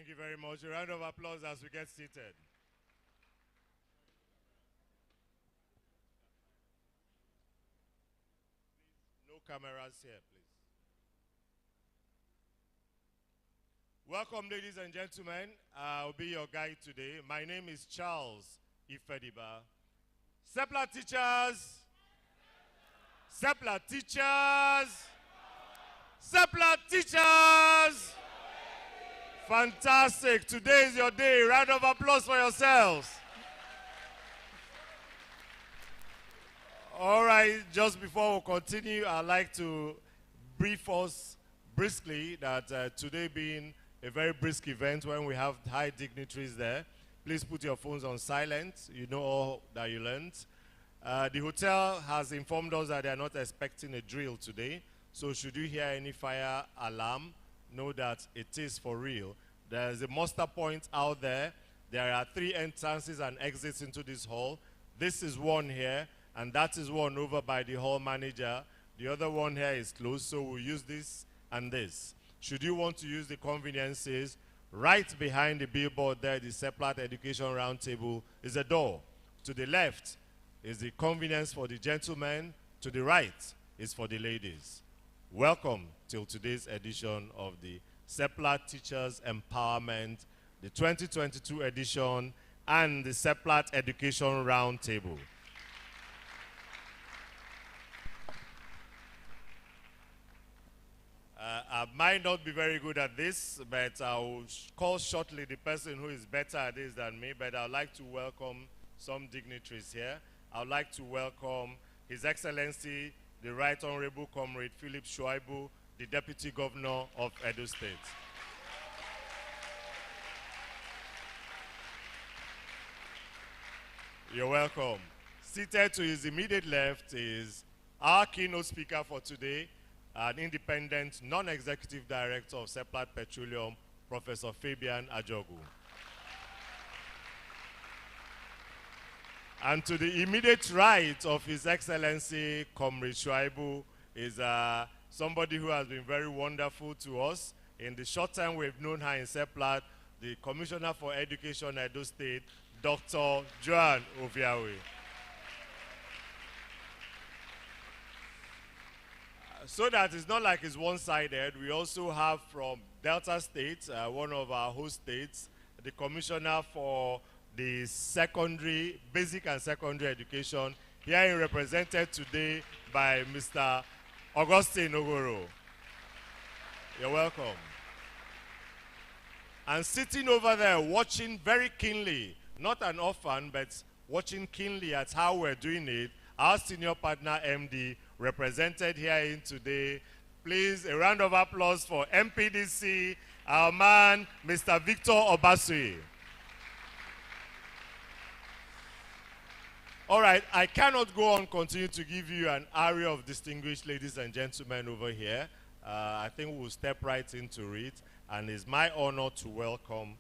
Thank you very much. A round of applause as we get seated. No cameras here, please. Welcome, ladies and gentlemen. I'll be your guide today. My name is Charles Ifediba. Seplat teachers! Seplat teachers! Seplat teachers! Fantastic. Today is your day. Round of applause for yourselves. All right, just before we continue, I'd like to brief us briskly that today being a very brisk event when we have high dignitaries there, please put your phones on silent. You know all that you learned. The hotel has informed us that they are not expecting a drill today, so should you hear any fire alarm, know that it is for real. There's a muster point out there. There are 3 entrances and exits into this hall. This is one here, and that is one over by the hall manager. The other one here is closed, so we'll use this and this. Should you want to use the conveniences, right behind the billboard there, the Seplat Education Roundtable, is a door. To the left is the convenience for the gentlemen. To the right is for the ladies. Welcome till today's edition of the Seplat Teachers Empowerment, the 2022 edition, and the Seplat Education Roundtable. I might not be very good at this, but I'll call shortly the person who is better at this than me, but I'd like to welcome some dignitaries here. I'd like to welcome His Excellency, the Right Honorable Comrade Philip Shuaibu, the Deputy Governor of Edo State. You're welcome. Seated to his immediate left is our keynote speaker for today, an independent, non-executive director of Seplat Petroleum, Professor Fabian Ajogu. And to the immediate right of His Excellency, Comrade Shuaibu, is somebody who has been very wonderful to us. In the short time we've known her in Seplat, the Commissioner for Education, Edo State, Dr. Joan Oviawe. So that it's not like it's one-sided, we also have from Delta State, one of our host states, the Commissioner for the secondary, basic and secondary education, here represented today by Mr. Augustine Ogoro. You're welcome. And sitting over there, watching very keenly, not an orphan, but watching keenly at how we're doing it, our senior partner MD, represented here in today. Please, a round of applause for MPDC, our man, Mr. Victor Obasui. All right, I cannot go on continue to give you an array of distinguished ladies and gentlemen over here. I think we'll step right into it, and it's my honor to welcome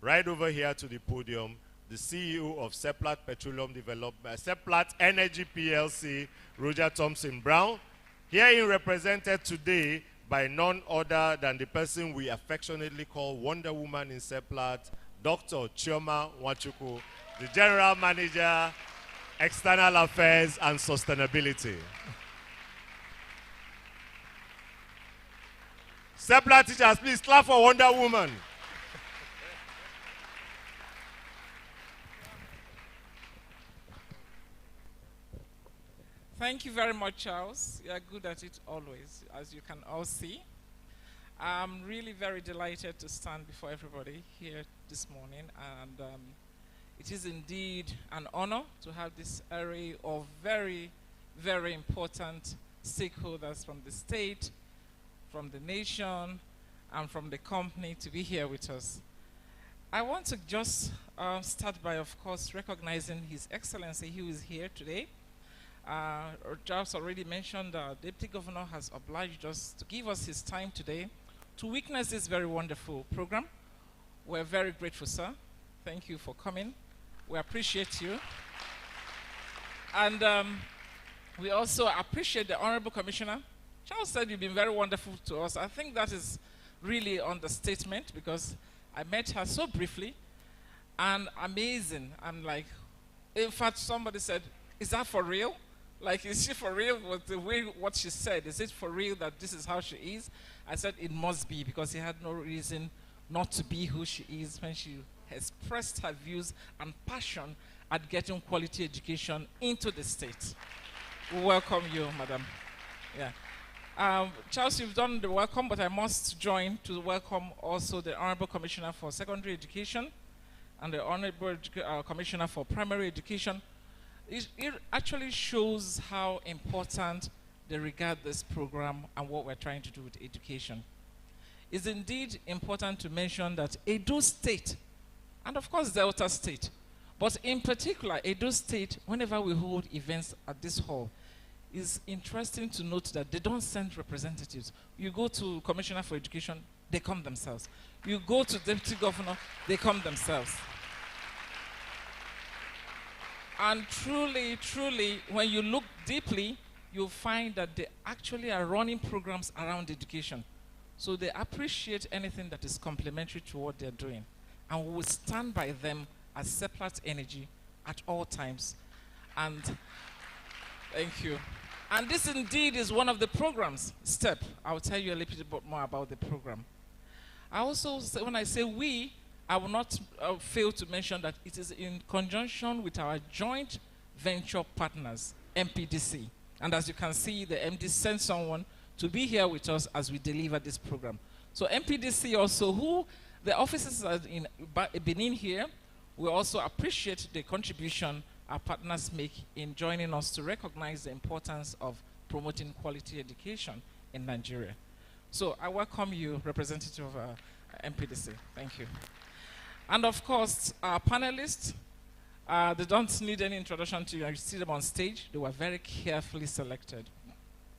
right over here to the podium the CEO of Seplat Petroleum Development, Seplat Energy PLC, Roger Thompson Brown, herein represented today by none other than the person we affectionately call Wonder Woman in Seplat, Dr. Chioma Nwachukwu, the General Manager, External Affairs and Sustainability. Seplat teachers, please clap for Wonder Woman. Thank you very much, Charles. You're good at it always, as you can all see. I'm really very delighted to stand before everybody here this morning, and it is indeed an honor to have this array of very, very important stakeholders from the state, from the nation, and from the company to be here with us. I want to just start by, of course, recognizing His Excellency who is here today. Charles already mentioned the Deputy Governor has obliged us to give us his time today to witness this very wonderful program. We're very grateful, sir. Thank you for coming. We appreciate you. And we also appreciate the Honorable Commissioner. Charles said you've been very wonderful to us. I think that is really understatement, because I met her so briefly, and amazing. I'm like, in fact, somebody said, is that for real? Like, is she for real with the way what she said? Is it for real that this is how she is? I said it must be, because he had no reason not to be who she is when she expressed her views and passion at getting quality education into the state. We welcome you, madam. Yeah. Charles, you've done the welcome, but I must join to welcome also the Honorable Commissioner for Secondary Education and the Honorable Commissioner for Primary Education. It actually shows how important they regard this program and what we're trying to do with education. It's indeed important to mention that Edo State, and of course Delta State, but in particular Edo State, whenever we hold events at this hall, it's interesting to note that they don't send representatives. You go to Commissioner for Education, they come themselves. You go to Deputy Governor, they come themselves. And truly, truly, when you look deeply, you'll find that they actually are running programs around education. So they appreciate anything that is complementary to what they're doing. And we will stand by them as Seplat Energy at all times. And thank you. And this indeed is one of the programs, STEP. I'll tell you a little bit more about the program. I also, when I say we, I will not fail to mention that it is in conjunction with our joint venture partners, MPDC. And as you can see, the MD sent someone to be here with us as we deliver this program. So MPDC also, who the offices are in Benin here, we also appreciate the contribution our partners make in joining us to recognize the importance of promoting quality education in Nigeria. So I welcome you, representative of MPDC. Thank you. And of course, our panelists, they don't need any introduction to you. You see them on stage. They were very carefully selected.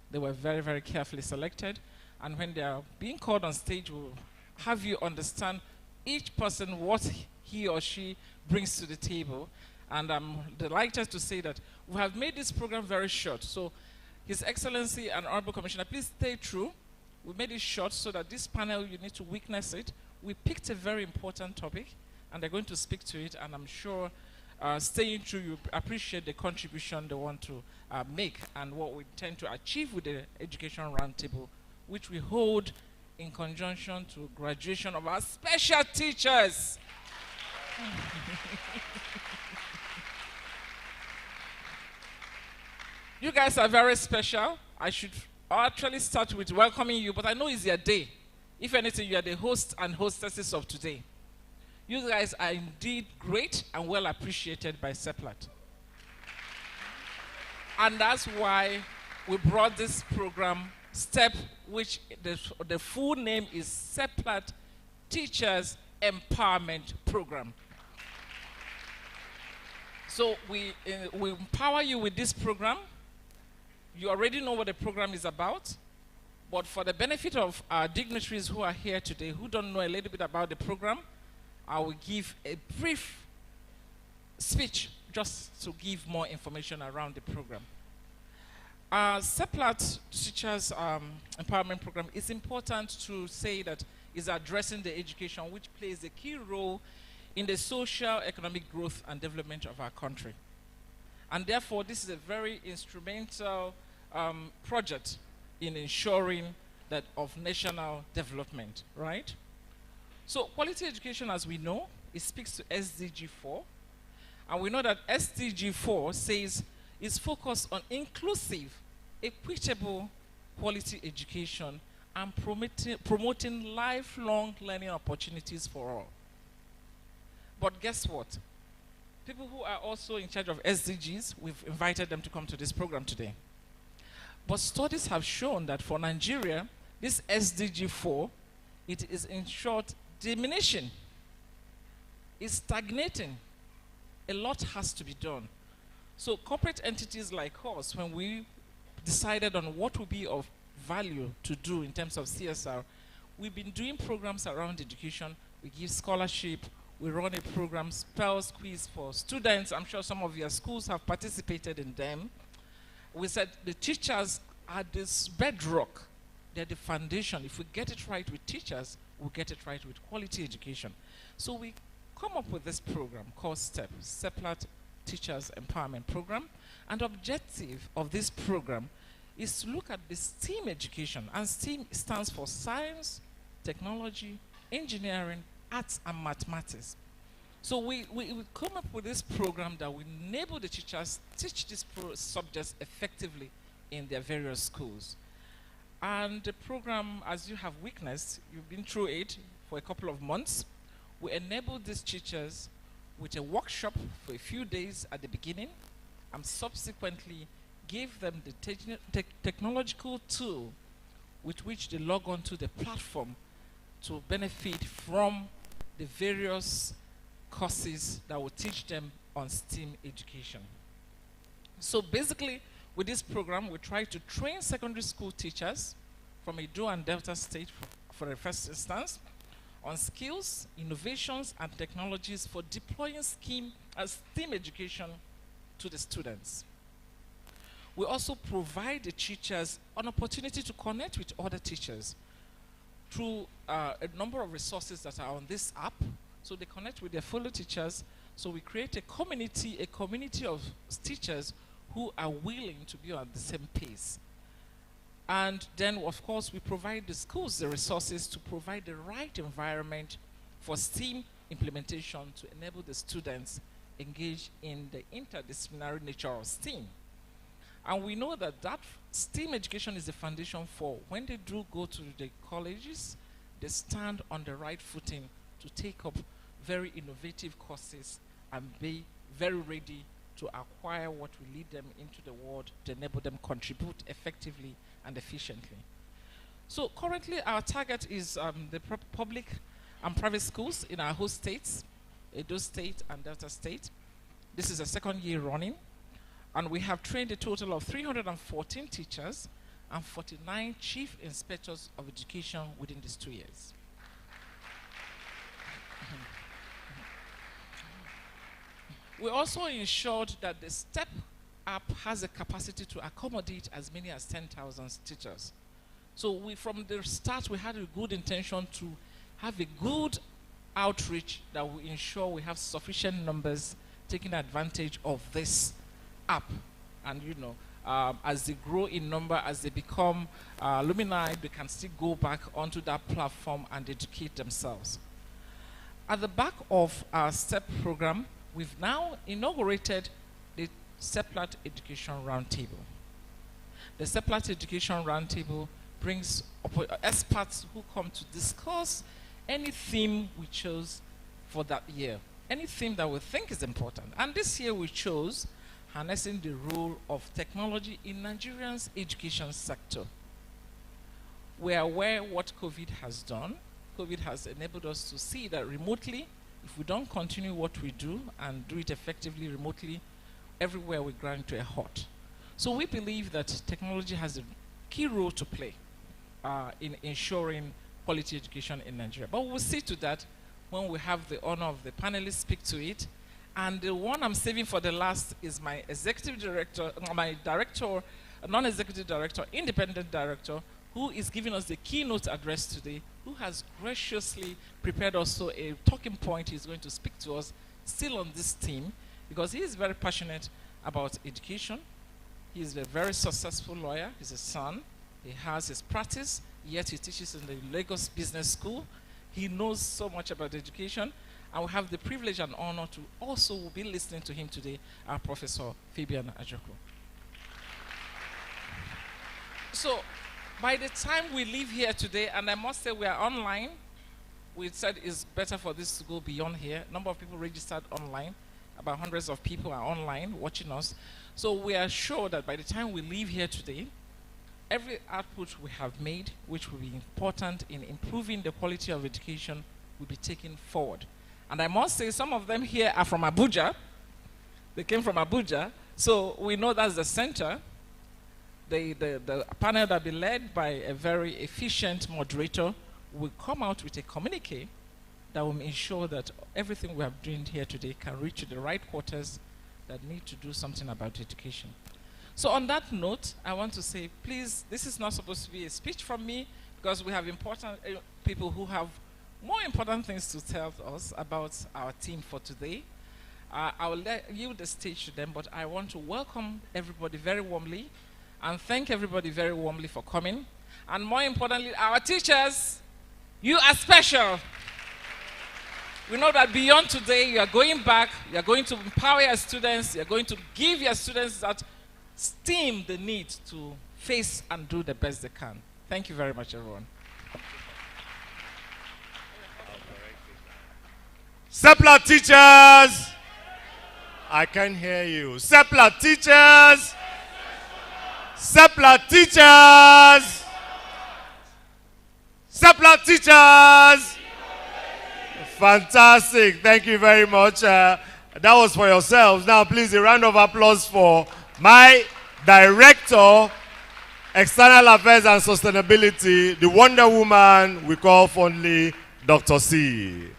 They were very, very carefully selected. And when they are being called on stage, we'll have you understand each person what he or she brings to the table. And I'm delighted to say that we have made this program very short. So His Excellency and Honorable Commissioner, please stay true. We made it short so that this panel, you need to witness it. We picked a very important topic, and they're going to speak to it, and I'm sure staying true, you appreciate the contribution they want to make and what we intend to achieve with the Education Roundtable, which we hold in conjunction to graduation of our special teachers. You guys are very special. I should actually start with welcoming you, but I know it's your day. If anything, you are the hosts and hostesses of today. You guys are indeed great and well appreciated by Seplat. And that's why we brought this program, STEP, which the full name is Seplat Teachers Empowerment Program. So we empower you with this program. You already know what the program is about. But for the benefit of our dignitaries who are here today, who don't know a little bit about the program, I will give a brief speech just to give more information around the program. Seplat Teachers Empowerment Program is important to say that is addressing the education, which plays a key role in the social, economic growth and development of our country. And therefore, this is a very instrumental project in ensuring that of national development, right? So quality education, as we know, it speaks to SDG 4. And we know that SDG 4 says it's focused on inclusive, equitable quality education and promoting lifelong learning opportunities for all. But guess what? People who are also in charge of SDGs, we've invited them to come to this program today. But studies have shown that for Nigeria, this SDG 4, it is in short diminishing. It's stagnating. A lot has to be done. So corporate entities like us, when we decided on what would be of value to do in terms of CSR, we've been doing programs around education. We give scholarship. We run a program, Spells Quiz for students. I'm sure some of your schools have participated in them. We said the teachers are this bedrock. They're the foundation. If we get it right with teachers, we get it right with quality education. So we come up with this program called STEP, Seplat Teachers Empowerment Program. And the objective of this program is to look at the STEAM education. And STEAM stands for science, technology, engineering, arts, and mathematics. So we come up with this program that will enable the teachers teach these subjects effectively in their various schools. And the program, as you have witnessed, you've been through it for a couple of months. We enable these teachers with a workshop for a few days at the beginning, and subsequently give them the technological tool with which they log on to the platform to benefit from the various courses that will teach them on STEAM education. So basically, with this program, we try to train secondary school teachers from Edo and Delta State for the first instance on skills, innovations, and technologies for deploying STEAM education to the students. We also provide the teachers an opportunity to connect with other teachers through a number of resources that are on this app. So they connect with their fellow teachers. So we create a community of teachers who are willing to be on the same pace. And then, of course, we provide the schools the resources to provide the right environment for STEAM implementation to enable the students engage in the interdisciplinary nature of STEAM. And we know that STEAM education is the foundation for when they do go to the colleges, they stand on the right footing to take up very innovative courses and be very ready to acquire what will lead them into the world to enable them contribute effectively and efficiently. So currently our target is the public and private schools in our host states, Edo State and Delta State. This is a second year running, and we have trained a total of 314 teachers and 49 chief inspectors of education within these 2 years. We also ensured that the STEP app has a capacity to accommodate as many as 10,000 teachers. So from the start, we had a good intention to have a good outreach that will ensure we have sufficient numbers taking advantage of this app. And as they grow in number, as they become alumni, they can still go back onto that platform and educate themselves. At the back of our STEP program, we've now inaugurated the Seplat Education Roundtable. The Seplat Education Roundtable brings experts who come to discuss any theme we chose for that year, any theme that we think is important. And this year we chose harnessing the role of technology in Nigeria's education sector. We are aware what COVID has done. COVID has enabled us to see that remotely, if we don't continue what we do and do it effectively remotely, everywhere we grind to a halt. So we believe that technology has a key role to play in ensuring quality education in Nigeria. But we'll see to that when we have the honor of the panelists speak to it. And the one I'm saving for the last is my executive director, my director, non-executive director, independent director, who is giving us the keynote address today, who has graciously prepared also a talking point. He's going to speak to us still on this theme, because he is very passionate about education. He is a very successful lawyer. He's a son. He has his practice, yet he teaches in the Lagos Business School. He knows so much about education, and we have the privilege and honor to also be listening to him today, our Professor Fabian Ajoko. So, by the time we leave here today, and I must say we are online, we said it's better for this to go beyond here. A number of people registered online. About hundreds of people are online watching us. So we are sure that by the time we leave here today, every output we have made, which will be important in improving the quality of education, will be taken forward. And I must say, some of them here are from Abuja. They came from Abuja. So we know that's the center. The panel that will be led by a very efficient moderator will come out with a communique that will ensure that everything we have doing here today can reach to the right quarters that need to do something about education. So on that note, I want to say, please, this is not supposed to be a speech from me, because we have important people who have more important things to tell us about our team for today. I will yield the stage to them, but I want to welcome everybody very warmly and thank everybody very warmly for coming. And more importantly, our teachers, you are special. We know that beyond today, you are going back, you are going to empower your students, you are going to give your students that steam they need to face and do the best they can. Thank you very much, everyone. Seplat teachers! I can't hear you. Seplat teachers! Seplat teachers! Seplat teachers! Fantastic. Thank you very much. That was for yourselves. Now, please, a round of applause for my Director, External Affairs and Sustainability, the Wonder Woman we call fondly Dr. C.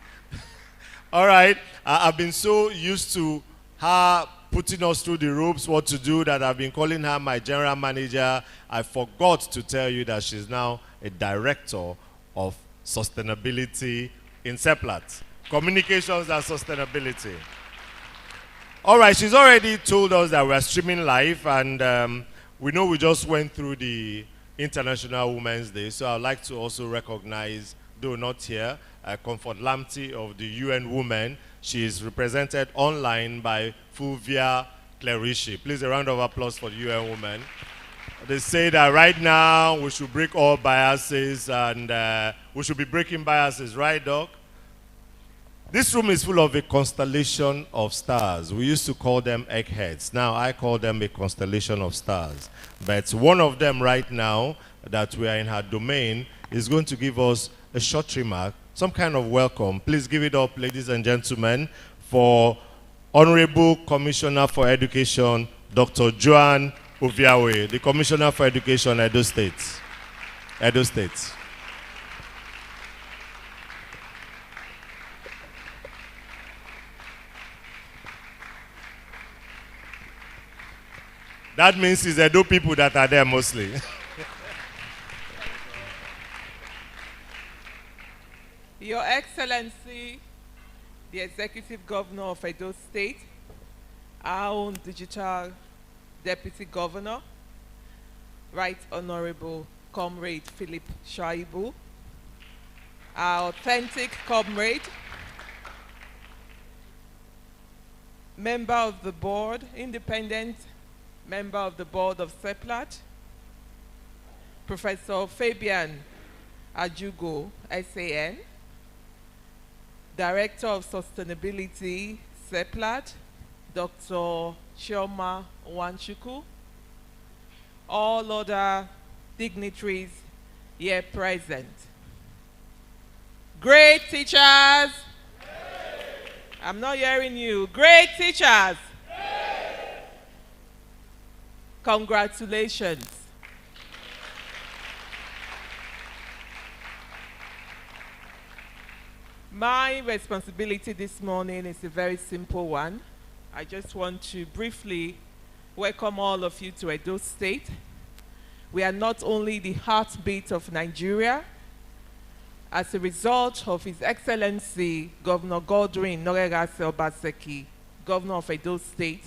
All right. I've been so used to her putting us through the ropes, what to do, that I've been calling her my general manager. I forgot to tell you that she's now a director of sustainability in Seplat, communications and sustainability. All right, she's already told us that we're streaming live, and we know we just went through the International Women's Day, so I'd like to also recognize, though not here, Comfort Lamti of the UN Women. She is represented online by Fulvia Clerici. Please, a round of applause for the UN Women. They say that right now we should break all biases, and we should be breaking biases, right, Doc? This room is full of a constellation of stars. We used to call them eggheads. Now I call them a constellation of stars. But one of them right now that we are in her domain is going to give us a short remark, some kind of welcome. Please give it up, ladies and gentlemen, for Honorable Commissioner for Education, Dr. Joan Oviawe, the Commissioner for Education, Edo State. Edo State. That means it's Edo people that are there mostly. Your Excellency, the Executive Governor of Edo State, our own Digital Deputy Governor, Right Honorable Comrade Philip Shaibu, our authentic comrade, member of the board, independent member of the board of Seplat, Professor Fabian Ajugo, SAN, Director of Sustainability, Seplat, Dr. Chioma Wanchuku, all other dignitaries here present. Great teachers! I'm not hearing you. Great teachers! Congratulations. My responsibility this morning is a very simple one. I just want to briefly welcome all of you to Edo State. We are not only the heartbeat of Nigeria. As a result of His Excellency Governor Godwin Norerase Obaseki, Governor of Edo State,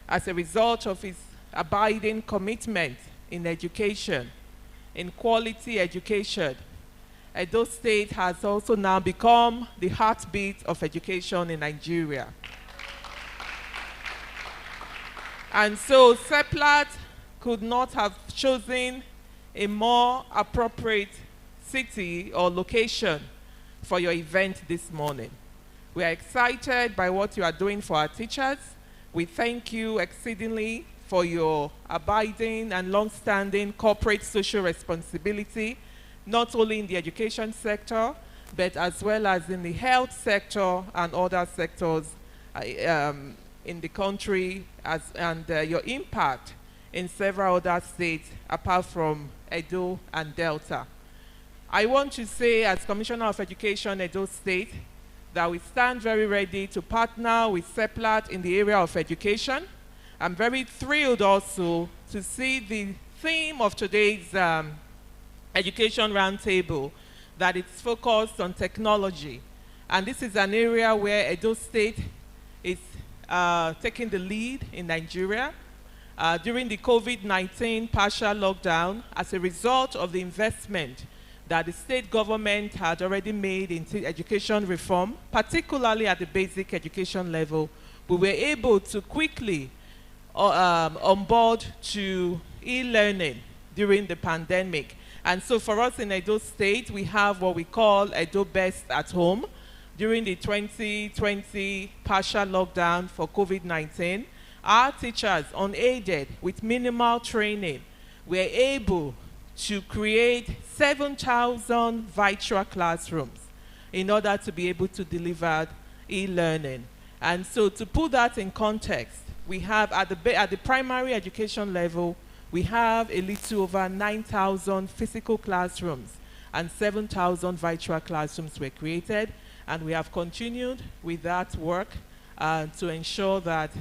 as a result of his abiding commitment in education, in quality education, Edo State has also now become the heartbeat of education in Nigeria. And so Seplat could not have chosen a more appropriate city or location for your event this morning. We are excited by what you are doing for our teachers. We thank you exceedingly for your abiding and long-standing corporate social responsibility, not only in the education sector, but as well as in the health sector and other sectors in the country, and your impact in several other states apart from Edo and Delta. I want to say, as Commissioner of Education, Edo State, that we stand very ready to partner with Seplat in the area of education. I'm very thrilled also to see the theme of today's Education Roundtable, that it's focused on technology. And this is an area where Edo State is taking the lead in Nigeria. During the COVID-19 partial lockdown, as a result of the investment that the state government had already made into education reform, particularly at the basic education level, we were able to quickly onboard to e-learning during the pandemic. And so for us in Edo State, we have what we call Edo Best at Home. During the 2020 partial lockdown for COVID-19, our teachers, unaided with minimal training, were able to create 7,000 virtual classrooms in order to be able to deliver e-learning. And so to put that in context, we have at the primary education level, we have a little over 9,000 physical classrooms and 7,000 virtual classrooms were created. And we have continued with that work to ensure that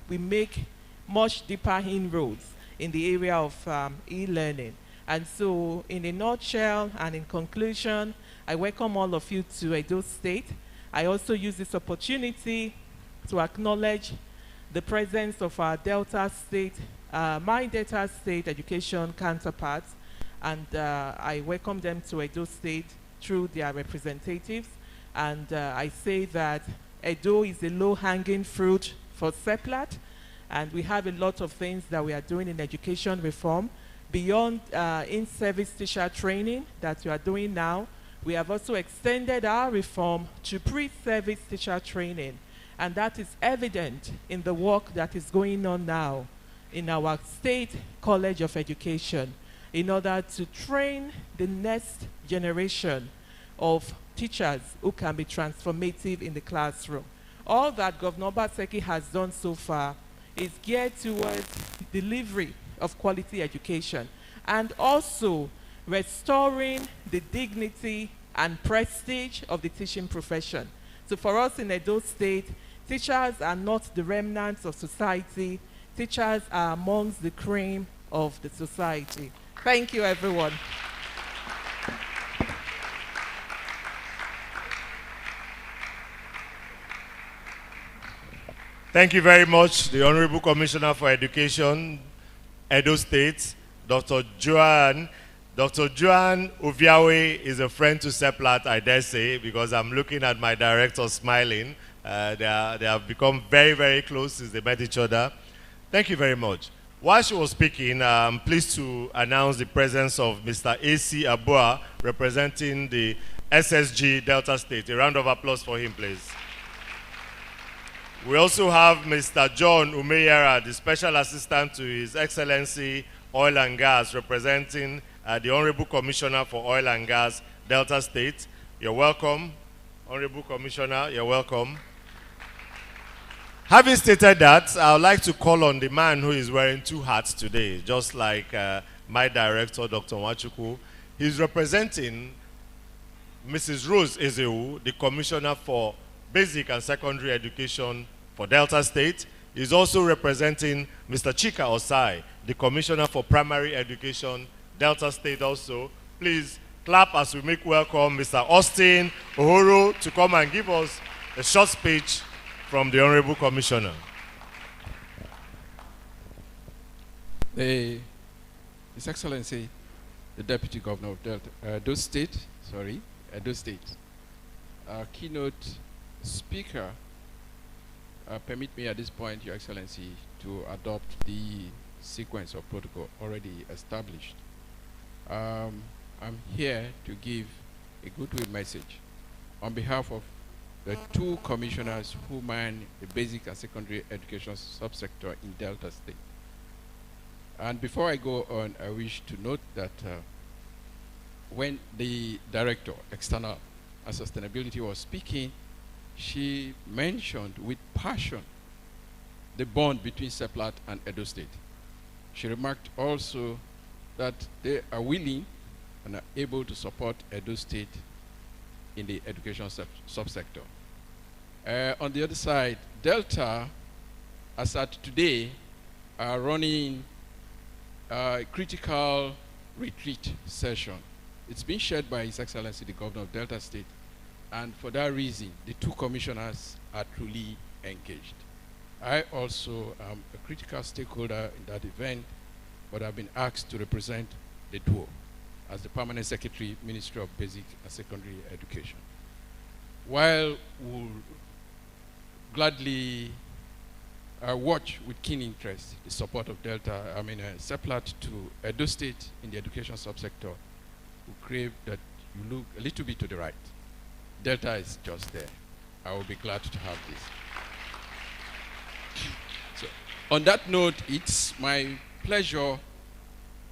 we make much deeper inroads in the area of e-learning. And so in a nutshell and in conclusion, I welcome all of you to Edo State. I also use this opportunity to acknowledge the presence of our Delta State, my Delta State education counterparts, and I welcome them to Edo State through their representatives. And I say that Edo is a low-hanging fruit for Seplat, and we have a lot of things that we are doing in education reform. Beyond in-service teacher training that we are doing now, we have also extended our reform to pre-service teacher training. And that is evident in the work that is going on now in our State College of Education in order to train the next generation of teachers who can be transformative in the classroom. All that Governor Obaseki has done so far is geared towards delivery of quality education and also restoring the dignity and prestige of the teaching profession. So for us in Edo State, teachers are not the remnants of society. Teachers are amongst the cream of the society. Thank you, everyone. Thank you very much, the Honorable Commissioner for Education, Edo State, Dr. Joan. Dr. Joan Oviawe is a friend to Seplat, I dare say, because I'm looking at my director smiling. They have become very, very close since they met each other. Thank you very much. While she was speaking, I'm pleased to announce the presence of Mr. A.C. Abua, representing the SSG Delta State. A round of applause for him, please. We also have Mr. John Umeyara, the Special Assistant to His Excellency Oil and Gas, representing the Honorable Commissioner for Oil and Gas, Delta State. You're welcome, Honorable Commissioner, you're welcome. Having stated that, I would like to call on the man who is wearing two hats today, just like my director, Dr. Nwachukwu. He's representing Mrs. Rose Ezewu, the Commissioner for Basic and Secondary Education for Delta State. He's also representing Mr. Chika Osai, the Commissioner for Primary Education, Delta State also. Please clap as we make welcome Mr. Austin Ohoro to come and give us a short speech from the Honorable Commissioner. His Excellency, the Deputy Governor of Edo State, Keynote Speaker, permit me at this point, Your Excellency, to adopt the sequence of protocol already established. I'm here to give a goodwill message on behalf of the two commissioners who man the basic and secondary education subsector in Delta State. And before I go on, I wish to note that when the Director, External and Sustainability, was speaking, she mentioned with passion the bond between Seplat and Edo State. She remarked also that they are willing and are able to support Edo State in the education subsector. On the other side, Delta, as at today, are running a critical retreat session It's been shared by His Excellency the Governor of Delta State, and for that reason, the two commissioners are truly engaged. I also am a critical stakeholder in that event, but I've been asked to represent the duo as the Permanent Secretary, Ministry of Basic and Secondary Education. While we'll gladly watch with keen interest the support of Seplat to Edo State in the education subsector, we crave that you look a little bit to the right. Delta is just there. I will be glad to have this. So, on that note, it's my pleasure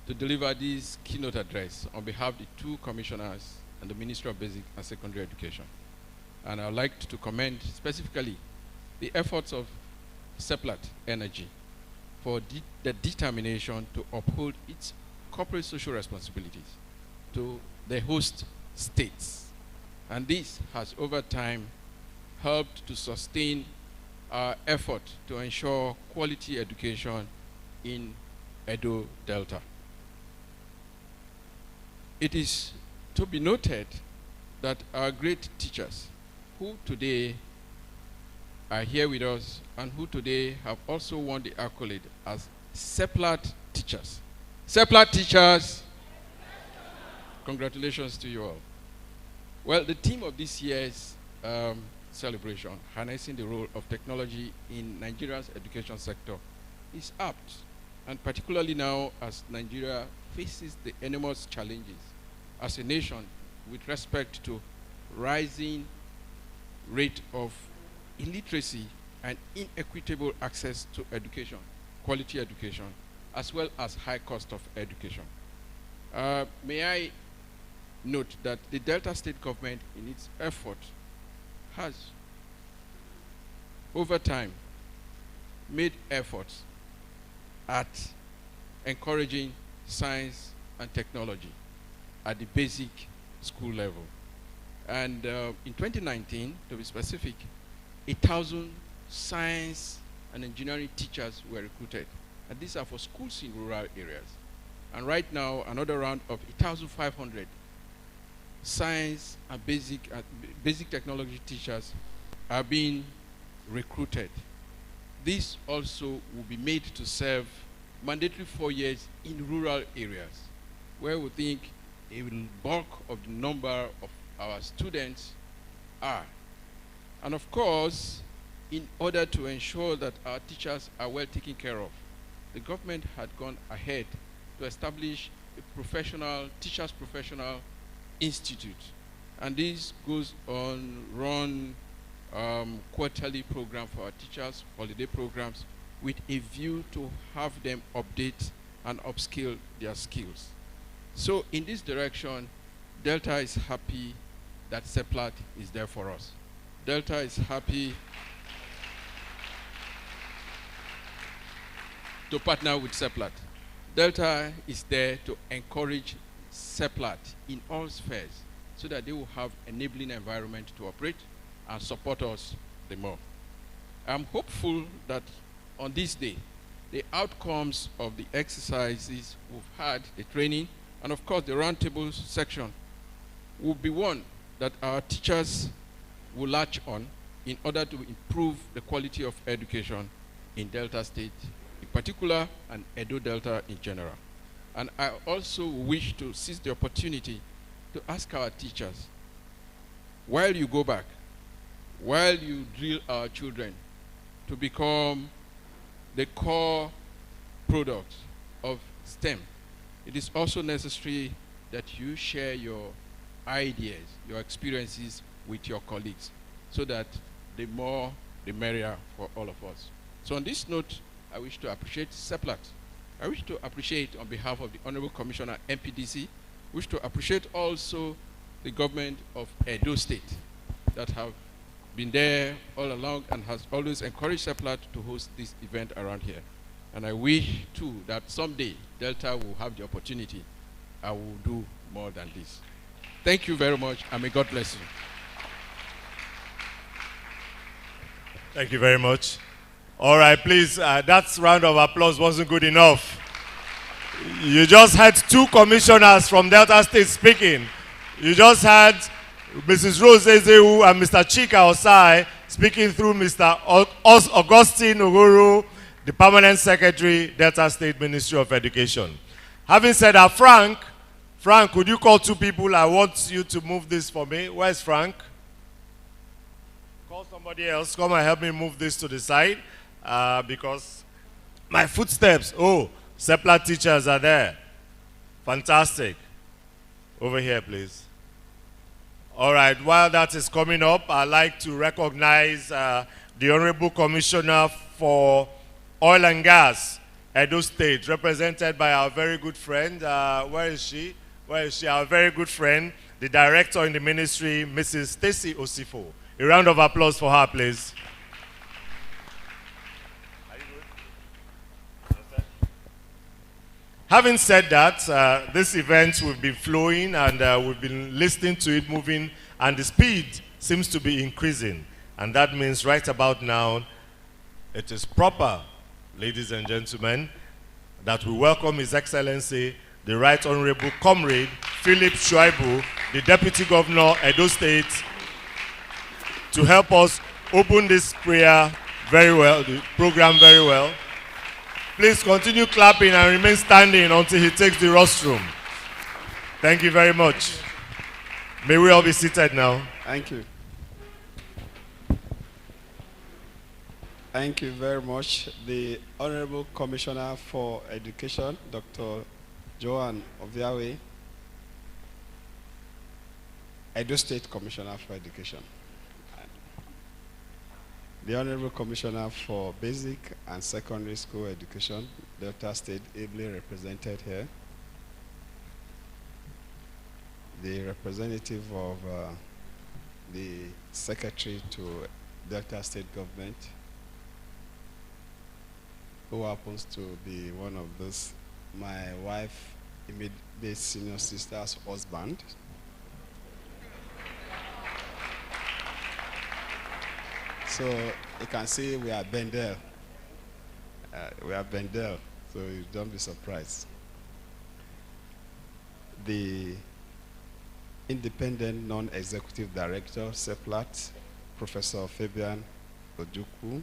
to deliver this keynote address on behalf of the two commissioners and the Ministry of Basic and Secondary Education. And I'd like to commend specifically the efforts of Seplat Energy for the determination to uphold its corporate social responsibilities to the host states. And this has over time helped to sustain our effort to ensure quality education in Edo Delta. It is to be noted that our great teachers who today are here with us and who today have also won the accolade as Seplat teachers. Seplat teachers, congratulations to you all. Well, the theme of this year's celebration, harnessing the role of technology in Nigeria's education sector, is apt, and particularly now as Nigeria faces the enormous challenges as a nation with respect to rising rate of illiteracy and inequitable access to education, quality education, as well as high cost of education. May I note that the Delta State government, in its effort, has, over time, made efforts at encouraging science and technology at the basic school level. And in 2019, to be specific, 1,000 science and engineering teachers were recruited. And these are for schools in rural areas. And right now, another round of 1,500 science and basic technology teachers are being recruited. This also will be made to serve mandatory 4 years in rural areas, where we think a bulk of the number of our students are. And of course, in order to ensure that our teachers are well taken care of, the government had gone ahead to establish a teachers professional institute. And this goes on run quarterly program for our teachers, holiday programs, with a view to have them update and upskill their skills. So in this direction, Delta is happy that Seplat is there for us. Delta is happy to partner with Seplat. Delta is there to encourage Seplat in all spheres so that they will have enabling environment to operate and support us the more. I'm hopeful that on this day, the outcomes of the exercises we've had, the training, and of course the roundtable section, will be one that our teachers will latch on in order to improve the quality of education in Delta State in particular and Edo Delta in general. And I also wish to seize the opportunity to ask our teachers, while you go back, while you drill our children to become the core product of STEM, it is also necessary that you share your ideas, your experiences with your colleagues, so that the more, the merrier for all of us. So on this note, I wish to appreciate Seplat. I wish to appreciate, on behalf of the Honorable Commissioner MPDC, wish to appreciate also the government of Edo State that have been there all along and has always encouraged Seplat to host this event around here. And I wish too that someday Delta will have the opportunity. I will do more than this. Thank you very much, and may God bless you. Thank you very much. All right, please, that round of applause wasn't good enough. You just had two commissioners from Delta State speaking. You just had Mrs. Rose Ezewu and Mr. Chika Osai speaking through Mr. Augustine Oguru, the Permanent Secretary, Delta State Ministry of Education. Having said that, Frank, could you call two people? I want you to move this for me. Where's Frank? Call somebody else. Come and help me move this to the side because my footsteps. Oh, Seplat teachers are there. Fantastic. Over here, please. All right, while that is coming up, I'd like to recognize the Honorable Commissioner for Oil and Gas, Edo State, represented by our very good friend. Where is she? Where is she? Our very good friend, the Director in the Ministry, Mrs. Stacy Osifo. A round of applause for her, please. Having said that, this event will be flowing and we've been listening to it moving, and the speed seems to be increasing. And that means right about now, it is proper, ladies and gentlemen, that we welcome His Excellency, the Right Honorable Comrade Philip Shuaibu, the Deputy Governor, Edo State, to help us open this prayer very well, the program very well. Please continue clapping and remain standing until he takes the rostrum. Thank you very much. May we all be seated now. Thank you. Thank you very much. The Honorable Commissioner for Education, Dr. Joan Oviawe, Edo State Commissioner for Education. The Honorable Commissioner for Basic and Secondary School Education, Delta State, ably represented here. The representative of the Secretary to Delta State Government, who happens to be one of those, my wife, immediate senior sister's husband. So you can see we are Bendel. So you don't be surprised. The Independent Non-Executive Director, Seplat, Professor Fabian Ojukwu,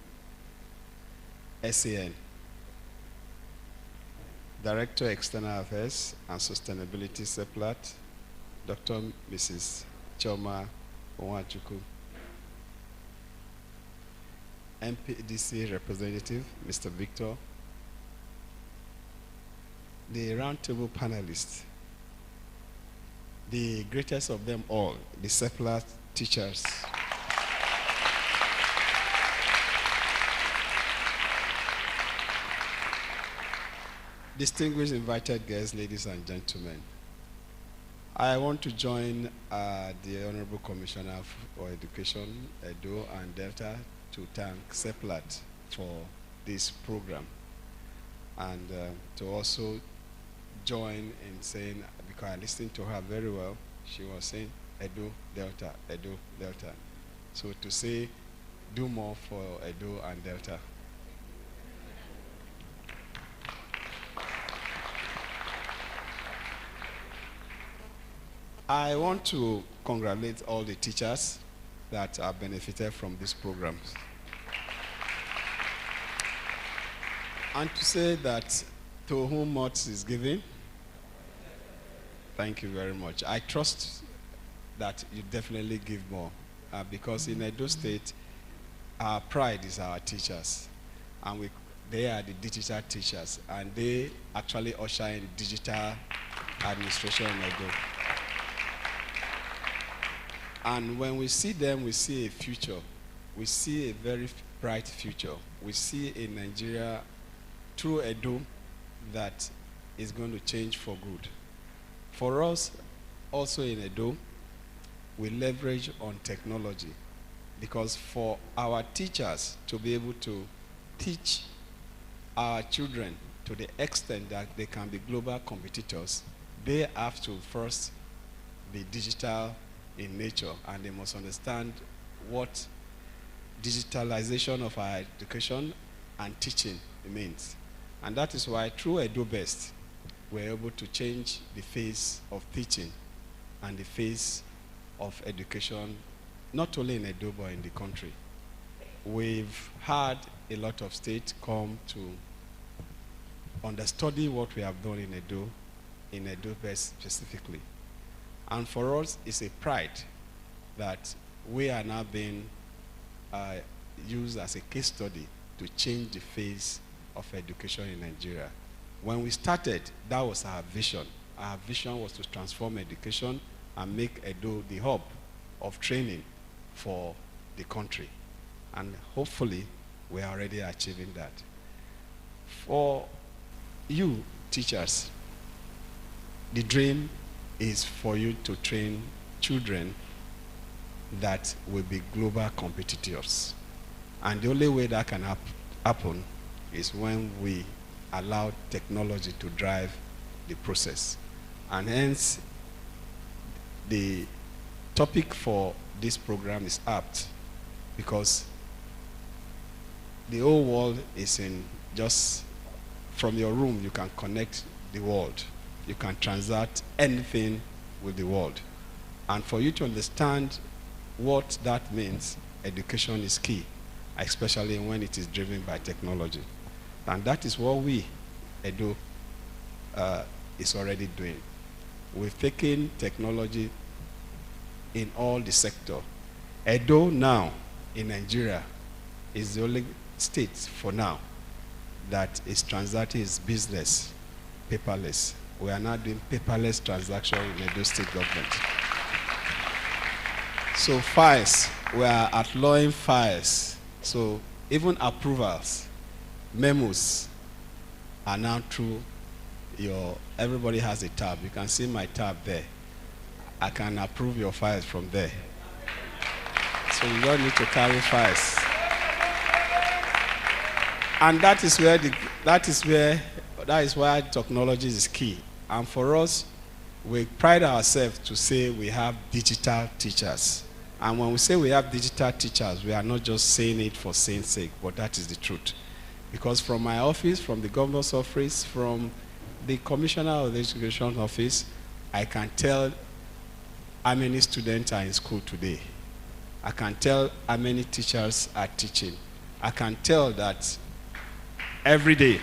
SAN. Director, External Affairs and Sustainability, Seplat, Dr. Mrs. Chioma Onwachukwu. MPDC representative, Mr. Victor. The roundtable panelists, the greatest of them all, the Seplat teachers. Distinguished invited guests, ladies and gentlemen. I want to join the Honorable Commissioner for Education, Edo and Delta, to thank Seplat for this program, and to also join in saying, because I listened to her very well, she was saying Edo, Delta, Edo, Delta. So to say, do more for Edo and Delta. I want to congratulate all the teachers that have benefited from these programs. And to say that to whom much is given, thank you very much. I trust that you definitely give more because in Edo State, our pride is our teachers. And they are the digital teachers, and they actually usher in digital administration in Edo. And when we see them, we see a future. We see a very bright future. We see a Nigeria through Edo that is going to change for good. For us, also in Edo, we leverage on technology, because for our teachers to be able to teach our children to the extent that they can be global competitors, they have to first be digital in nature, and they must understand what digitalization of our education and teaching means. And that is why through Edo Best, we're able to change the face of teaching and the face of education, not only in Edo, but in the country. We've had a lot of states come to understudy what we have done in Edo Best specifically. And for us, it's a pride that we are now being used as a case study to change the face of education in Nigeria. When we started, that was our vision. Our vision was to transform education and make Edo the hub of training for the country. And hopefully, we are already achieving that. For you, teachers, the dream is for you to train children that will be global competitors. And the only way that can happen is when we allow technology to drive the process. And hence, the topic for this program is apt because the whole world is in just from your room, you can connect the world. You can transact anything with the world. And for you to understand what that means, education is key, especially when it is driven by technology. And that is what we, Edo, is already doing. We've taken technology in all the sector. Edo now, in Nigeria, is the only state for now that is transacting its business paperless. We are now doing paperless transactions in Edo State government. So files, we are outlawing files. So even approvals, memos are now through everybody has a tab. You can see my tab there. I can approve your files from there. So you don't need to carry files. And that is why technology is key. And for us, we pride ourselves to say we have digital teachers. And when we say we have digital teachers, we are not just saying it for saying sake, but that is the truth. Because from my office, from the governor's office, from the commissioner of the education office, I can tell how many students are in school today. I can tell how many teachers are teaching. I can tell that every day,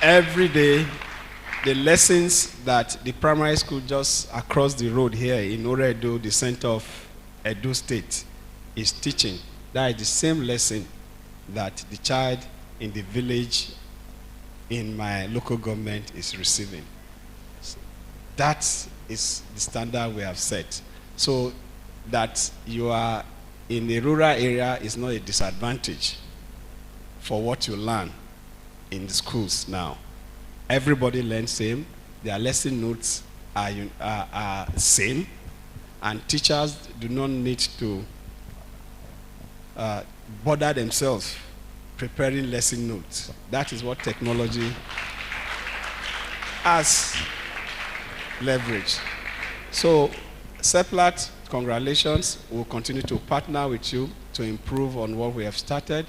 the lessons that the primary school just across the road here in Oredo, the center of Edo State, is teaching, that is the same lesson that the child in the village in my local government is receiving. That is the standard we have set. So that you are in a rural area is not a disadvantage for what you learn in the schools now. Everybody learns same. Their lesson notes are same. And teachers do not need to bother themselves preparing lesson notes. That is what technology has leveraged. So, Seplat, congratulations. We'll continue to partner with you to improve on what we have started.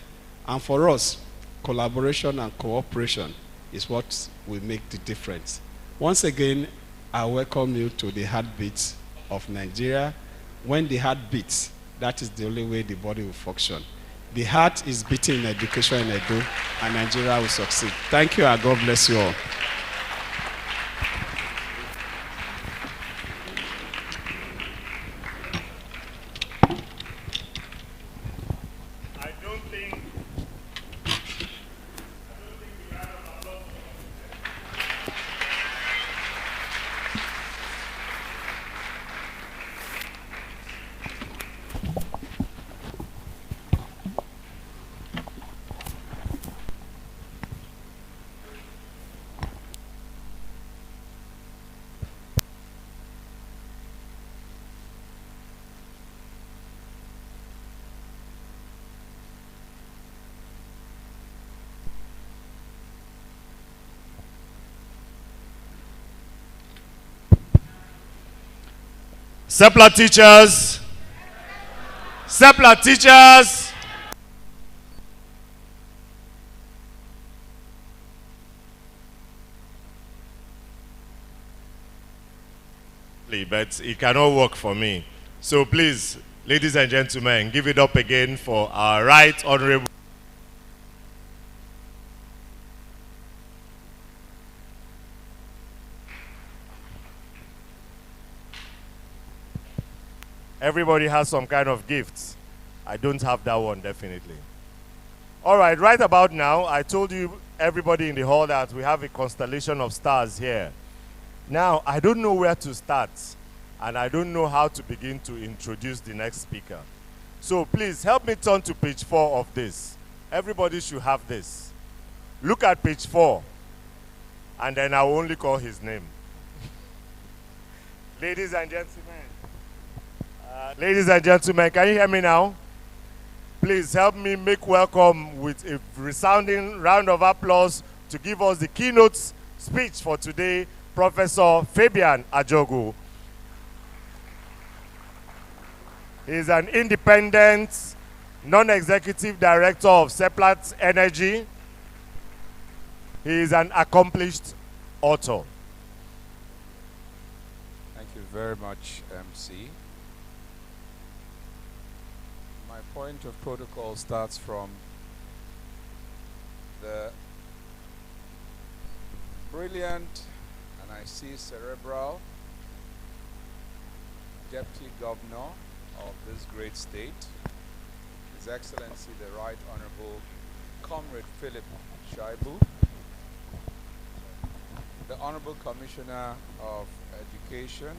And for us, collaboration and cooperation is what will make the difference. Once again, I welcome you to the heartbeat of Nigeria. When the heart beats, that is the only way the body will function. The heart is beating in education in Edo, and Nigeria will succeed. Thank you, and God bless you all. Seplat teachers. Seplat teachers. brilliantly, but it cannot work for me. So please, ladies and gentlemen, give it up again for our Right Honorable. Everybody has some kind of gifts. I don't have that one, definitely. All right, right about now, I told you, everybody in the hall, that we have a constellation of stars here. Now, I don't know where to start, and I don't know how to begin to introduce the next speaker. So please, help me turn to page 4 of this. Everybody should have this. Look at page 4, and then I will only call his name. Ladies and gentlemen, can you hear me now? Please help me make welcome with a resounding round of applause to give us the keynote speech for today, Professor Fabian Ajogu. He is an independent, non-executive director of Seplat Energy. He is an accomplished author. Thank you very much, MC. My point of protocol starts from the brilliant, and I see cerebral, Deputy Governor of this great state, His Excellency the Right Honorable Comrade Philip Shaibu, the Honorable Commissioner of Education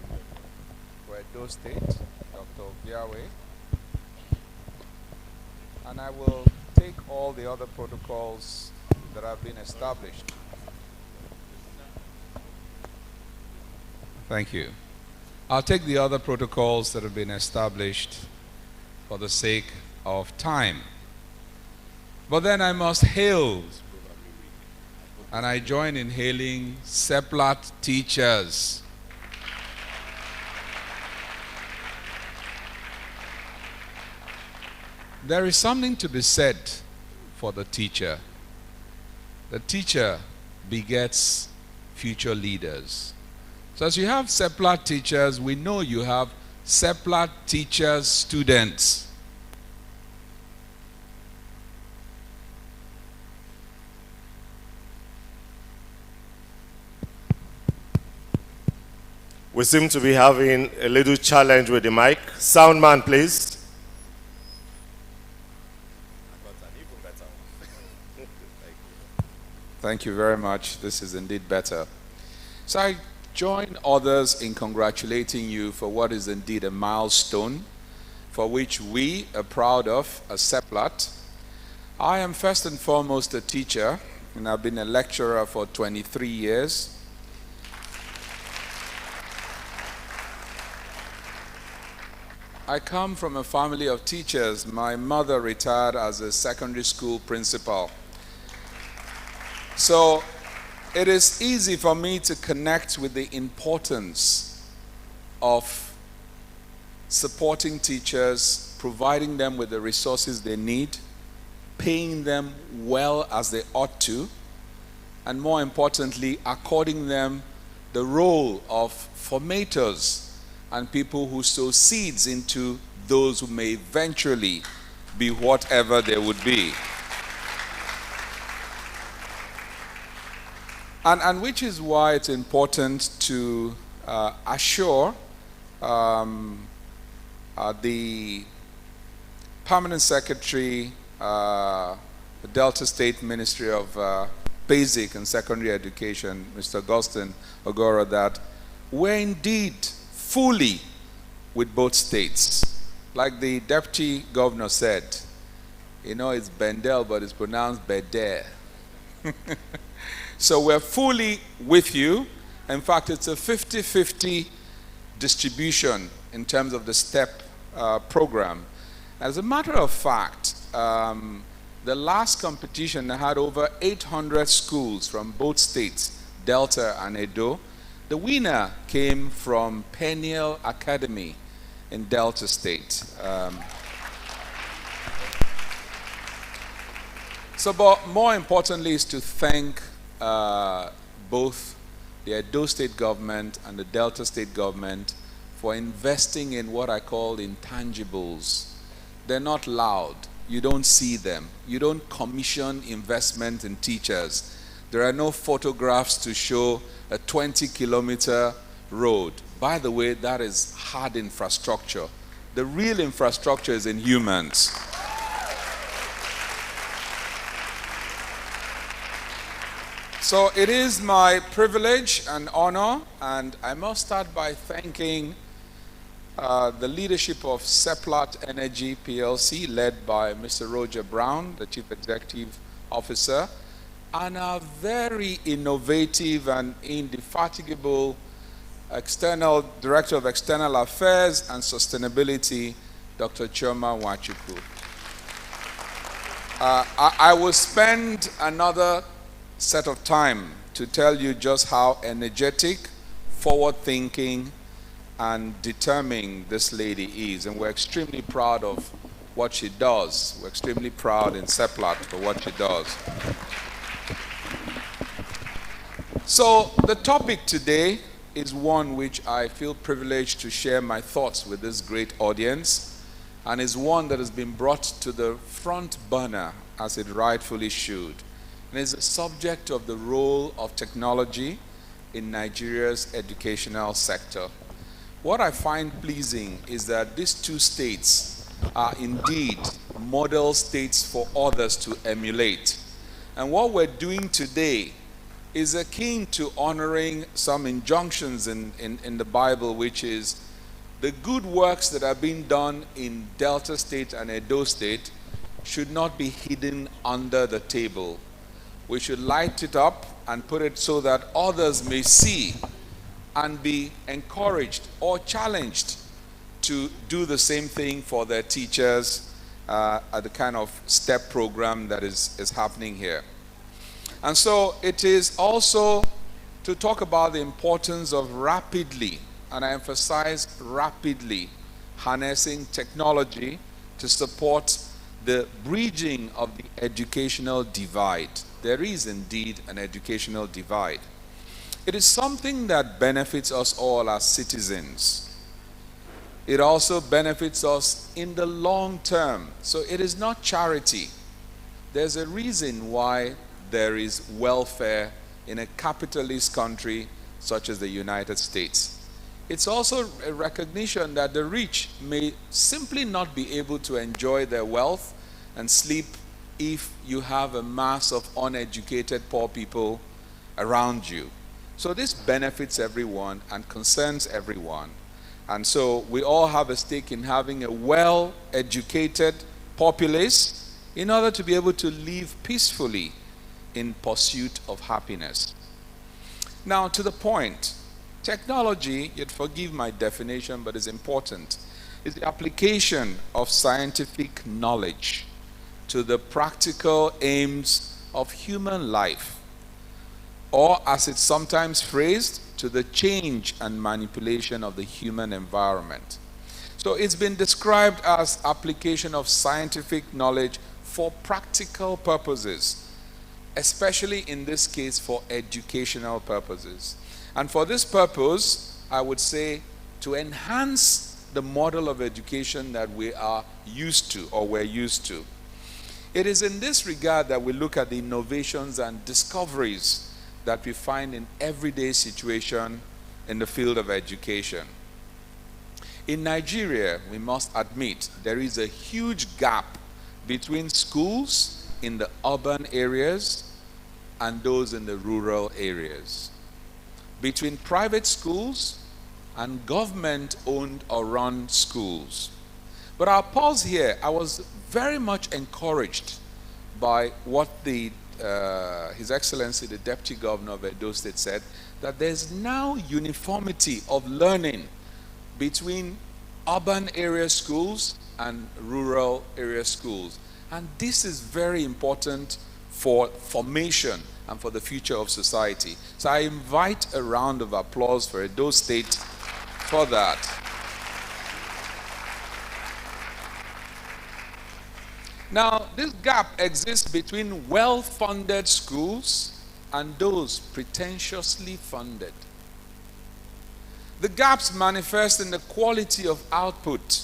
for Edo State, Dr. Oviawe, and I will take all the other protocols that have been established. Thank you. I'll take the other protocols that have been established for the sake of time. But then I must hail, and I join in hailing Seplat teachers. There is something to be said for the teacher. The teacher begets future leaders. So as you have Seplat teachers, we know you have Seplat teachers students. We seem to be having a little challenge with the mic. Sound man, please. Thank you very much. This is indeed better. So I join others in congratulating you for what is indeed a milestone, for which we are proud of as Seplat. I am first and foremost a teacher, and I've been a lecturer for 23 years. I come from a family of teachers. My mother retired as a secondary school principal. So it is easy for me to connect with the importance of supporting teachers, providing them with the resources they need, paying them well as they ought to, and more importantly, according them the role of formators and people who sow seeds into those who may eventually be whatever they would be. And which is why it's important to assure the Permanent Secretary, the Delta State Ministry of Basic and Secondary Education, Mr. Augustine Ogora, that we're indeed fully with both states. Like the Deputy Governor said, you know, it's Bendel, but it's pronounced Beder. So we're fully with you. In fact, it's a 50-50 distribution in terms of the STEP program. As a matter of fact, the last competition had over 800 schools from both states, Delta and Edo. The winner came from Peniel Academy in Delta State. But more importantly is to thank both the Edo State government and the Delta State government for investing in what I call intangibles. They're not loud. You don't see them. You don't commission investment in teachers. There are no photographs to show a 20-kilometer road. By the way, that is hard infrastructure. The real infrastructure is in humans. So it is my privilege and honor, and I must start by thanking the leadership of Seplat Energy PLC, led by Mr. Roger Brown, the Chief Executive Officer, and our very innovative and indefatigable External Director of External Affairs and Sustainability, Dr. Chioma Nwachukwu. I will spend another set of time to tell you just how energetic, forward-thinking, and determined this lady is. And we're extremely proud of what she does. We're extremely proud in Seplat for what she does. So the topic today is one which I feel privileged to share my thoughts with this great audience, and is one that has been brought to the front burner as it rightfully should. And is the subject of the role of technology in Nigeria's educational sector. What I find pleasing is that these two states are indeed model states for others to emulate. And what we're doing today is akin to honoring some injunctions in the Bible, which is the good works that are being done in Delta State and Edo State should not be hidden under the table. We should light it up and put it so that others may see and be encouraged or challenged to do the same thing for their teachers at the kind of STEP program that is happening here. And so it is also to talk about the importance of rapidly, and I emphasize rapidly, harnessing technology to support the bridging of the educational divide. There is indeed an educational divide. It is something that benefits us all as citizens. It also benefits us in the long term. So it is not charity. There's a reason why there is welfare in a capitalist country such as the United States. It's also a recognition that the rich may simply not be able to enjoy their wealth and sleep if you have a mass of uneducated poor people around you. So this benefits everyone and concerns everyone. And so we all have a stake in having a well-educated populace in order to be able to live peacefully in pursuit of happiness. Now, to the point, technology, you'd forgive my definition, but it's important, is the application of scientific knowledge to the practical aims of human life, or as it's sometimes phrased, to the change and manipulation of the human environment. So it's been described as application of scientific knowledge for practical purposes, especially in this case for educational purposes. And for this purpose, I would say to enhance the model of education that we are used to, or we're used to. It is in this regard that we look at the innovations and discoveries that we find in everyday situation in the field of education. In Nigeria, we must admit, there is a huge gap between schools in the urban areas and those in the rural areas, between private schools and government-owned or run schools. But I'll pause here. I was very much encouraged by what His Excellency, the Deputy Governor of Edo State, said, that there's now uniformity of learning between urban area schools and rural area schools. And this is very important for formation and for the future of society. So I invite a round of applause for Edo State for that. Now, this gap exists between well-funded schools and those pretentiously funded. The gaps manifest in the quality of output.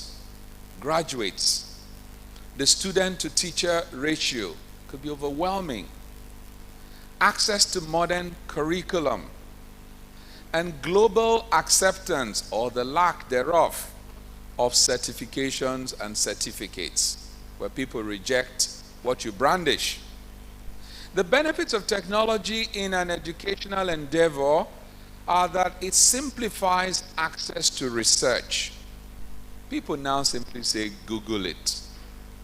Graduates, the student to teacher ratio could be overwhelming. Access to modern curriculum and global acceptance, or the lack thereof, of certifications and certificates, where people reject what you brandish. The benefits of technology in an educational endeavor are that it simplifies access to research. People now simply say, Google it.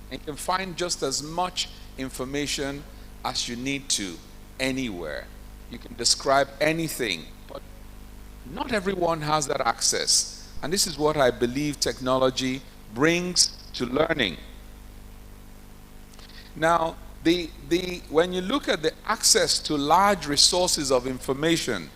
And you can find just as much information as you need to anywhere. You can describe anything, but not everyone has that access. And this is what I believe technology brings to learning. Now, when you look at the access to large resources of information,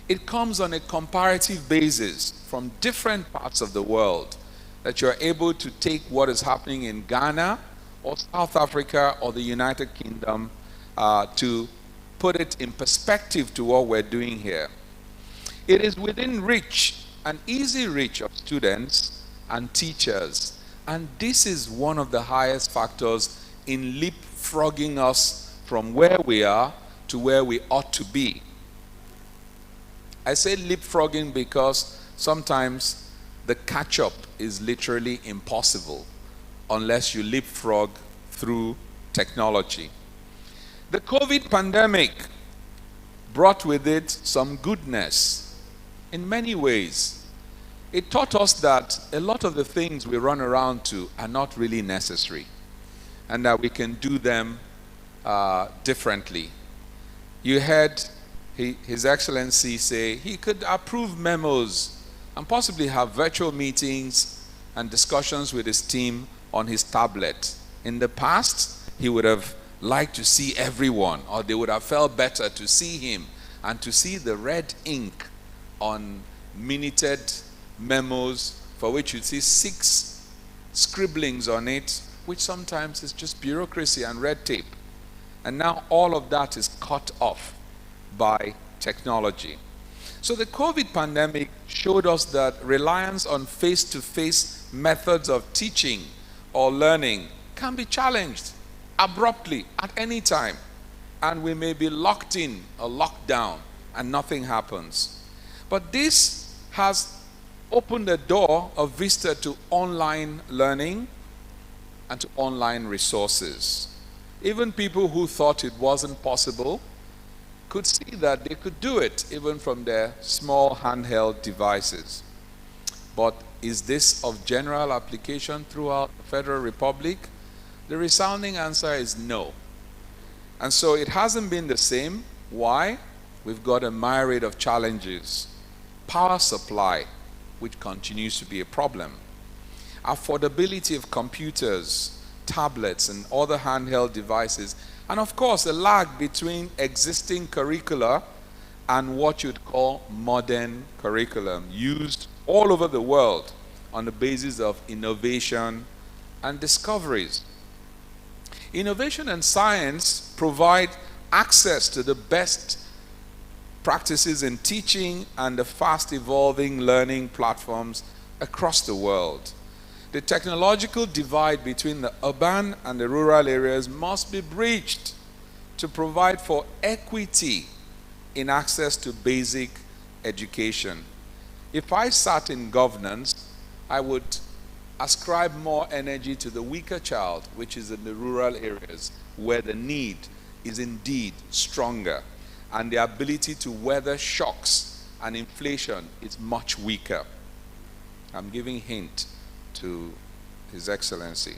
it comes on a comparative basis from different parts of the world, that you're able to take what is happening in Ghana or South Africa or the United Kingdom to put it in perspective to what we're doing here. It is within reach, an easy reach of students and teachers, and this is one of the highest factors in leapfrogging us from where we are to where we ought to be. I say leapfrogging because sometimes the catch-up is literally impossible unless you leapfrog through technology. The COVID pandemic brought with it some goodness in many ways. It taught us that a lot of the things we run around to are not really necessary, and that we can do them differently. You heard His Excellency say he could approve memos and possibly have virtual meetings and discussions with his team on his tablet. In the past, he would have liked to see everyone, or they would have felt better to see him and to see the red ink on minuted memos for which you'd see 6 scribblings on it, which sometimes is just bureaucracy and red tape. And now all of that is cut off by technology. So the COVID pandemic showed us that reliance on face-to-face methods of teaching or learning can be challenged abruptly at any time, and we may be locked in or locked down and nothing happens. But this has opened the door of vista to online learning and to online resources. Even people who thought it wasn't possible could see that they could do it even from their small handheld devices. But is this of general application throughout the Federal Republic? The resounding answer is no. And so it hasn't been the same. Why? We've got a myriad of challenges. Power supply, which continues to be a problem. Affordability of computers, tablets, and other handheld devices. And of course, a lag between existing curricula and what you'd call modern curriculum, used all over the world on the basis of innovation and discoveries. Innovation and science provide access to the best practices in teaching and the fast-evolving learning platforms across the world. The technological divide between the urban and the rural areas must be bridged to provide for equity in access to basic education. If I sat in governance, I would ascribe more energy to the weaker child, which is in the rural areas, where the need is indeed stronger, and the ability to weather shocks and inflation is much weaker. I'm giving hint to His Excellency.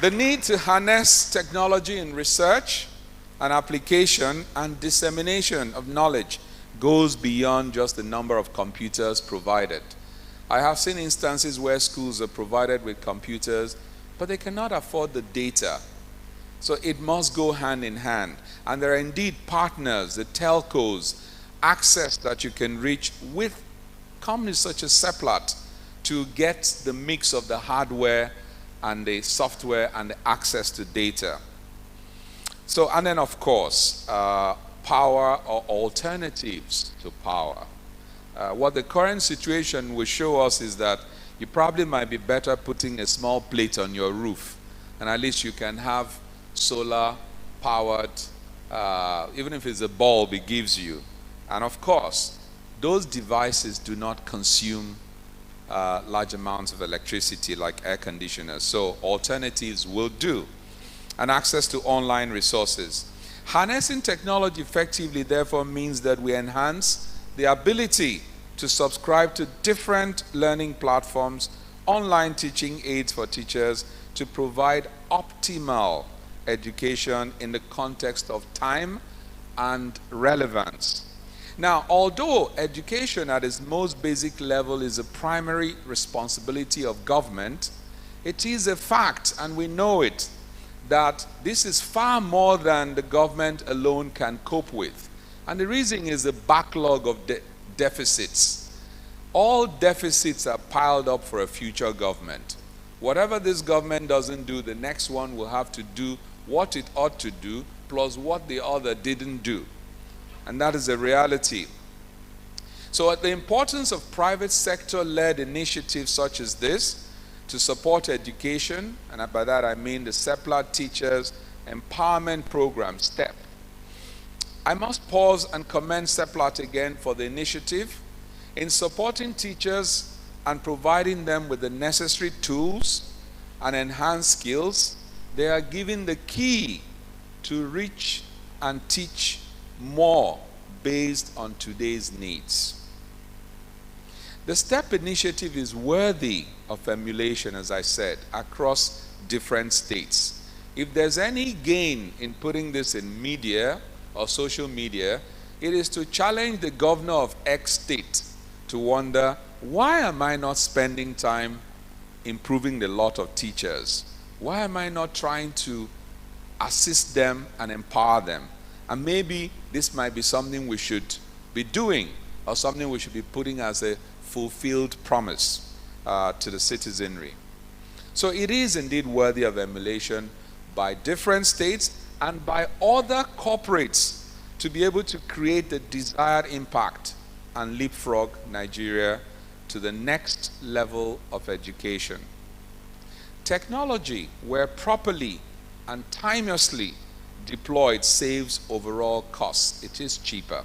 The need to harness technology in research and application and dissemination of knowledge goes beyond just the number of computers provided. I have seen instances where schools are provided with computers, but they cannot afford the data. So it must go hand in hand. And there are indeed partners, the telcos, access that you can reach with companies such as Seplat to get the mix of the hardware and the software and the access to data. So, and then of course, power or alternatives to power. What the current situation will show us is that you probably might be better putting a small plate on your roof, and at least you can have solar powered, even if it's a bulb it gives you. And of course, those devices do not consume large amounts of electricity like air conditioners, so alternatives will do. And access to online resources. Harnessing technology effectively, therefore, means that we enhance the ability to subscribe to different learning platforms, online teaching aids for teachers, to provide optimal education in the context of time and relevance. Now, although education at its most basic level is a primary responsibility of government, it is a fact, and we know it, that this is far more than the government alone can cope with. And the reason is the backlog of deficits. All deficits are piled up for a future government. Whatever this government doesn't do, the next one will have to do what it ought to do, plus what the other didn't do. And that is a reality. So the importance of private sector-led initiatives such as this to support education, and by that I mean the Seplat Teachers Empowerment Program, STEP. I must pause and commend Seplat again for the initiative in supporting teachers and providing them with the necessary tools and enhanced skills. They are giving the key to reach and teach more based on today's needs. The STEP initiative is worthy of emulation, as I said, across different states. If there's any gain in putting this in media or social media, it is to challenge the governor of X state to wonder, why am I not spending time improving the lot of teachers? Why am I not trying to assist them and empower them? And maybe this might be something we should be doing, or something we should be putting as a fulfilled promise to the citizenry. So it is indeed worthy of emulation by different states and by other corporates to be able to create the desired impact and leapfrog Nigeria to the next level of education. Technology, where properly and timelessly deployed, saves overall costs. It is cheaper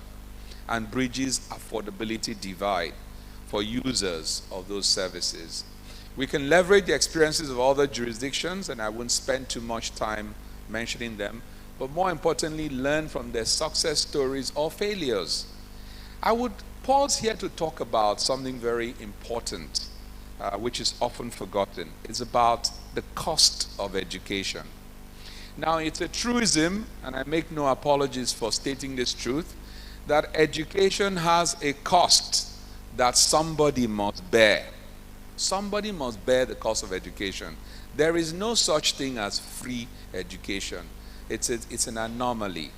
and bridges affordability divide for users of those services. We can leverage the experiences of other jurisdictions, and I won't spend too much time mentioning them, but more importantly, learn from their success stories or failures. I would pause here to talk about something very important, which is often forgotten. It's about the cost of education. Now, it's a truism, and I make no apologies for stating this truth, that education has a cost that somebody must bear. Somebody must bear the cost of education. There is no such thing as free education. It's an anomaly.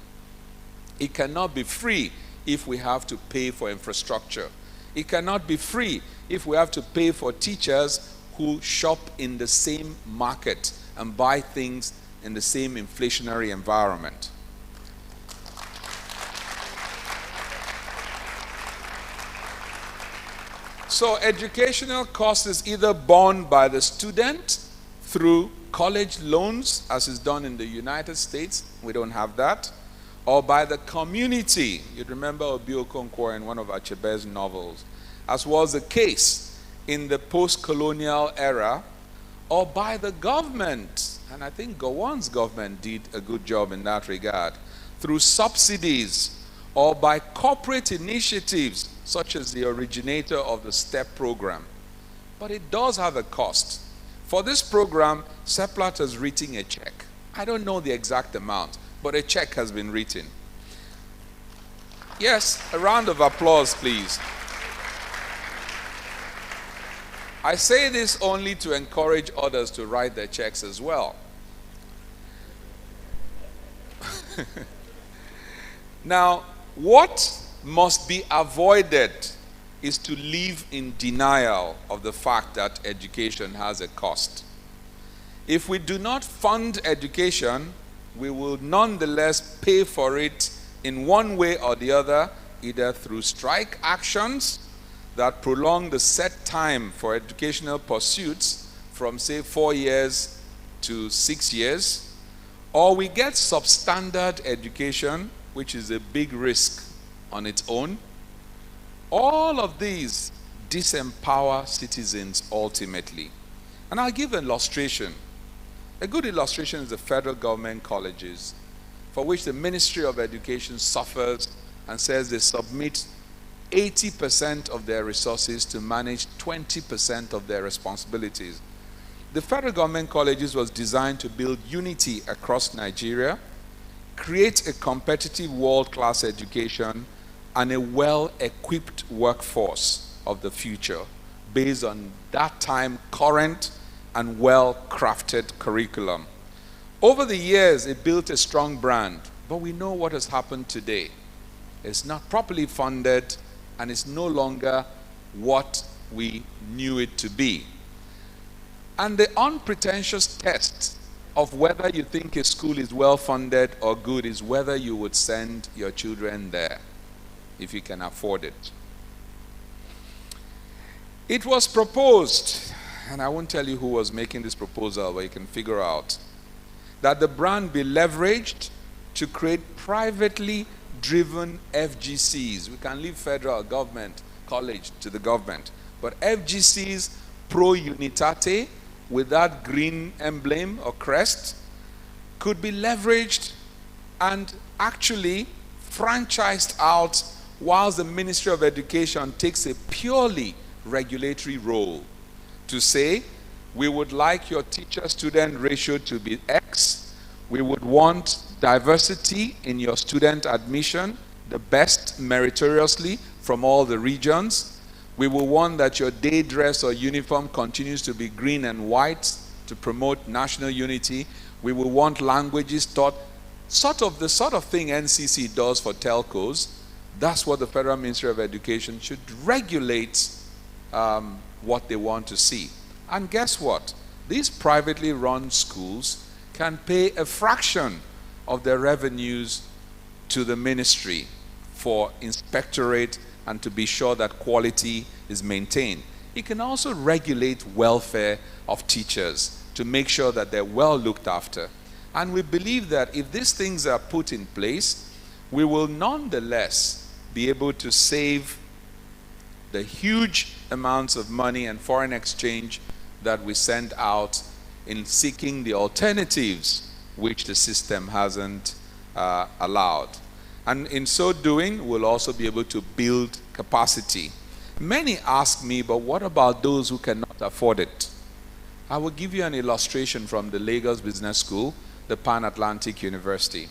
It cannot be free if we have to pay for infrastructure. It cannot be free if we have to pay for teachers who shop in the same market and buy things in the same inflationary environment. So educational cost is either borne by the student through college loans, as is done in the United States. We don't have that. Or by the community. You'd remember Obiawe Okonkwo in one of Achebe's novels, as was the case in the post-colonial era, or by the government. And I think Gowon's government did a good job in that regard, through subsidies, or by corporate initiatives, such as the originator of the STEP program. But it does have a cost. For this program, Seplat has written a check. I don't know the exact amount, but a check has been written. Yes, a round of applause, please. I say this only to encourage others to write their checks as well. Now, what must be avoided is to live in denial of the fact that education has a cost. If we do not fund education, we will nonetheless pay for it in one way or the other, either through strike actions that prolong the set time for educational pursuits from, say, 4 years to 6 years, or we get substandard education, which is a big risk on its own. All of these disempower citizens ultimately. And I'll give an illustration. A good illustration is the federal government colleges, for which the Ministry of Education suffers and says they submit 80% of their resources to manage 20% of their responsibilities. The federal government colleges was designed to build unity across Nigeria, create a competitive world-class education, and a well-equipped workforce of the future based on that time current and well-crafted curriculum. Over the years, it built a strong brand, but we know what has happened today. It's not properly funded, and it's no longer what we knew it to be. And the unpretentious test of whether you think a school is well-funded or good is whether you would send your children there, if you can afford it. It was proposed, and I won't tell you who was making this proposal, but you can figure out, that the brand be leveraged to create privately driven FGCs. We can leave federal government, college to the government, but FGCs pro unitate with that green emblem or crest could be leveraged and actually franchised out whilst the Ministry of Education takes a purely regulatory role to say, we would like your teacher-student ratio to be X, we would want diversity in your student admission, the best meritoriously from all the regions. We will want that your day dress or uniform continues to be green and white to promote national unity. We will want languages taught, the sort of thing NCC does for telcos. That's what the Federal Ministry of Education should regulate what they want to see. And guess what? These privately run schools can pay a fraction of their revenues to the ministry for inspectorate and to be sure that quality is maintained. It can also regulate welfare of teachers to make sure that they're well looked after. And we believe that if these things are put in place, we will nonetheless be able to save the huge amounts of money and foreign exchange that we send out in seeking the alternatives which the system hasn't allowed. And in so doing, we'll also be able to build capacity. Many ask me, but what about those who cannot afford it? I will give you an illustration from the Lagos Business School, the Pan-Atlantic University.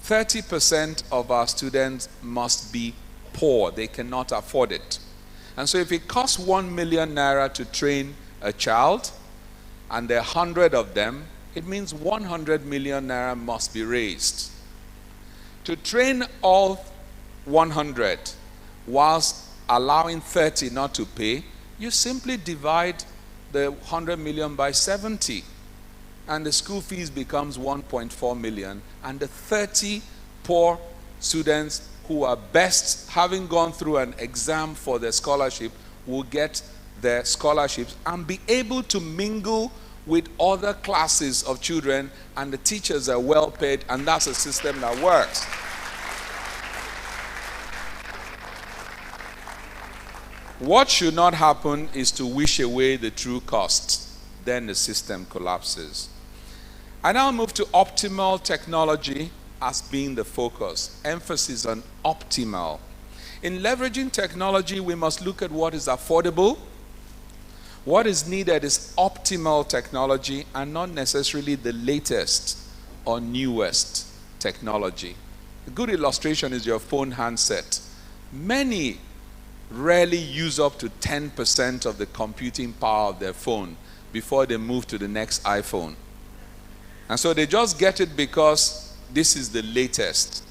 30% of our students must be poor. They cannot afford it. And so if it costs 1 million naira to train a child, and there are 100 of them, it means 100 million naira must be raised. To train all 100 whilst allowing 30 not to pay, you simply divide the 100 million by 70 and the school fees becomes 1.4 million, and the 30 poor students who are best, having gone through an exam for their scholarship, will get their scholarships and be able to mingle with other classes of children, and the teachers are well paid, and that's a system that works. What should not happen is to wish away the true cost. Then the system collapses. I now move to optimal technology as being the focus. Emphasis on optimal. In leveraging technology, we must look at what is affordable. What is needed is optimal technology and not necessarily the latest or newest technology. A good illustration is your phone handset. Many rarely use up to 10% of the computing power of their phone before they move to the next iPhone. And so they just get it because this is the latest.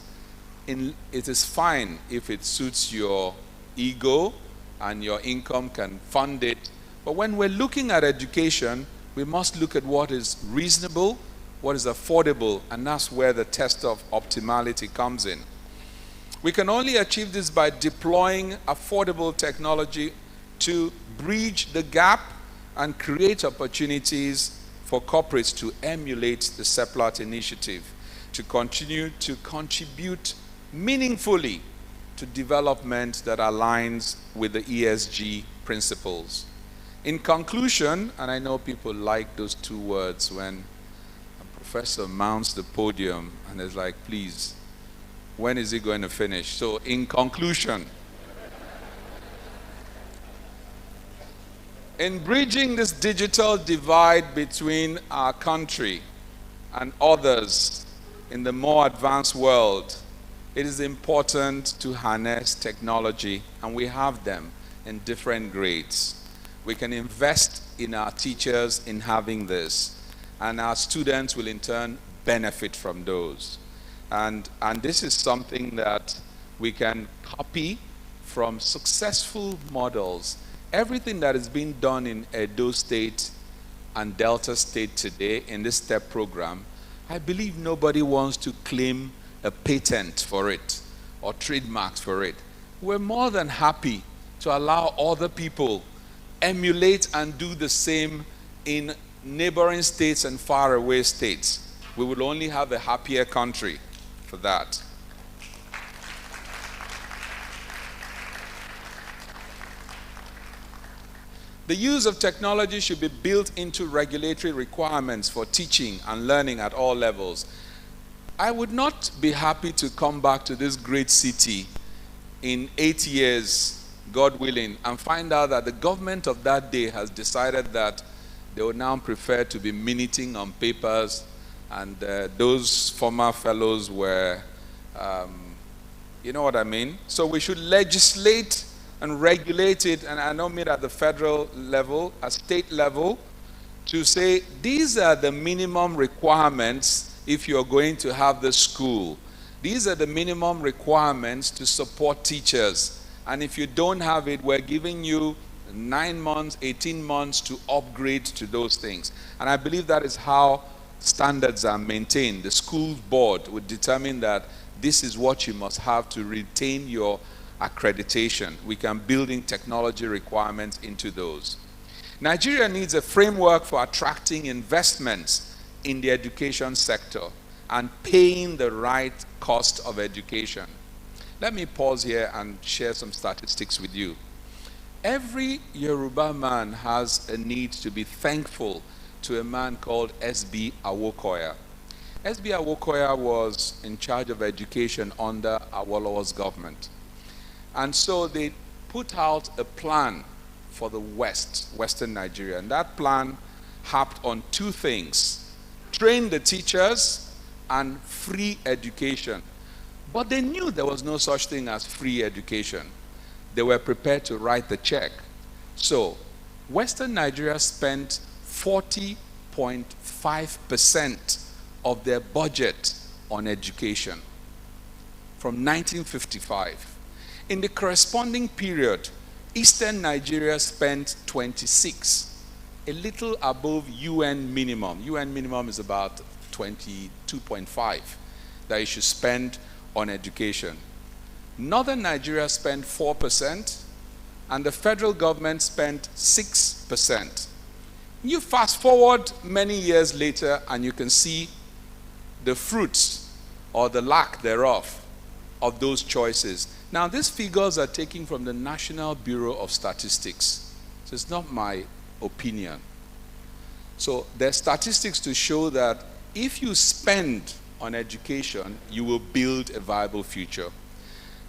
It is fine if it suits your ego and your income can fund it. But when we're looking at education, we must look at what is reasonable, what is affordable, and that's where the test of optimality comes in. We can only achieve this by deploying affordable technology to bridge the gap and create opportunities for corporates to emulate the Seplat initiative, to continue to contribute meaningfully to development that aligns with the ESG principles. In conclusion, and I know people like those two words when a professor mounts the podium and is like, please, when is he going to finish? So in conclusion, in bridging this digital divide between our country and others in the more advanced world, it is important to harness technology, and we have them in different grades. We can invest in our teachers in having this, and our students will in turn benefit from those. And this is something that we can copy from successful models. Everything that is being done in Edo State and Delta State today in this STEP program, I believe nobody wants to claim a patent for it or trademarks for it. We're more than happy to allow other people emulate and do the same in neighboring states and faraway states. We will only have a happier country for that. The use of technology should be built into regulatory requirements for teaching and learning at all levels. I would not be happy to come back to this great city in 8 years, God willing, and find out that the government of that day has decided that they would now prefer to be minuting on papers, and those former fellows were, you know what I mean? So we should legislate and regulate it, and I don't mean at the federal level, at state level, to say these are the minimum requirements if you're going to have the school. These are the minimum requirements to support teachers. And if you don't have it, we're giving you 9 months, 18 months to upgrade to those things. And I believe that is how standards are maintained. The school board would determine that this is what you must have to retain your accreditation. We can build in technology requirements into those. Nigeria needs a framework for attracting investments in the education sector and paying the right cost of education. Let me pause here and share some statistics with you. Every Yoruba man has a need to be thankful to a man called SB Awokoya. SB Awokoya was in charge of education under Awolowo's government. And so they put out a plan for the Western Nigeria. And that plan harped on two things: train the teachers and free education. But they knew there was no such thing as free education. They were prepared to write the check. So Western Nigeria spent 40.5% of their budget on education from 1955. In the corresponding period, Eastern Nigeria spent 26, a little above UN minimum. UN minimum is about 22.5 that you should spend on education. Northern Nigeria spent 4%, and the federal government spent 6%. You fast forward many years later, and you can see the fruits or the lack thereof of those choices. Now, these figures are taken from the National Bureau of Statistics, so it's not my opinion. So there's statistics to show that if you spend on education, you will build a viable future.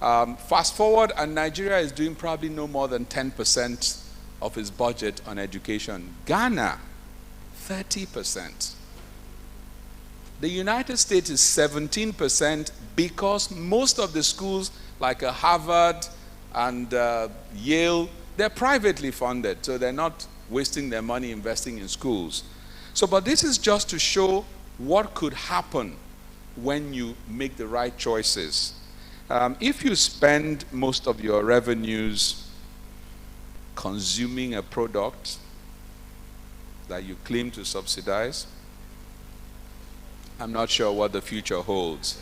Fast forward, and Nigeria is doing probably no more than 10% of its budget on education. Ghana, 30%. The United States is 17% because most of the schools, like Harvard and Yale, they're privately funded, so they're not wasting their money investing in schools. So, but this is just to show what could happen when you make the right choices. If you spend most of your revenues consuming a product that you claim to subsidize, I'm not sure what the future holds.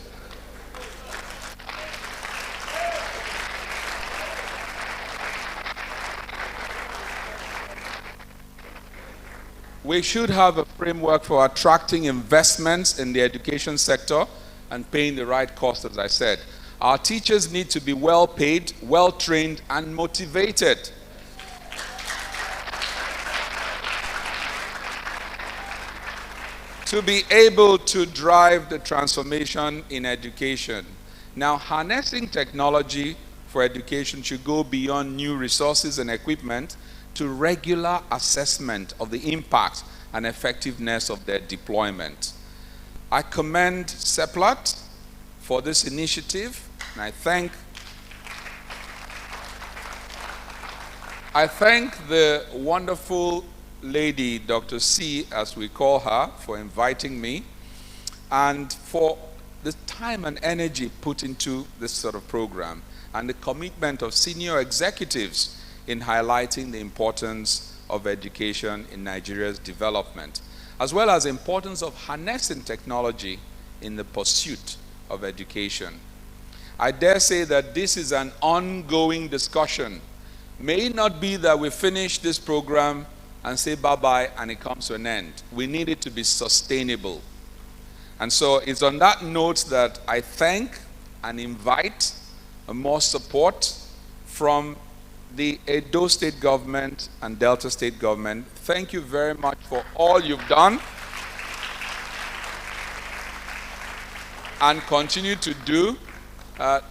we should have a framework for attracting investments in the education sector and paying the right cost, as I said. Our teachers need to be well paid, well trained, and motivated. To be able to drive the transformation in education. Now, harnessing technology for education should go beyond new resources and equipment to regular assessment of the impact and effectiveness of their deployment. I commend Seplat for this initiative, and I thank the wonderful lady, Dr. C, as we call her, for inviting me, and for the time and energy put into this sort of program, and the commitment of senior executives in highlighting the importance of education in Nigeria's development, as well as the importance of harnessing technology in the pursuit of education. I dare say that this is an ongoing discussion. May it not be that we finish this program and say bye-bye and it comes to an end. We need it to be sustainable. And so it's on that note that I thank and invite more support from the Edo State Government and Delta State Government. Thank you very much for all you've done and continue to do.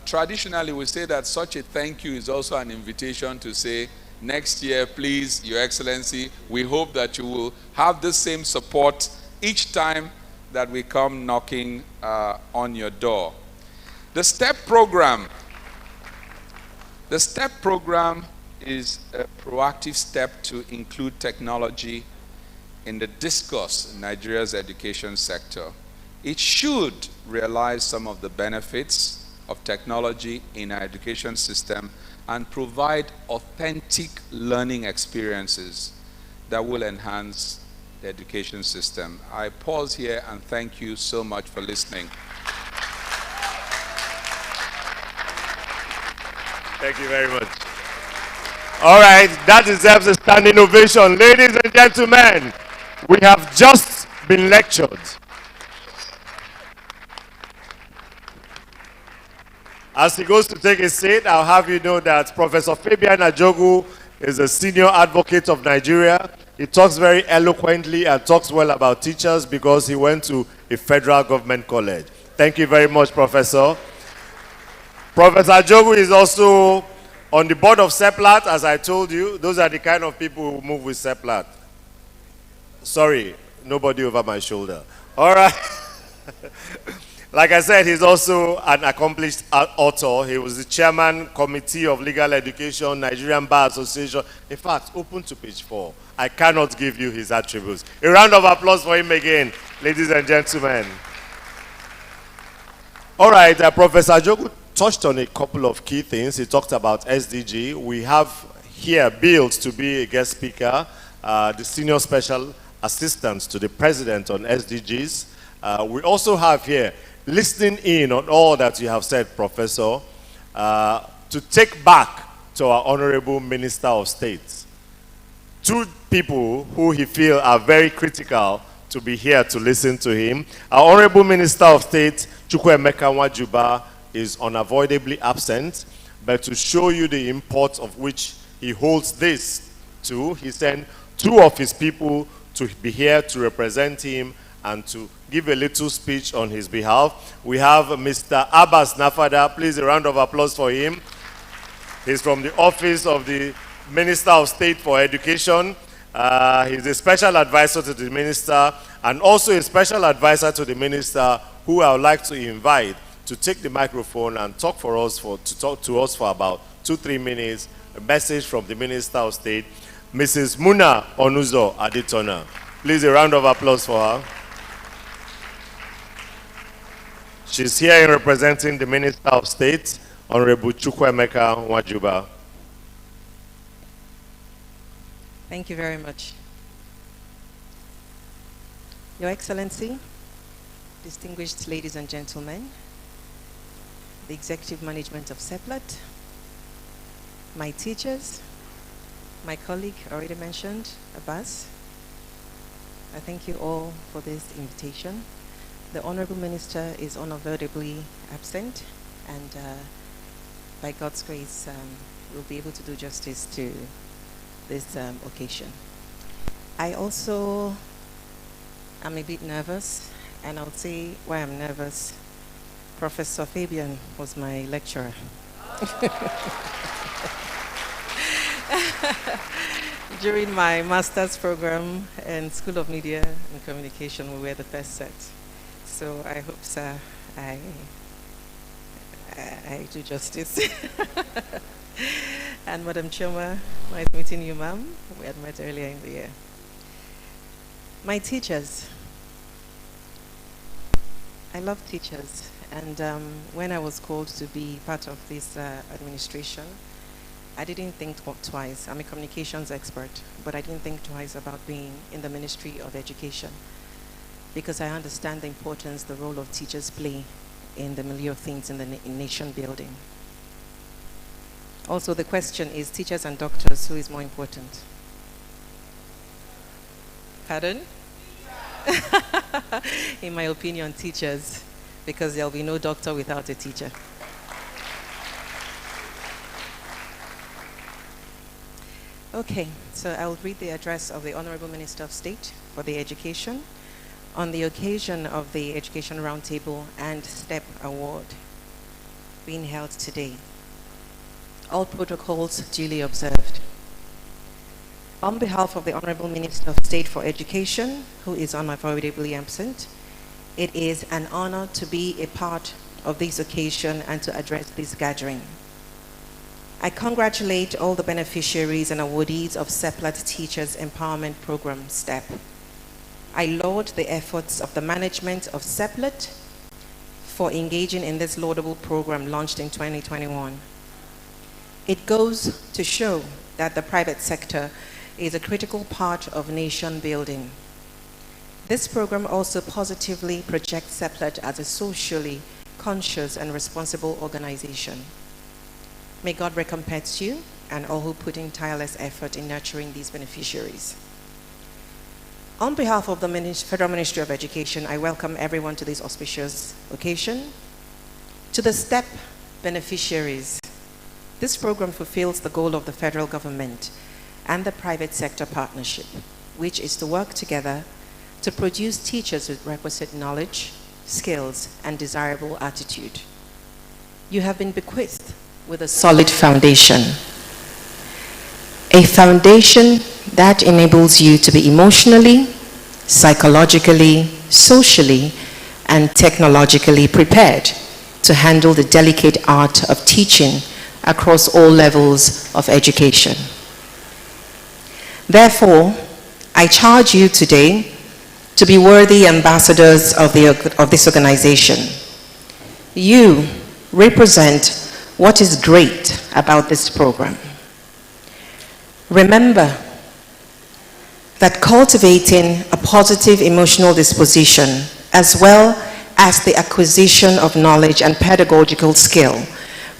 Traditionally, we say that such a thank you is also an invitation to say, next year, please, Your Excellency, we hope that you will have the same support each time that we come knocking on your door. The STEP program. The STEP program is a proactive step to include technology in the discourse in Nigeria's education sector. It should realize some of the benefits of technology in our education system and provide authentic learning experiences that will enhance the education system. I pause here and thank you so much for listening. Thank you very much. All right, that deserves a standing ovation. Ladies and gentlemen, we have just been lectured. As he goes to take a seat, I'll have you know that Professor Fabian Ajogu is a senior advocate of Nigeria. He talks very eloquently and talks well about teachers because he went to a federal government college. Thank you very much, Professor. Professor Ajogu is also on the board of Seplat, as I told you. Those are the kind of people who move with Seplat. Sorry, nobody over my shoulder. All right. Like I said, he's also an accomplished author. He was the chairman, Committee of Legal Education, Nigerian Bar Association. In fact, open to page 4. I cannot give you his attributes. A round of applause for him again, ladies and gentlemen. All right, Professor Ajogu touched on a couple of key things. He talked about SDG. We have here billed to be a guest speaker, the Senior Special Assistant to the President on SDGs. We also have here, listening in on all that you have said, Professor, to take back to our Honorable Minister of State. Two people who he feels are very critical to be here to listen to him. Our Honorable Minister of State, Chukwuemeka Nwajuba, is unavoidably absent, but to show you the import of which he holds this to, he sent 2 of his people to be here to represent him and to give a little speech on his behalf. We have Mr. Abbas Nafada. Please, a round of applause for him. He's from the Office of the Minister of State for Education. He's a special advisor to the minister and also a special advisor to the minister who I would like to invite to take the microphone and talk to us for about 2-3 minutes. A message from the Minister of State, Mrs. Muna Onuzo Adetona. Please, a round of applause for her. She's here in representing the Minister of State, Honorable Chukwuemeka Nwajuba. Thank you very much. Your Excellency, distinguished ladies and gentlemen, the executive management of Seplat, my teachers, my colleague already mentioned, Abbas, I thank you all for this invitation. The Honorable Minister is unavoidably absent, and by God's grace, we'll be able to do justice to this occasion. I also am a bit nervous, and I'll say why I'm nervous. Professor Fabian was my lecturer. During my master's program in School of Media and Communication, we were the first set. So I hope, sir, I do justice. And Madam Chioma, nice meeting you, ma'am. We had met earlier in the year. My teachers. I love teachers. And when I was called to be part of this administration, I didn't think twice. I'm a communications expert, but I didn't think twice about being in the Ministry of Education, because I understand the importance the role of teachers play in the milieu of things in the nation building. Also, the question is, teachers and doctors, who is more important? Pardon? In my opinion, teachers, because there'll be no doctor without a teacher. Okay, so I'll read the address of the Honorable Minister of State for the Education on the occasion of the Education Roundtable and STEP Award being held today. All protocols duly observed. On behalf of the Honorable Minister of State for Education, who is unavoidably absent, it is an honor to be a part of this occasion and to address this gathering. I congratulate all the beneficiaries and awardees of Seplat Teachers Empowerment Program, STEP. I laud the efforts of the management of Seplat for engaging in this laudable program launched in 2021. It goes to show that the private sector is a critical part of nation building. This program also positively projects Seplat as a socially conscious and responsible organization. May God recompense you and all who put in tireless effort in nurturing these beneficiaries. On behalf of the Federal Ministry of Education, I welcome everyone to this auspicious occasion. To the STEP beneficiaries, this program fulfills the goal of the federal government and the private sector partnership, which is to work together to produce teachers with requisite knowledge, skills, and desirable attitude. You have been bequeathed with a solid foundation. A foundation that enables you to be emotionally, psychologically, socially, and technologically prepared to handle the delicate art of teaching across all levels of education. Therefore, I charge you today to be worthy ambassadors of this organization. You represent what is great about this program. Remember that cultivating a positive emotional disposition, as well as the acquisition of knowledge and pedagogical skill,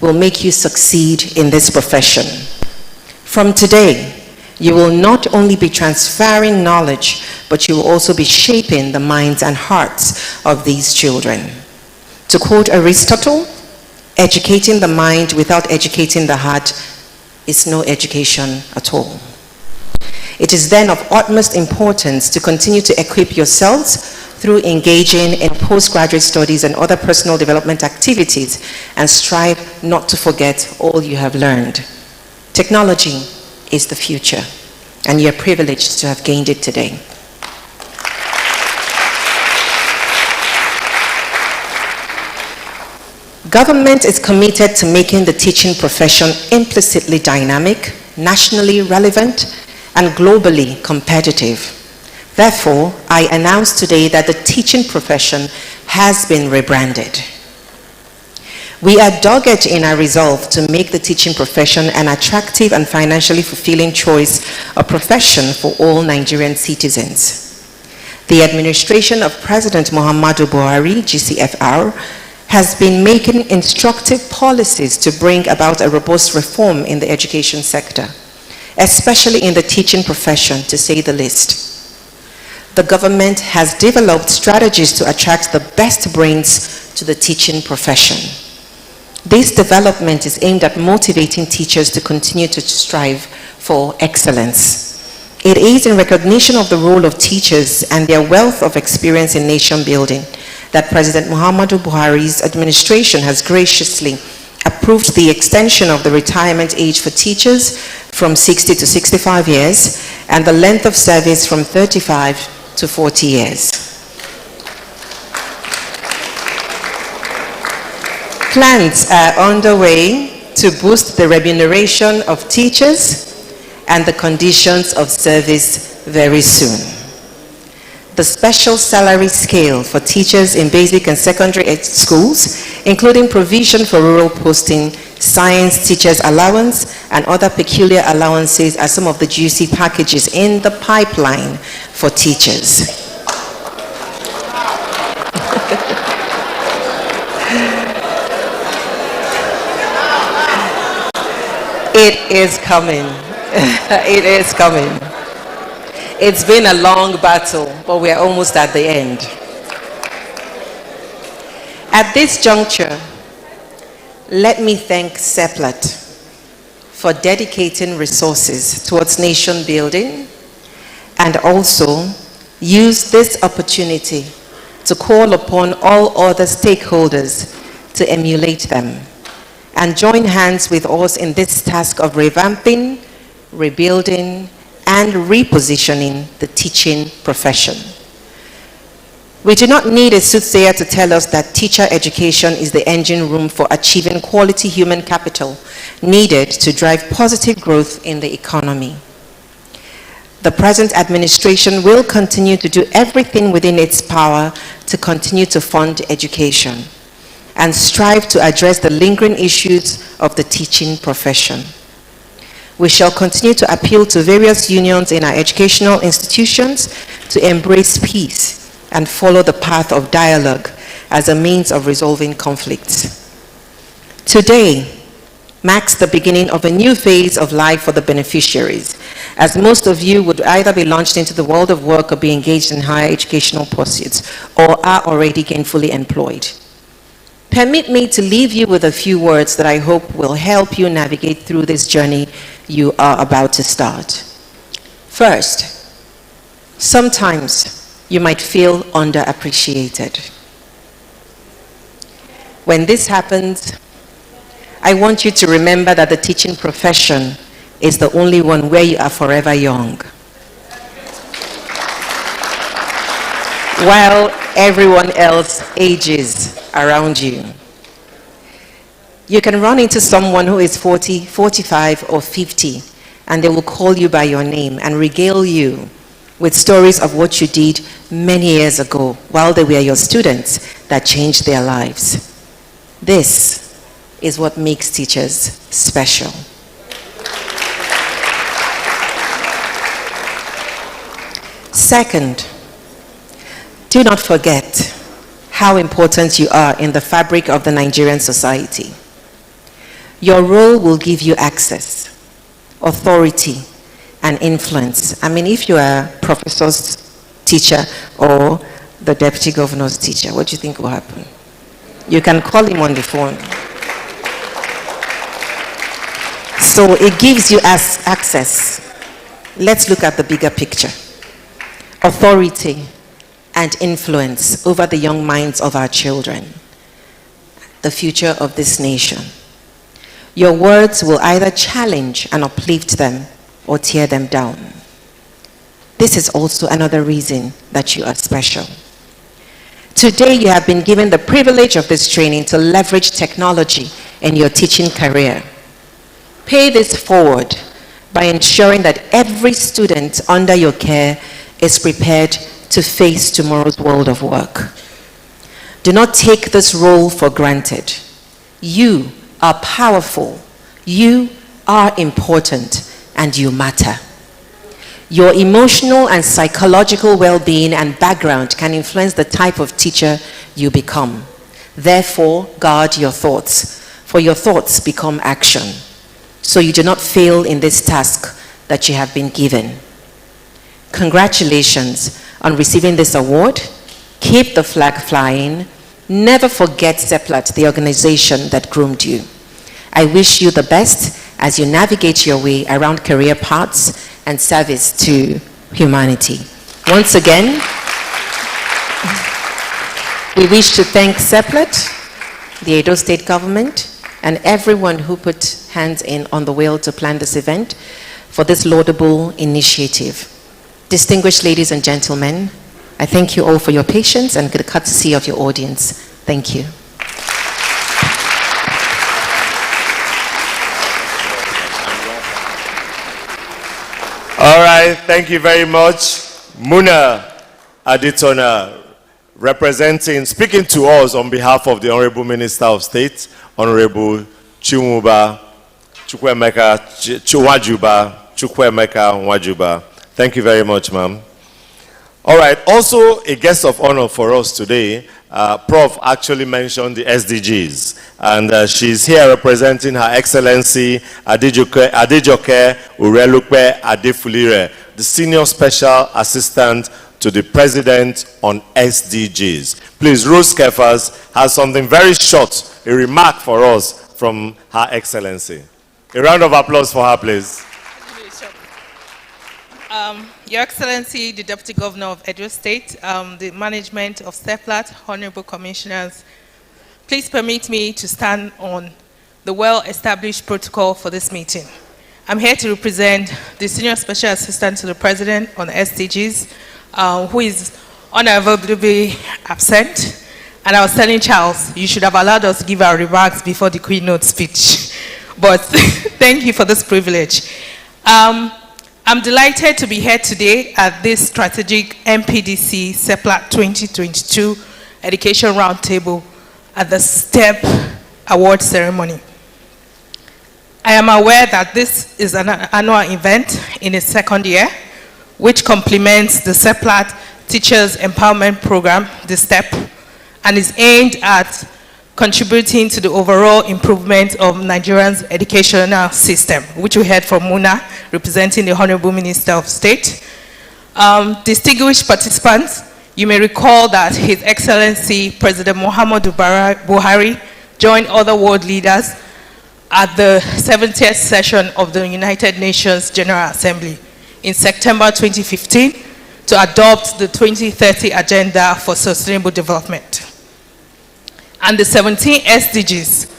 will make you succeed in this profession. From today, you will not only be transferring knowledge, but you will also be shaping the minds and hearts of these children. To quote Aristotle, educating the mind without educating the heart is no education at all. It is then of utmost importance to continue to equip yourselves through engaging in postgraduate studies and other personal development activities, and strive not to forget all you have learned. Technology is the future, and you're privileged to have gained it today. Government is committed to making the teaching profession implicitly dynamic, nationally relevant, and globally competitive. Therefore, I announce today that the teaching profession has been rebranded. We are dogged in our resolve to make the teaching profession an attractive and financially fulfilling choice of profession for all Nigerian citizens. The administration of President Muhammadu Buhari, GCFR, has been making instructive policies to bring about a robust reform in the education sector, especially in the teaching profession, to say the least. the government has developed strategies to attract the best brains to the teaching profession. This development is aimed at motivating teachers to continue to strive for excellence. It is in recognition of the role of teachers and their wealth of experience in nation building that President Muhammadu Buhari's administration has graciously approved the extension of the retirement age for teachers from 60 to 65 years and the length of service from 35 to 40 years. Plans are underway to boost the remuneration of teachers and the conditions of service very soon. The special salary scale for teachers in basic and secondary schools, including provision for rural posting, science teachers allowance, and other peculiar allowances are some of the juicy packages in the pipeline for teachers. It is coming. It is coming. It's been a long battle, but we are almost at the end. At this juncture, let me thank Seplat for dedicating resources towards nation building and also use this opportunity to call upon all other stakeholders to emulate them and join hands with us in this task of revamping, rebuilding, and repositioning the teaching profession. We do not need a soothsayer to tell us that teacher education is the engine room for achieving quality human capital needed to drive positive growth in the economy. The present administration will continue to do everything within its power to continue to fund education and strive to address the lingering issues of the teaching profession. We shall continue to appeal to various unions in our educational institutions to embrace peace and follow the path of dialogue as a means of resolving conflicts. Today marks the beginning of a new phase of life for the beneficiaries, as most of you would either be launched into the world of work or be engaged in higher educational pursuits or are already gainfully employed. Permit me to leave you with a few words that I hope will help you navigate through this journey you are about to start. First, sometimes you might feel underappreciated. When this happens, I want you to remember that the teaching profession is the only one where you are forever young, while everyone else ages around you. You can run into someone who is 40, 45, or 50, and they will call you by your name and regale you with stories of what you did many years ago while they were your students that changed their lives. This is what makes teachers special. Second, do not forget how important you are in the fabric of the Nigerian society. Your role will give you access, authority, and influence. I mean, if you are a professor's teacher or the deputy governor's teacher, what do you think will happen? You can call him on the phone. So it gives you access. Let's look at the bigger picture. Authority and influence over the young minds of our children, the future of this nation. Your words will either challenge and uplift them or tear them down. This is also another reason that you are special. Today, you have been given the privilege of this training to leverage technology in your teaching career. Pay this forward by ensuring that every student under your care is prepared to face tomorrow's world of work. Do not take this role for granted. You are powerful, you are important, and you matter. Your emotional and psychological well-being and background can influence the type of teacher you become. Therefore, guard your thoughts, for your thoughts become action, so you do not fail in this task that you have been given. Congratulations on receiving this award. Keep the flag flying. Never forget Seplat, the organization that groomed you. I wish you the best as you navigate your way around career paths and service to humanity. Once again, we wish to thank Seplat, the Edo State government, and everyone who put hands in on the wheel to plan this event for this laudable initiative. Distinguished ladies and gentlemen, I thank you all for your patience and the courtesy of your audience. Thank you. All right, thank you very much. Muna Aditona, speaking to us on behalf of the Honorable Minister of State, Honorable Chioma Chukwuemeka. Thank you very much, ma'am. All right, also a guest of honor for us today, Prof actually mentioned the SDGs, and she's here representing Her Excellency Adejoke Urelupe Adefulire, the Senior Special Assistant to the President on SDGs. Please, Rose Kefas has something very short, a remark for us from Her Excellency. A round of applause for her, please. Your Excellency, the Deputy Governor of Edo State, the management of Seplat, Honorable Commissioners, please permit me to stand on the well-established protocol for this meeting. I'm here to represent the Senior Special Assistant to the President on SDGs, who is unavoidably absent. And I was telling Charles, you should have allowed us to give our remarks before the Keynote Speech. But thank you for this privilege. I'm delighted to be here today at this strategic MPDC Seplat 2022 Education Roundtable at the STEP Award ceremony. I am aware that this is an annual event in its second year, which complements the Seplat Teachers Empowerment Program, the STEP, and is aimed at contributing to the overall improvement of Nigeria's educational system, which we heard from Muna, representing the Honorable Minister of State. Distinguished participants, you may recall that His Excellency President Muhammadu Buhari joined other world leaders at the 70th session of the United Nations General Assembly in September 2015 to adopt the 2030 Agenda for Sustainable Development. And the 17 SDGs.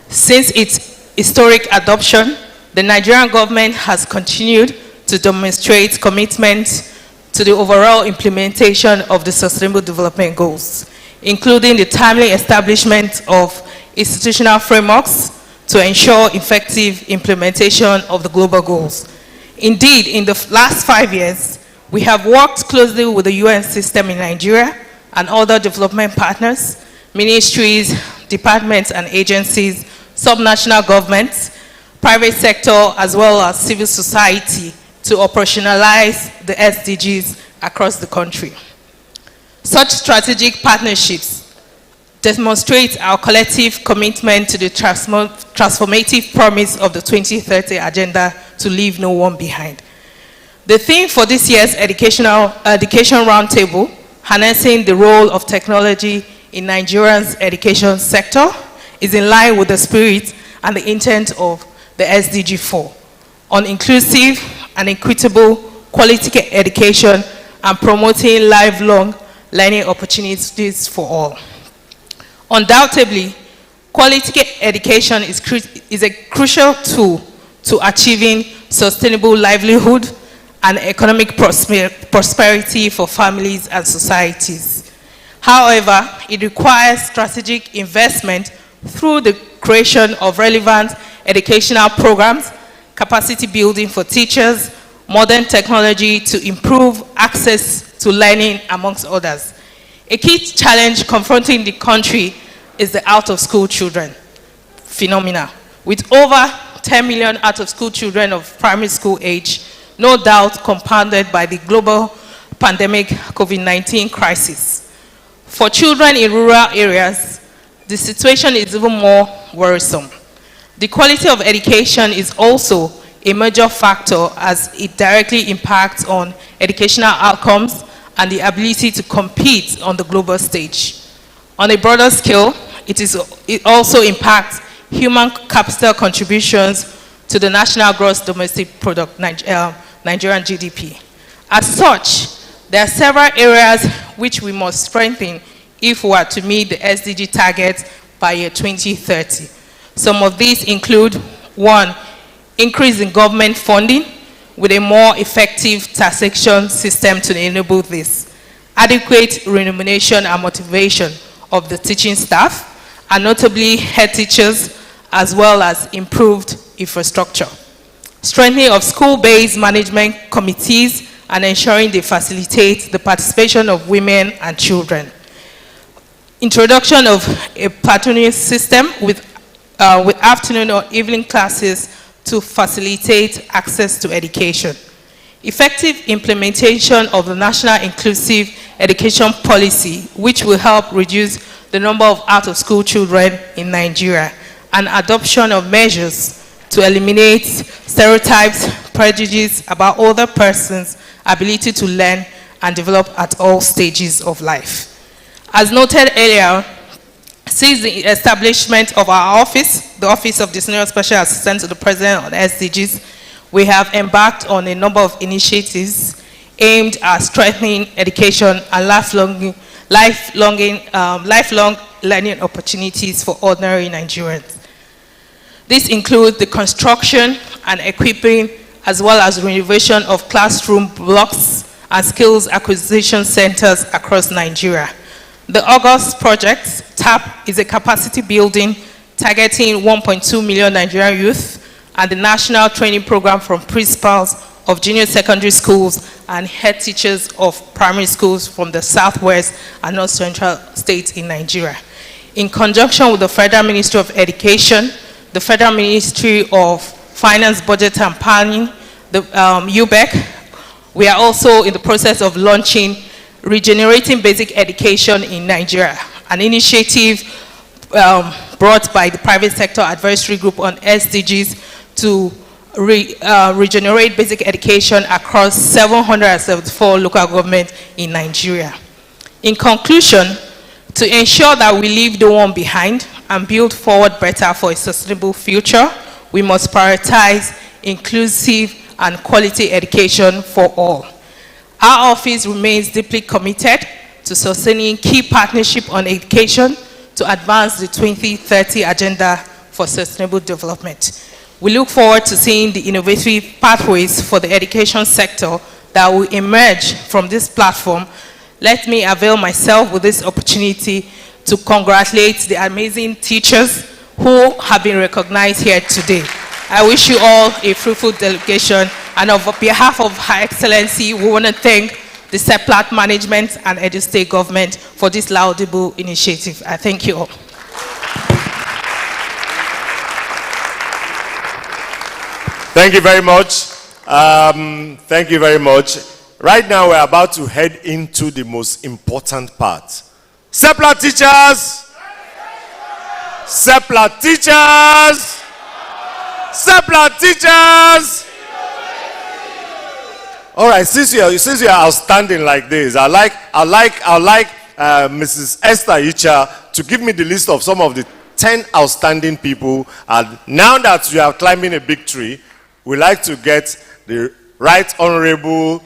Since its historic adoption, the Nigerian government has continued to demonstrate commitment to the overall implementation of the Sustainable Development Goals, including the timely establishment of institutional frameworks to ensure effective implementation of the global goals. Indeed, in the last 5 years, we have worked closely with the UN system in Nigeria and other development partners, ministries, departments and agencies, subnational governments, private sector, as well as civil society to operationalize the SDGs across the country. Such strategic partnerships demonstrate our collective commitment to the transformative promise of the 2030 Agenda to leave no one behind. The theme for this year's Education Roundtable, harnessing the role of technology in Nigeria's education sector, is in line with the spirit and the intent of the SDG 4 on inclusive and equitable quality education and promoting lifelong learning opportunities for all. Undoubtedly, quality education is a crucial tool to achieving sustainable livelihood and economic prosperity for families and societies. However, it requires strategic investment through the creation of relevant educational programs, capacity building for teachers, modern technology to improve access to learning, amongst others. A key challenge confronting the country is the out-of-school children phenomena. With over 10 million out-of-school children of primary school age, no doubt compounded by the global pandemic COVID-19 crisis. For children in rural areas, the situation is even more worrisome. The quality of education is also a major factor as it directly impacts on educational outcomes and the ability to compete on the global stage. On a broader scale, it also impacts human capital contributions to the national gross domestic product, Nigerian GDP. As such, there are several areas which we must strengthen if we are to meet the SDG targets by year 2030. Some of these include: 1, increase in government funding with a more effective taxation system to enable this; adequate remuneration and motivation of the teaching staff, and notably head teachers, as well as improved infrastructure; strengthening of school-based management committees and ensuring they facilitate the participation of women and children; introduction of a patronage system with afternoon or evening classes to facilitate access to education; effective implementation of the National Inclusive Education Policy, which will help reduce the number of out-of-school children in Nigeria; and adoption of measures to eliminate stereotypes, prejudices about other persons' ability to learn and develop at all stages of life. As noted earlier, since the establishment of our office, the Office of the Senior Special Assistant to the President on SDGs, we have embarked on a number of initiatives aimed at strengthening education and lifelong learning opportunities for ordinary Nigerians. This includes the construction and equipping, as well as renovation of classroom blocks and skills acquisition centers across Nigeria. The August project, TAP, is a capacity building targeting 1.2 million Nigerian youth, and the national training program from principals of junior secondary schools and head teachers of primary schools from the southwest and north central states in Nigeria. In conjunction with the Federal Ministry of Education, the Federal Ministry of Finance, Budget and Planning, the UBEC, we are also in the process of launching Regenerating Basic Education in Nigeria, an initiative brought by the Private Sector Advisory Group on SDGs to regenerate basic education across 774 local governments in Nigeria. In conclusion, to ensure that we leave no one behind and build forward better for a sustainable future, we must prioritize inclusive and quality education for all. Our office remains deeply committed to sustaining key partnership on education to advance the 2030 Agenda for Sustainable Development. We look forward to seeing the innovative pathways for the education sector that will emerge from this platform. Let me avail myself with this opportunity to congratulate the amazing teachers who have been recognized here today. I wish you all a fruitful delegation, and on behalf of Her Excellency, we want to thank the Seplat management and Edo State government for this laudable initiative. I thank you all. Thank you very much. Thank you very much. Right now, we're about to head into the most important part. Seplat teachers! Seplat teachers! Seplat teachers! All right, since you are outstanding like this, I like Mrs. Esther Icha to give me the list of some of the 10 outstanding people. And now that you are climbing a big tree, we like to get the Right Honorable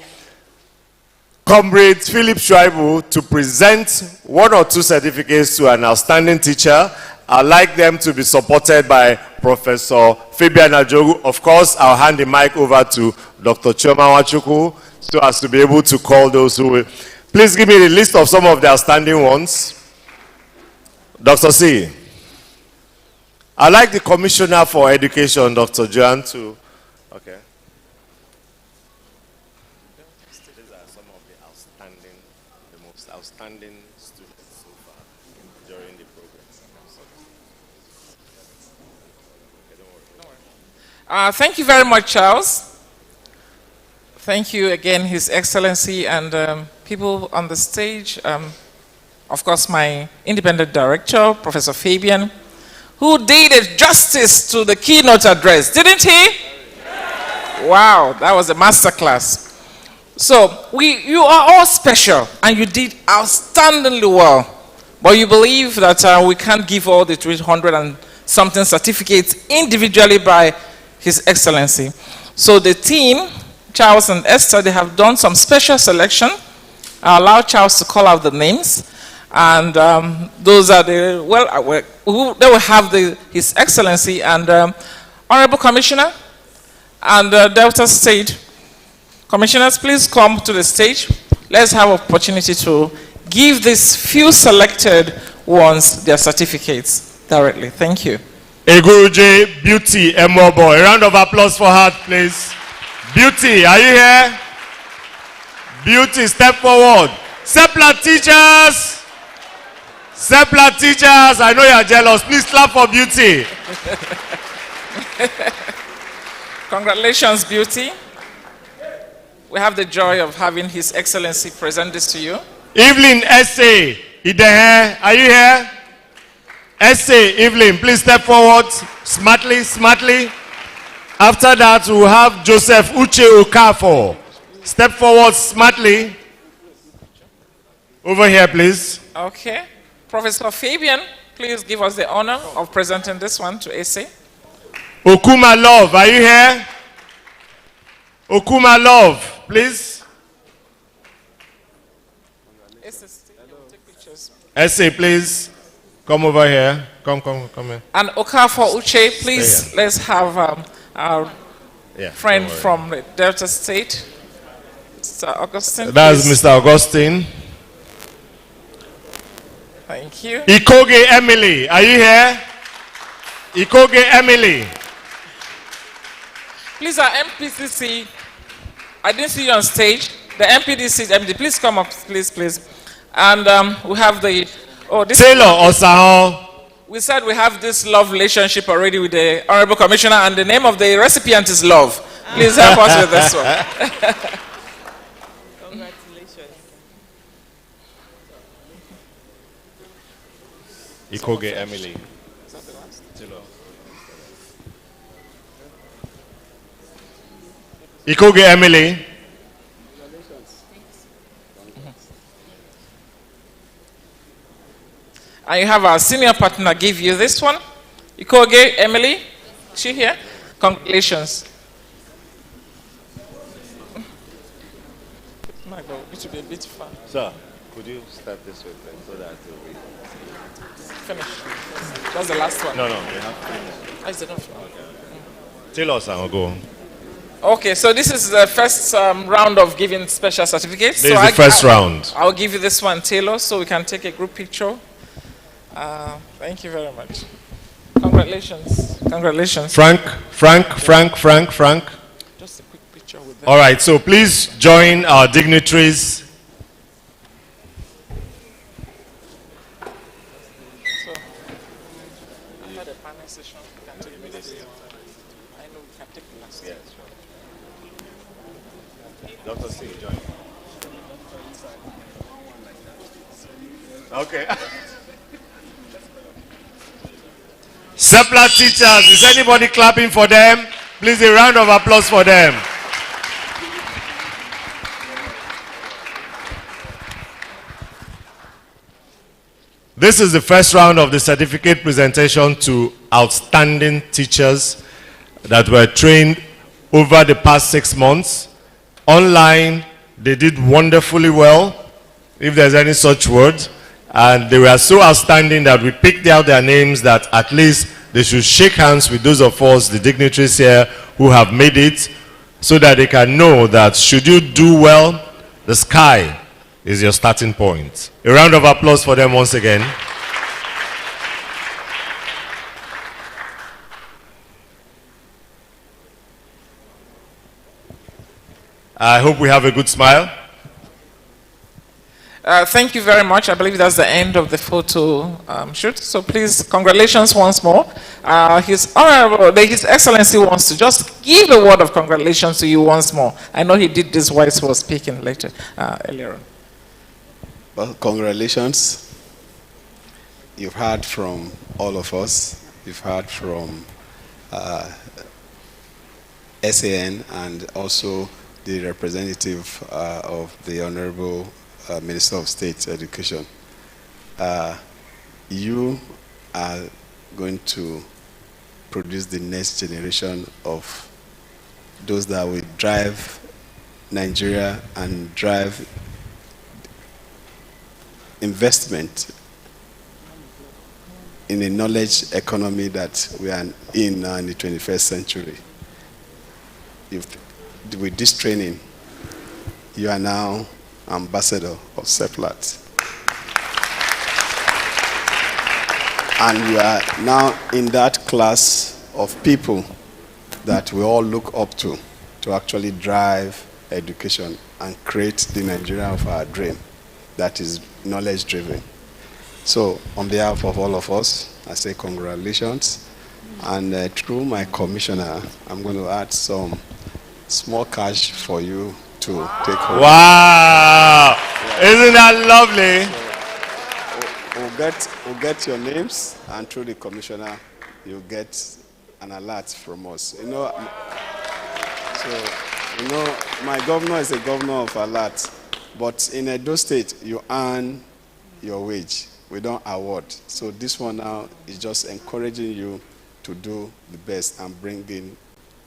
Comrade Philip Schreiber to present 1 or 2 certificates to an outstanding teacher. I'd like them to be supported by Professor Fabian Ajogu. Of course, I'll hand the mic over to Dr. Chioma so as to be able to call those who will. Please give me the list of some of the outstanding ones. Dr. C. I'd like the Commissioner for Education, Dr. Joan, to... Okay. These are some of the most outstanding students so far during the program. Okay, don't worry. Thank you very much, Charles. Thank you again, His Excellency, and people on the stage. Of course, my independent director, Professor Fabian, who did a justice to the keynote address, didn't he? Wow, that was a masterclass. So, you are all special, and you did outstandingly well. But you believe that we can't give all the 300 and something certificates individually by His Excellency. So the team, Charles and Esther, they have done some special selection. I allow Charles to call out the names. And those are the, they will have His Excellency and Honorable Commissioner and Delta State. Commissioners, please come to the stage. Let's have an opportunity to give these few selected ones their certificates directly. Thank you. Eguruji Beauty Emobo. A round of applause for her, please. Beauty, are you here? Beauty, step forward. Seplat teachers. Seplat teachers, I know you are jealous. Please clap for Beauty. Congratulations, Beauty. We have the joy of having His Excellency present this to you. Evelyn Essay, are you here? Essay, Evelyn, please step forward smartly, smartly. After that, we'll have Joseph Uche Okafor. Step forward smartly. Over here, please. Okay. Professor Fabian, please give us the honor of presenting this one to Essay. Okuma Love, are you here? Okuma Love, please. Essay, please. Come over here. Come here. And Okafor Uche, please, let's have our friend from the Delta State, Mr. Augustine. That's please. Mr. Augustine. Thank you. Ikoge Emily, are you here? Ikoge Emily. Please, our MPCC, I didn't see you on stage. The MPDC, MD, please come up, please. And we have the, Taylor Osaho. We said we have this love relationship already with the Honorable Commissioner, and the name of the recipient is Love. Please help us with this one. Congratulations. Ikoge Emily. Ikoge Emily. And you have our senior partner give you this one. Ikoge Emily. Is she here? Congratulations. My God, it should be a bit fun. Sir, could you start this with them so that we finish? That's the last one. No, we have finished. That's enough. Tell us, I'll go. Okay, so this is the first round of giving special certificates. This is the first round. I'll give you this one, Taylor, so we can take a group picture. Thank you very much. Congratulations. Frank. Just a quick picture with them. All right, so please join our dignitaries. So, I had a panel session. We can take this. I know we can take the last. Yes. Dr. C, join. Okay. Seplat teachers, is anybody clapping for them? Please, a round of applause for them. This is the first round of the certificate presentation to outstanding teachers that were trained over the past 6 months. Online, they did wonderfully well, if there's any such word. And they were so outstanding that we picked out their names that at least they should shake hands with those of us, the dignitaries here, who have made it, so that they can know that should you do well, the sky is your starting point. A round of applause for them once again. I hope we have a good smile. Thank you very much. I believe that's the end of the photo shoot. So please, congratulations once more. His Excellency wants to just give a word of congratulations to you once more. I know he did this while he was speaking later, earlier on. Well, congratulations. You've heard from all of us. You've heard from SAN and also the representative of the Honorable Minister of State Education. You are going to produce the next generation of those that will drive Nigeria and drive investment in a knowledge economy that we are in now in the 21st century. With this training, you are now ambassador of Seplat. And you are now in that class of people that we all look up to actually drive education and create the Nigeria of our dream that is knowledge-driven. So on behalf of all of us, I say congratulations. And through my commissioner, I'm going to add some small cash for you to take home. Wow! Yeah. Isn't that lovely? So we'll get your names, and through the commissioner, you'll get an alert from us. My governor is a governor of alert, but in Edo State, you earn your wage. We don't award. So this one now is just encouraging you to do the best and bring in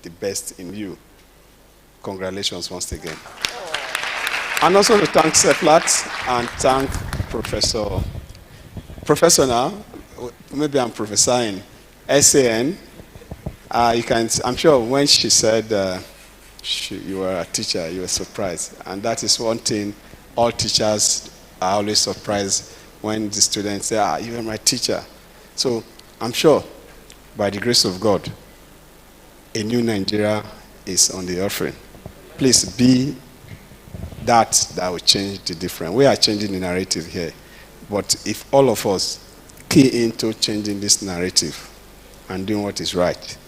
the best in you. Congratulations once again. And also to thank Seplat and thank Professor now, maybe I'm prophesying, SAN. I'm sure when she said you were a teacher, you were surprised. And that is one thing, all teachers are always surprised when the students say, you are my teacher. So I'm sure, by the grace of God, a new Nigeria is on the offering. Please be that will change the difference. We are changing the narrative here. But if all of us key into changing this narrative and doing what is right,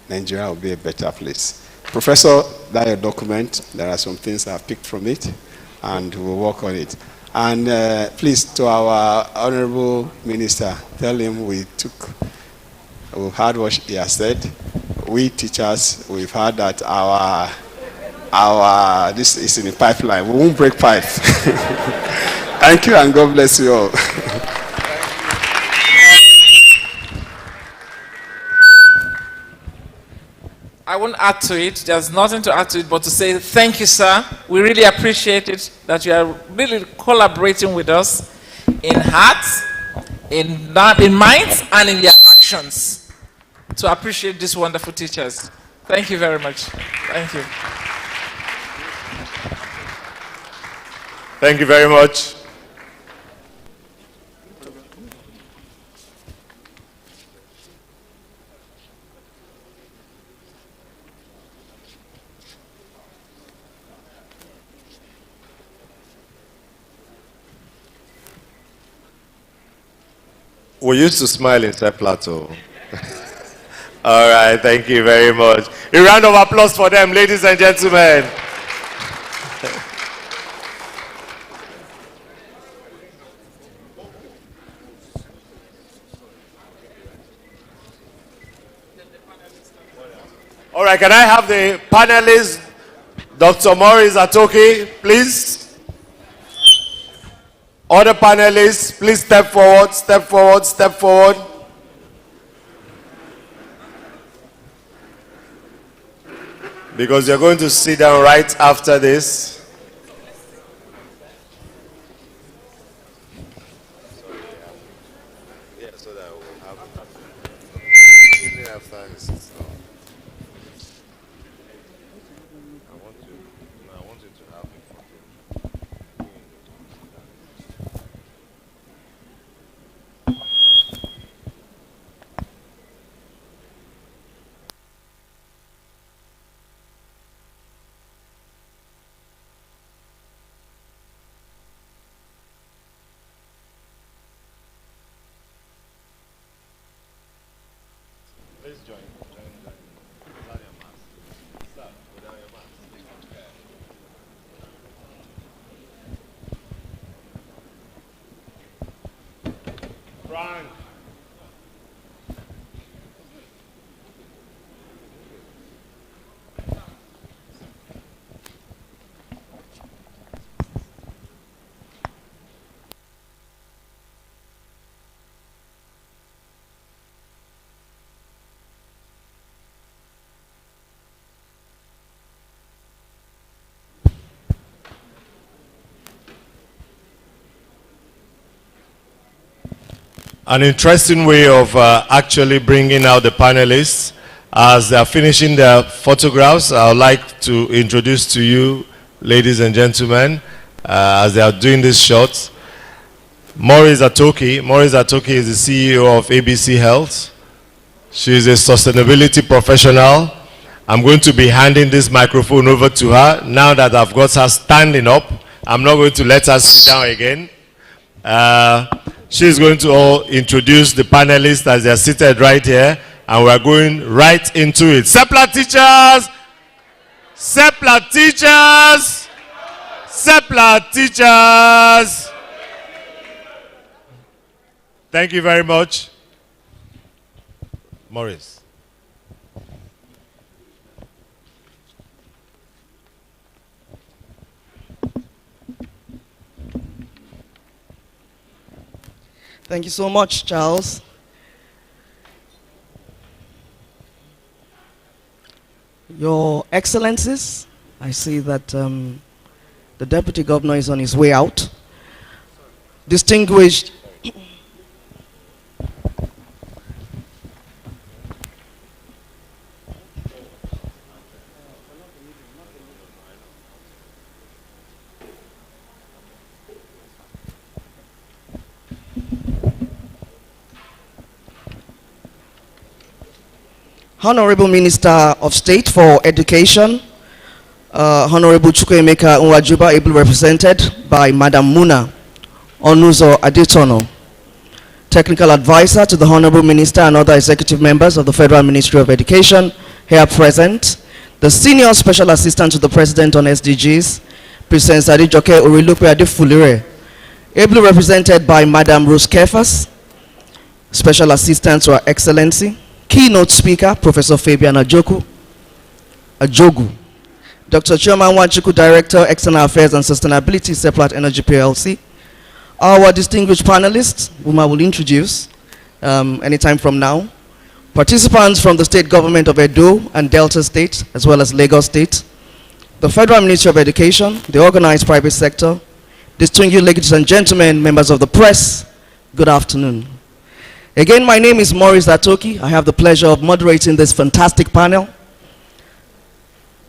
Nigeria will be a better place. Professor, that's your document. There are some things I've picked from it, and we'll work on it. And please, to our Honorable Minister, tell him we've heard what he has said. We teachers, we've heard that this is in the pipeline. We won't break pipe. Thank you, and God bless you all. I won't add to it. There's nothing to add to it but to say thank you, sir. We really appreciate it that you are really collaborating with us in hearts, in minds, and in your actions to appreciate these wonderful teachers. Thank you very much. Thank you. Thank you very much. We used to smile in Seplat. All right, thank you very much. A round of applause for them, ladies and gentlemen. All right, can I have the panelists, Dr. Maurice Atoki, please? Other panelists, please step forward, step forward, step forward. Because you're going to sit down right after this. Yeah, so that we'll have after this. I want you to have a photo. Please join. Without your mask. Stop. Without your mask. Frank. an interesting way of actually bringing out the panelists. As they are finishing their photographs, I would like to introduce to you, ladies and gentlemen, as they are doing these shots, Maurice Atoki. Maurice Atoki is the CEO of ABC Health. She is a sustainability professional. I'm going to be handing this microphone over to her. Now that I've got her standing up, I'm not going to let her sit down again. She's going to introduce the panelists as they're seated right here, and we're going right into it. Seplat teachers! Seplat teachers! Seplat teachers! Thank you very much. Maurice. Thank you so much, Charles. Your Excellencies, I see that the Deputy Governor is on his way out. Distinguished Honorable Minister of State for Education, Honorable Chukwuemeka Nwajuba, ably represented by Madam Muna Onuzo Adetono, Technical Advisor to the Honorable Minister and other executive members of the Federal Ministry of Education here present, the Senior Special Assistant to the President on SDGs, Princess Adejoke Orilupe Adefulire, ably represented by Madam Rose Kefas, Special Assistant to Her Excellency, Keynote Speaker, Professor Fabian Ajogu, Dr. Chioma Nwachuku, Director, External Affairs and Sustainability, Seplat Energy PLC. Our distinguished panelists, whom I will introduce anytime from now. Participants from the state government of Edo and Delta State, as well as Lagos State. The Federal Ministry of Education, the organized private sector. Distinguished ladies and gentlemen, members of the press, good afternoon. Again, my name is Maurice Atoki. I have the pleasure of moderating this fantastic panel.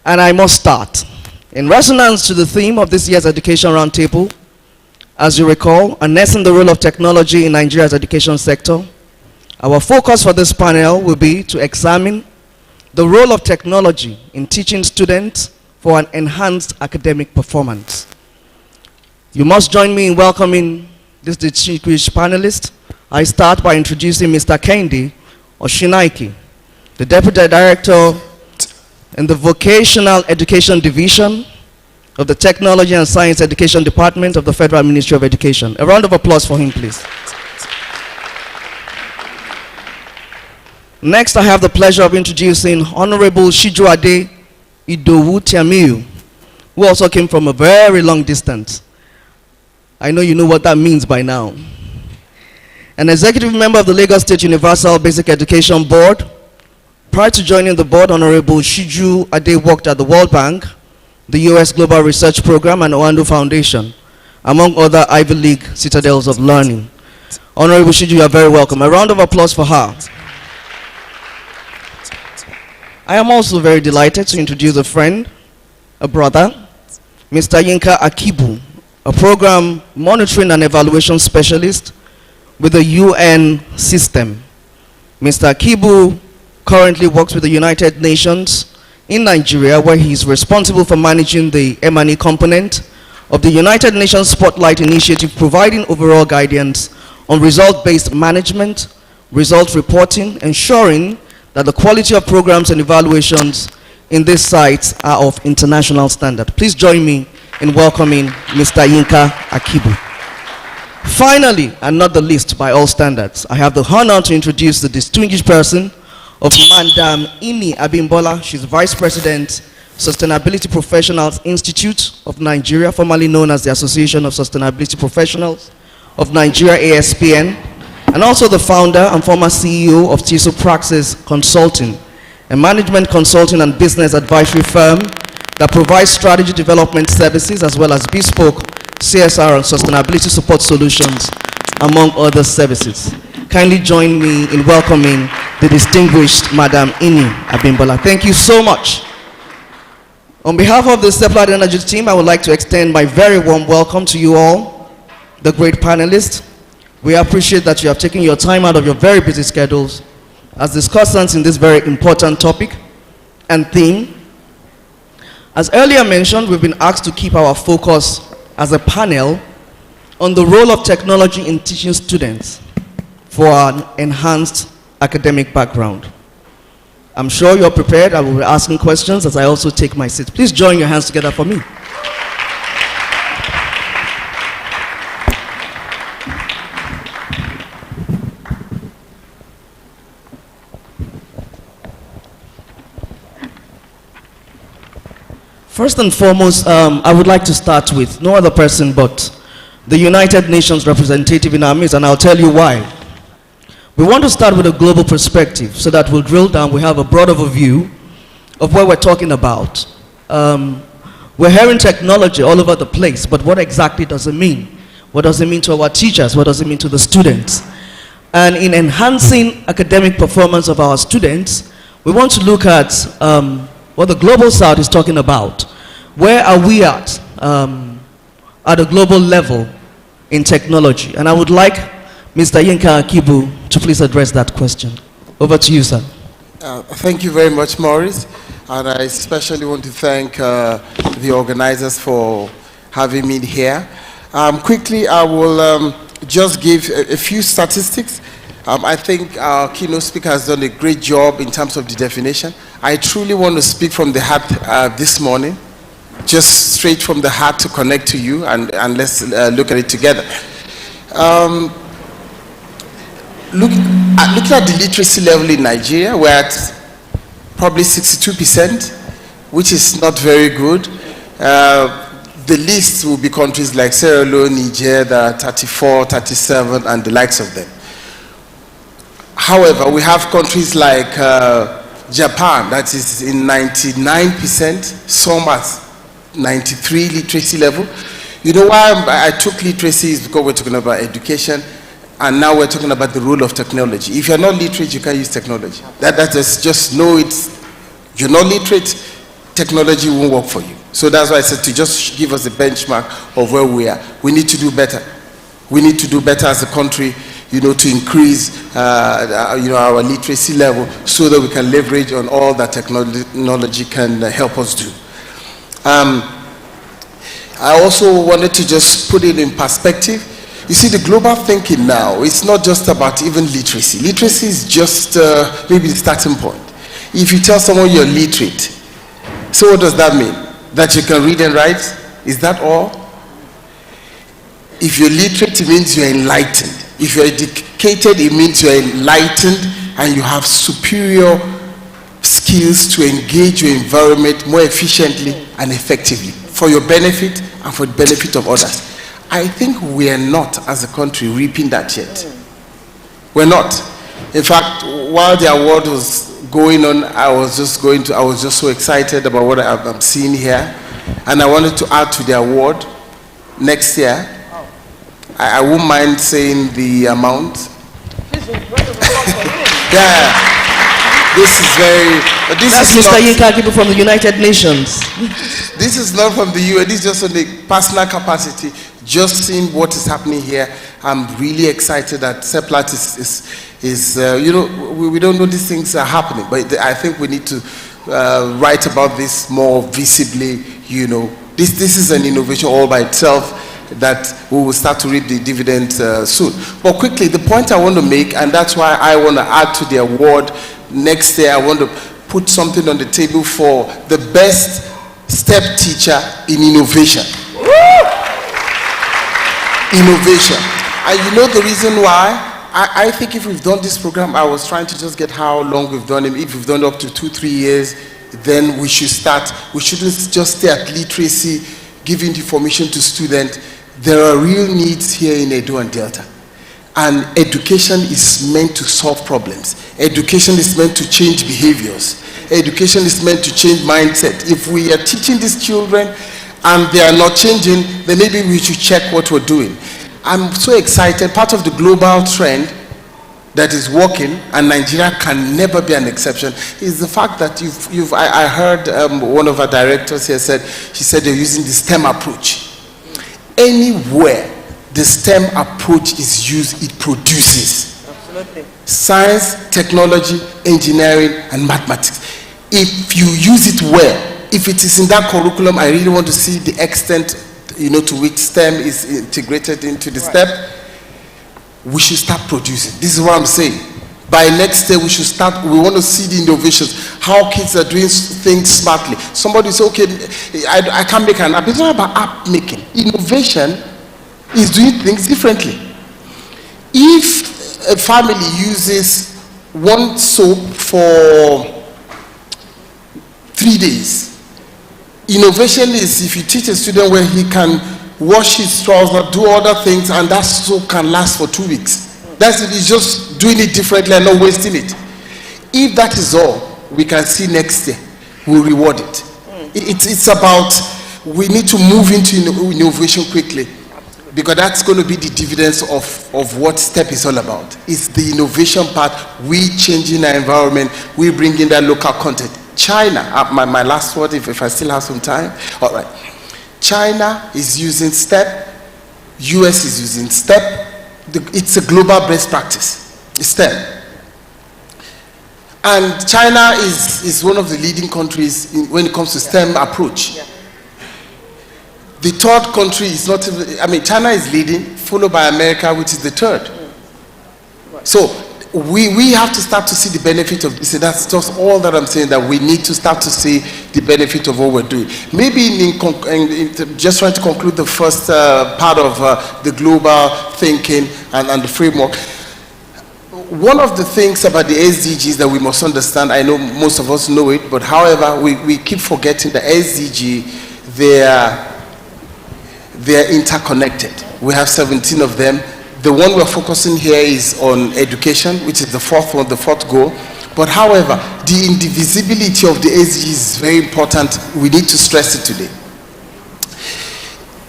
And I must start. In resonance to the theme of this year's Education Roundtable, as you recall, harnessing the role of technology in Nigeria's education sector, our focus for this panel will be to examine the role of technology in teaching students for an enhanced academic performance. You must join me in welcoming this distinguished panelist. I start by introducing Mr. Kendi Oshinaiki, the Deputy Director in the Vocational Education Division of the Technology and Science Education Department of the Federal Ministry of Education. A round of applause for him, please. Next, I have the pleasure of introducing Honorable Shijuade Idowu Tiamiu, who also came from a very long distance. I know you know what that means by now. An executive member of the Lagos State Universal Basic Education Board. Prior to joining the board, Honorable Shiju Ade worked at the World Bank, the US Global Research Program, and Oando Foundation, among other Ivy League citadels of learning. Honorable Shiju, you are very welcome. A round of applause for her. I am also very delighted to introduce a friend, a brother, Mr. Yinka Akibu, a program monitoring and evaluation specialist with the UN system. Mr. Akibu currently works with the United Nations in Nigeria, where he is responsible for managing the M&E component of the United Nations Spotlight Initiative, providing overall guidance on result-based management, result reporting, ensuring that the quality of programs and evaluations in these sites are of international standard. Please join me in welcoming Mr. Yinka Akibu. Finally, and not the least by all standards, I have the honor to introduce the distinguished person of Madam Ini Abimbola. She's Vice President, Sustainability Professionals Institute of Nigeria, formerly known as the Association of Sustainability Professionals of Nigeria, ASPN, and also the founder and former CEO of TISO Praxis Consulting, a management consulting and business advisory firm that provides strategy development services as well as bespoke CSR and sustainability support solutions among other services. Kindly join me in welcoming the distinguished Madam Ini Abimbola. Thank you so much. On behalf of the Seplat Energy team, I would like to extend my very warm welcome to you all, the great panelists. We appreciate that you have taken your time out of your very busy schedules as discussants in this very important topic and theme. As earlier mentioned, we've been asked to keep our focus as a panel on the role of technology in teaching students for an enhanced academic background. I'm sure you're prepared. I will be asking questions as I also take my seat. Please join your hands together for me. First and foremost, I would like to start with no other person but the United Nations representative in our midst, and I'll tell you why. We want to start with a global perspective so that we'll drill down, we have a broad overview of what we're talking about. We're hearing technology all over the place, but what exactly does it mean? What does it mean to our teachers? What does it mean to the students? And in enhancing academic performance of our students, we want to look at what the Global South is talking about. Where are we at a global level in technology? And I would like Mr. Yinka Akibu to please address that question. Over to you, sir. Thank you very much, Maurice. And I especially want to thank the organizers for having me here. Quickly, I will just give a few statistics. I think our keynote speaker has done a great job in terms of the definition. I truly want to speak from the heart this morning, just straight from the heart to connect to you, and let's look at it together. Looking at the literacy level in Nigeria, we're at probably 62%, which is not very good. The least will be countries like Sierra Leone, Niger, that are 34, 37, and the likes of them. However, we have countries like Japan, that is in 99%, some at 93 literacy level. You know why I took literacy is because we're talking about education, and now we're talking about the role of technology. If you're not literate, you can't use technology. That's just know it. You're not literate, technology won't work for you. So that's why I said to just give us a benchmark of where we are. We need to do better. We need to do better as a country, you know, to increase, our literacy level so that we can leverage on all that technology can help us do. I also wanted to just put it in perspective. You see, the global thinking now, it's not just about even literacy. Literacy is just maybe the starting point. If you tell someone you're literate, so what does that mean? That you can read and write? Is that all? If you're literate, it means you're enlightened. If you're educated, it means you're enlightened and you have superior skills to engage your environment more efficiently and effectively for your benefit and for the benefit of others. I think we are not, as a country, reaping that yet. We're not. In fact, while the award was going on, I was just so excited about what I'm seeing here, and I wanted to add to the award next year. I won't mind saying the amount. Yeah, this is very. That's Mr. Yinka Akibu from the United Nations. This is not from the UN. This is just on the personal capacity. Just seeing what is happening here, I'm really excited that Seplat is we don't know these things are happening, but I think we need to write about this more visibly. You know, this is an innovation all by itself that we will start to reap the dividend soon. But quickly, the point I want to make, and that's why I want to add to the award next year, I want to put something on the table for the best STEP teacher in innovation. Innovation. And you know the reason why? I think if we've done this program, I was trying to just get how long we've done it. If we've done it up to 2-3 years, then we should start. We shouldn't just stay at literacy, giving information to students. There are real needs here in Edo and Delta. And education is meant to solve problems. Education is meant to change behaviors. Education is meant to change mindset. If we are teaching these children and they are not changing, then maybe we should check what we're doing. I'm so excited. Part of the global trend that is working, and Nigeria can never be an exception, is the fact that I heard one of our directors here she said they're using the STEM approach. Anywhere the STEM approach is used, it produces. Absolutely. Science, technology, engineering, and mathematics. If you use it well, if it is in that curriculum, I really want to see the extent, to which STEM is integrated into the step. We should start producing. This is what I'm saying. By next year, we want to see the innovations, how kids are doing things smartly. Somebody say, okay, I can't make an app. It's not about app making. Innovation is doing things differently. If a family uses one soap for 3 days, innovation is if you teach a student where he can wash his trousers, do other things, and that soap can last for 2 weeks. That's it. It's just doing it differently and not wasting it. If that is all we can see next year, we'll reward it. It's about, we need to move into innovation quickly, because that's going to be the dividends of what STEP is all about. It's the innovation part. We changing our environment. We bring in that local content. China, my last word, if I still have some time. All right. China is using STEP. US is using STEP. It's a global best practice. It's STEP. And China is one of the leading countries when it comes to STEM approach. Yeah. The third country is not, China is leading, followed by America, which is the third. Right. So we have to start to see the benefit of this. And that's just all that I'm saying, that we need to start to see the benefit of what we're doing. Maybe just trying to conclude the first part of the global thinking and the framework. One of the things about the SDGs that we must understand, I know most of us know it, but however, we keep forgetting the SDG, they're interconnected. We have 17 of them. The one we're focusing here is on education, which is the fourth one, the fourth goal. But however, the indivisibility of the SDGs is very important. We need to stress it today.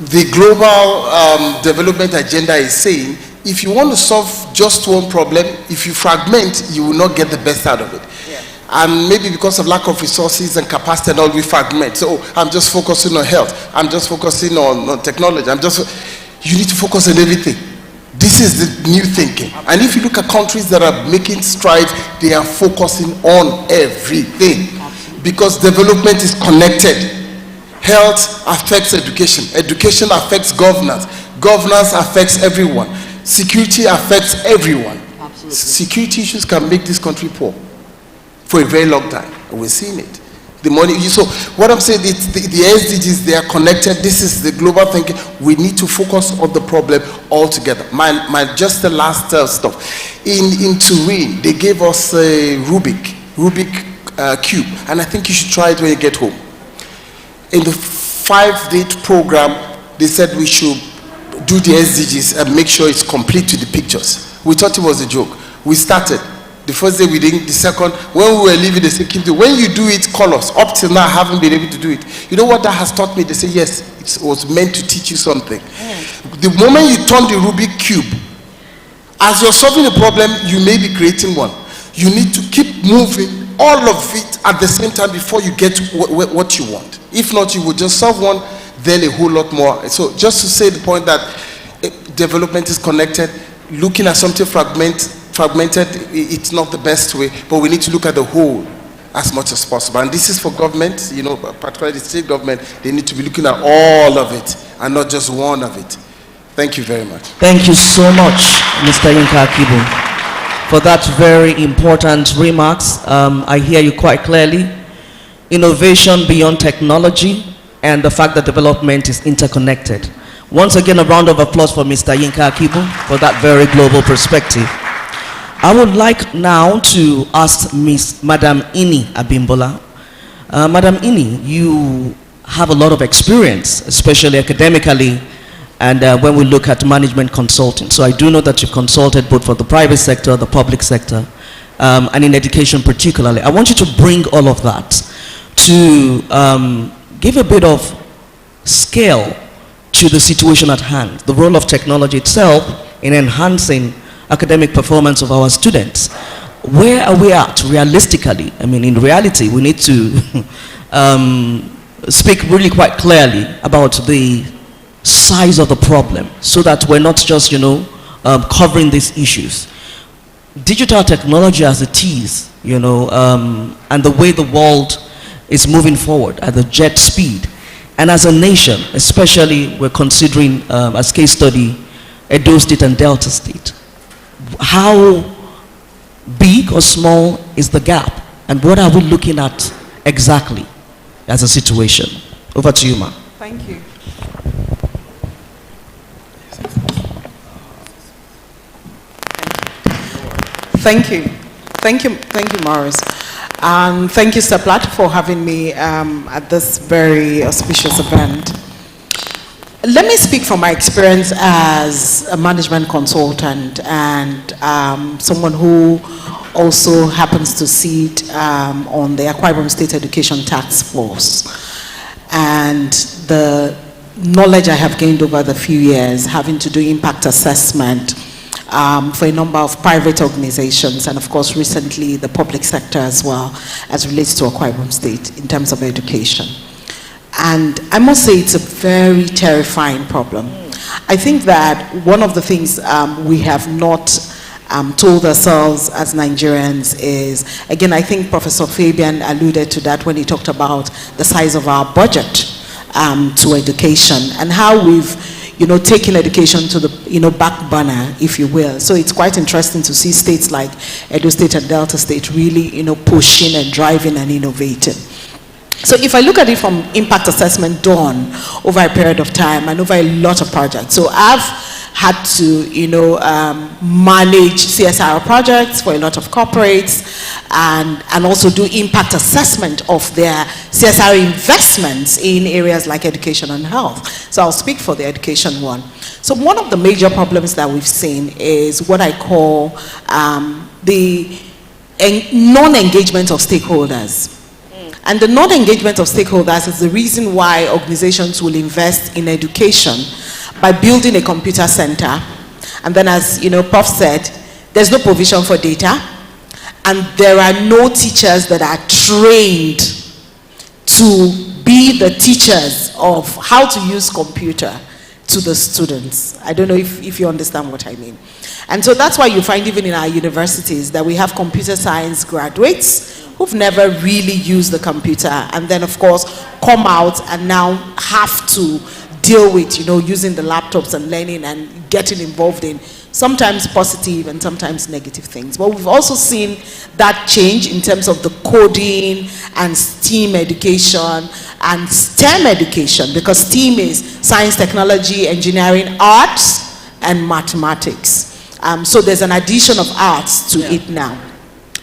The global development agenda is saying, if you want to solve just one problem, if you fragment, you will not get the best out of it. Yeah. And maybe because of lack of resources and capacity and all, we fragment. So I'm just focusing on health. I'm just focusing on technology. You need to focus on everything. This is the new thinking. And if you look at countries that are making strides, they are focusing on everything. Because development is connected. Health affects education. Education affects governance. Governance affects everyone. Security affects everyone. Absolutely. Security issues can make this country poor for a very long time. And we're seeing it. So what I'm saying is the SDGs, they are connected. This is the global thinking. We need to focus on the problem altogether. Just the last stuff. In Turin, they gave us a Rubik cube, and I think you should try it when you get home. In the 5-day program, they said we should do the SDGs and make sure it's complete to the pictures. We thought it was a joke. We started. The first day we didn't, the second, when we were leaving, they said, keep doing it. When you do it, call us. Up till now, I haven't been able to do it. You know what that has taught me? They say, yes, it was meant to teach you something. The moment you turn the Rubik cube, as you're solving a problem, you may be creating one. You need to keep moving all of it at the same time before you get what you want. If not, you will just solve one, then a whole lot more. So just to say the point that development is connected, looking at something fragmented, it's not the best way, but we need to look at the whole as much as possible. And this is for government, particularly the state government, they need to be looking at all of it and not just one of it. Thank you very much. Thank you so much, Mr. Yinka Akibu, for that very important remarks. I hear you quite clearly. Innovation beyond technology and the fact that development is interconnected. Once again, a round of applause for Mr. Yinka Akibu for that very global perspective. I would like now to ask Madam Ini Abimbola. Madam Ini, you have a lot of experience, especially academically, and when we look at management consulting. So I do know that you've consulted both for the private sector, the public sector, and in education particularly. I want you to bring all of that to give a bit of scale to the situation at hand, the role of technology itself in enhancing academic performance of our students. Where are we at realistically? I mean, in reality, we need to speak really quite clearly about the size of the problem so that we're not just, covering these issues. Digital technology as it is, and the way the world is moving forward at the jet speed. And as a nation, especially, we're considering, as case study, Edo State and Delta State. How big or small is the gap? And what are we looking at exactly as a situation? Over to you, ma'am. Thank you. Thank you. Thank you, Morris. And thank you, Seplat, for having me at this very auspicious event. Let me speak from my experience as a management consultant and someone who also happens to sit on the Akwa Ibom State Education Task Force. And the knowledge I have gained over the few years having to do impact assessment for a number of private organizations, and of course recently the public sector as well, as relates to Akwa Ibom State in terms of education. And I must say it's a very terrifying problem. I think that one of the things we have not told ourselves as Nigerians is, again, I think Professor Fabian alluded to that when he talked about the size of our budget to education and how we've taking education to the, back burner, if you will. So it's quite interesting to see states like Edo State and Delta State really, pushing and driving and innovating. So if I look at it from impact assessment done over a period of time and over a lot of projects, so I've had to, manage CSR projects for a lot of corporates and also do impact assessment of their CSR investments in areas like education and health. So I'll speak for the education one. So one of the major problems that we've seen is what I call the non-engagement of stakeholders. And the non-engagement of stakeholders is the reason why organizations will invest in education by building a computer center. And then, as Prof said, there's no provision for data, and there are no teachers that are trained to be the teachers of how to use computer to the students. I don't know if you understand what I mean. And so that's why you find even in our universities that we have computer science graduates who've never really used the computer, and then of course come out and now have to deal with using the laptops and learning and getting involved in sometimes positive and sometimes negative things. But we've also seen that change in terms of the coding and STEAM education and STEM education, because STEAM is science, technology, engineering, arts, and mathematics. So there's an addition of arts to it now.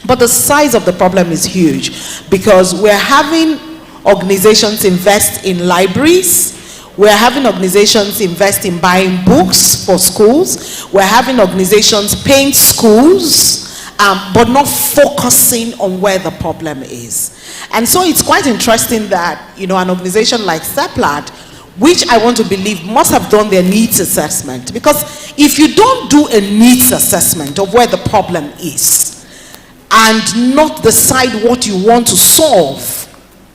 But the size of the problem is huge, because we're having organizations invest in libraries, we're having organizations invest in buying books for schools, we're having organizations paint schools, but not focusing on where the problem is. And so it's quite interesting that, an organization like Seplat, which I want to believe must have done their needs assessment, because if you don't do a needs assessment of where the problem is, and not decide what you want to solve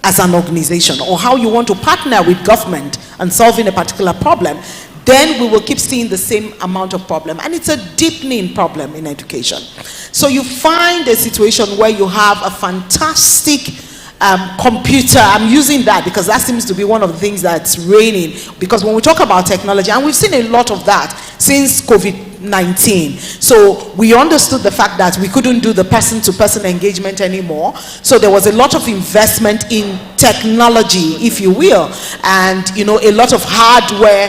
as an organization or how you want to partner with government and solving a particular problem, then we will keep seeing the same amount of problem. And it's a deepening problem in education. So you find a situation where you have a fantastic computer. I'm using that because that seems to be one of the things that's reigning, because when we talk about technology, and we've seen a lot of that since COVID-19, so we understood the fact that we couldn't do the person-to-person engagement anymore, so there was a lot of investment in technology, if you will, and a lot of hardware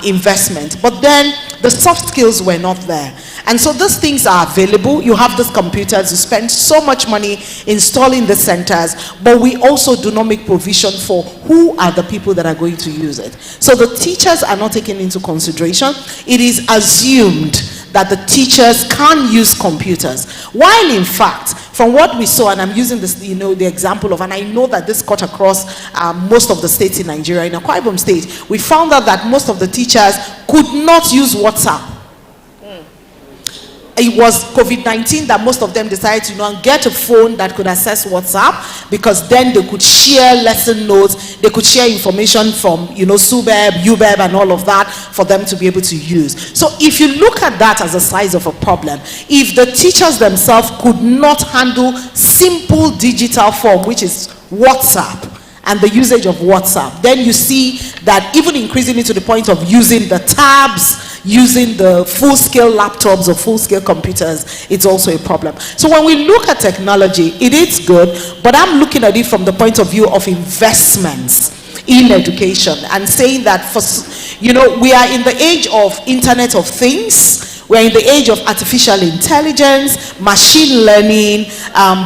investment, but then the soft skills were not there. And so these things are available. You have these computers, you spend so much money installing the centers, but we also do not make provision for who are the people that are going to use it. So the teachers are not taken into consideration. It is assumed that the teachers can use computers, while in fact, from what we saw, and I'm using this, the example of, and I know that this cut across most of the states in Nigeria. In Akwa Ibom State, we found out that most of the teachers could not use WhatsApp. It was COVID-19 that most of them decided to get a phone that could access WhatsApp, because then they could share lesson notes, they could share information from SUBEB, UBEB, and all of that for them to be able to use. So if you look at that as a size of a problem, if the teachers themselves could not handle simple digital form, which is WhatsApp, and the usage of WhatsApp, then you see that even increasing it to the point of using the tabs, using the full-scale laptops or full-scale computers, it's also a problem. So when we look at technology, it is good, but I'm looking at it from the point of view of investments in education, and saying that we are in the age of Internet of Things. We're in the age of artificial intelligence, machine learning,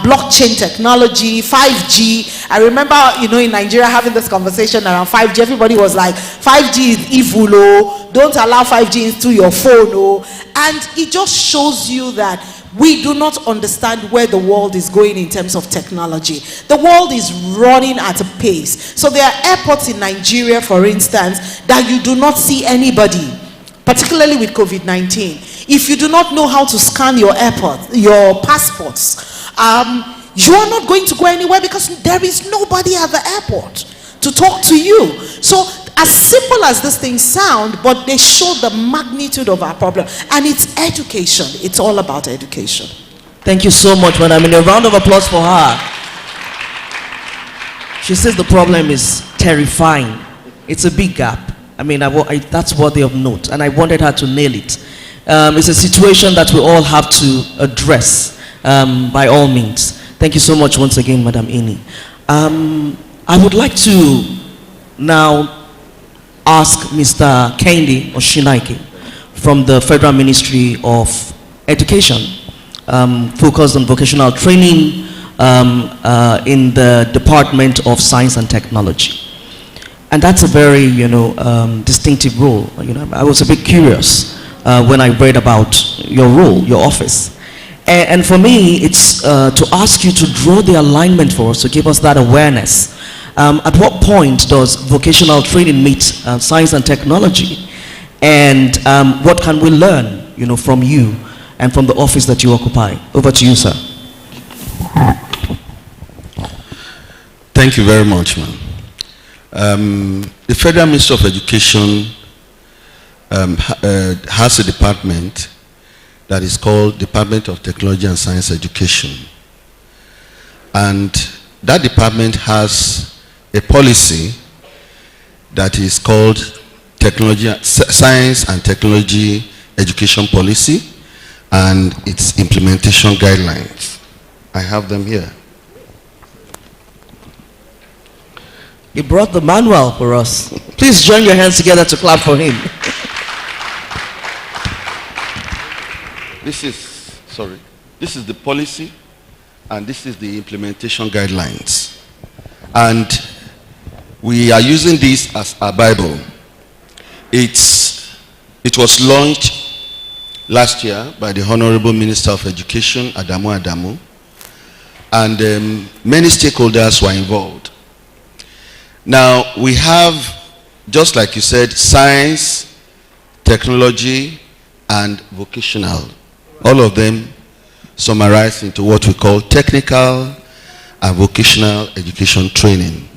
blockchain technology, 5G. I remember, in Nigeria having this conversation around 5G. Everybody was like, 5G is evil, oh. Don't allow 5G into your phone, oh. And it just shows you that we do not understand where the world is going in terms of technology. The world is running at a pace. So there are airports in Nigeria, for instance, that you do not see anybody, particularly with COVID-19. If you do not know how to scan your passports, you are not going to go anywhere, because there is nobody at the airport to talk to you. So as simple as these things sound, but they show the magnitude of our problem. And it's education. It's all about education. Thank you so much, madam. A round of applause for her. She says the problem is terrifying. It's a big gap. That's worthy of note, and I wanted her to nail it. It's a situation that we all have to address by all means. Thank you so much once again, Madam Ini. I would like to now ask Mr. Kendi Oshinaike from the Federal Ministry of Education, focused on vocational training in the Department of Science and Technology. And that's a very, distinctive role. I was a bit curious when I read about your role, your office. And for me, it's to ask you to draw the alignment for us, to give us that awareness. At what point does vocational training meet science and technology? And what can we learn, from you and from the office that you occupy? Over to you, sir. Thank you very much, ma'am. The Federal Ministry of Education has a department that is called Department of Technology and Science Education. And that department has a policy that is called Science and Technology Education Policy, and its implementation guidelines. I have them here. He brought the manual for us. Please join your hands together to clap for him. This is the policy, and this is the implementation guidelines. And we are using this as our Bible. It was launched last year by the Honorable Minister of Education, Adamu, and many stakeholders were involved. Now, we have, just like you said, science, technology, and vocational. All of them summarized into what we call technical and vocational education training.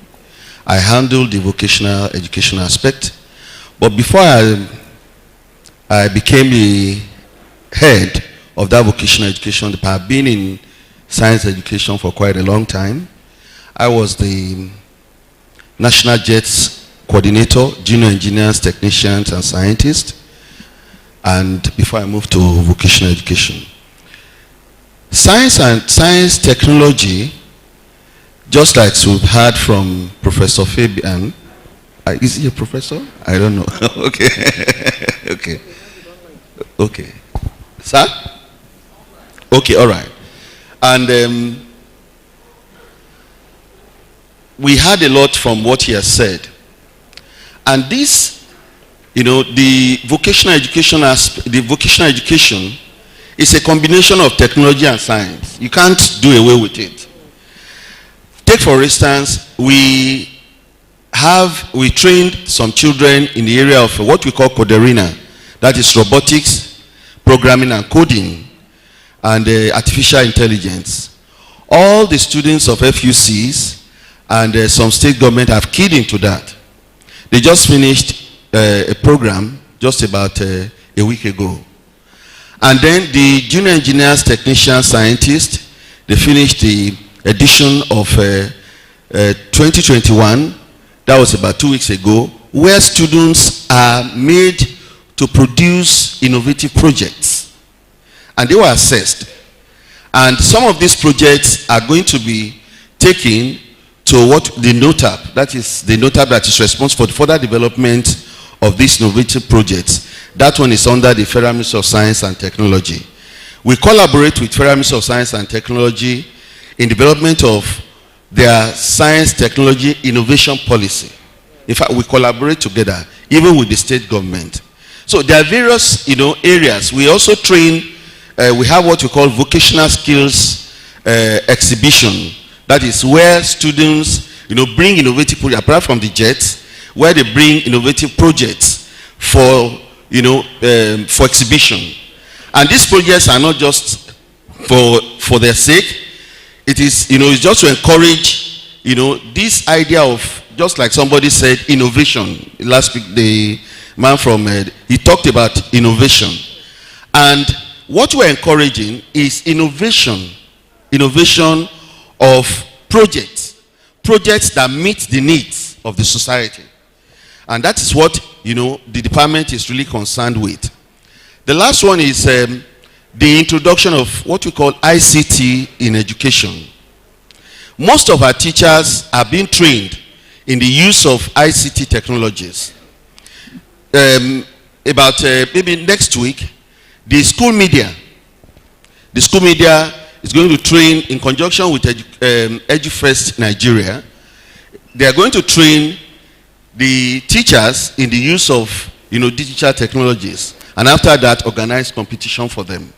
I handle the vocational education aspect, but before I became the head of that vocational education department, I've been in science education for quite a long time. I was the National JETS coordinator, junior engineers, technicians, and scientists, and before I moved to vocational education. Science technology, just like we've heard from Professor Fabian, is he a professor? I don't know. Okay. Okay. Sir? Okay, all right. And we heard a lot from what he has said. And this, the vocational education It's a combination of technology and science. You can't do away with it. Take for instance, we trained some children in the area of what we call coderina, that is robotics, programming and coding, and artificial intelligence. All the students of FUCs and some state government have keyed into that. They just finished a program just about a week ago. And then the junior engineers, technicians, scientists, they finished the edition of 2021, that was about 2 weeks ago, where students are made to produce innovative projects. And they were assessed. And some of these projects are going to be taken to what the NOTAP, that is the NOTAP that is responsible for the further development of these innovative projects. That one is under the Federal Ministry of Science and Technology. We collaborate with Federal Ministry of Science and Technology in development of their science, technology, innovation policy. In fact, we collaborate together, even with the state government. So there are various, areas. We also train, we have what we call vocational skills exhibition. That is where students, bring innovative projects, apart from the JETs, where they bring innovative projects for exhibition. And these projects are not just for their sake. It is, it's just to encourage, this idea of, just like somebody said, innovation. Last week, the man from, he talked about innovation. And what we're encouraging is innovation of projects that meet the needs of the society. And that is what, the department is really concerned with. The last one is the introduction of what we call ICT in education. Most of our teachers are being trained in the use of ICT technologies. Maybe next week, the school media is going to train in conjunction with EduFirst Nigeria. They are going to train the teachers in the use of digital technologies, and after that organize competition for them.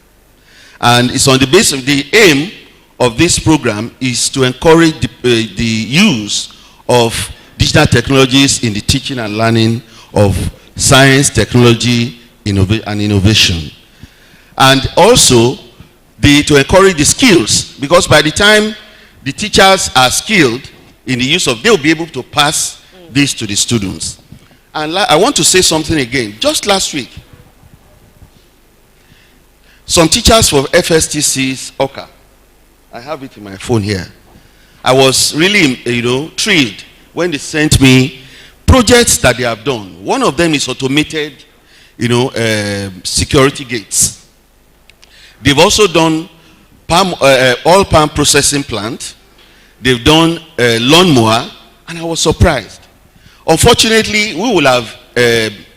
And it's on the basis of the aim of this program is to encourage the use of digital technologies in the teaching and learning of science, technology, and innovation. And also to encourage the skills, because by the time the teachers are skilled in the use of, they'll be able to pass this to the students. And I want to say something again. Just last week, some teachers for FSTC's OCA, I have it in my phone here. I was really, thrilled when they sent me projects that they have done. One of them is automated, security gates. They've also done oil palm processing plant. They've done lawnmower, and I was surprised. Unfortunately, we will have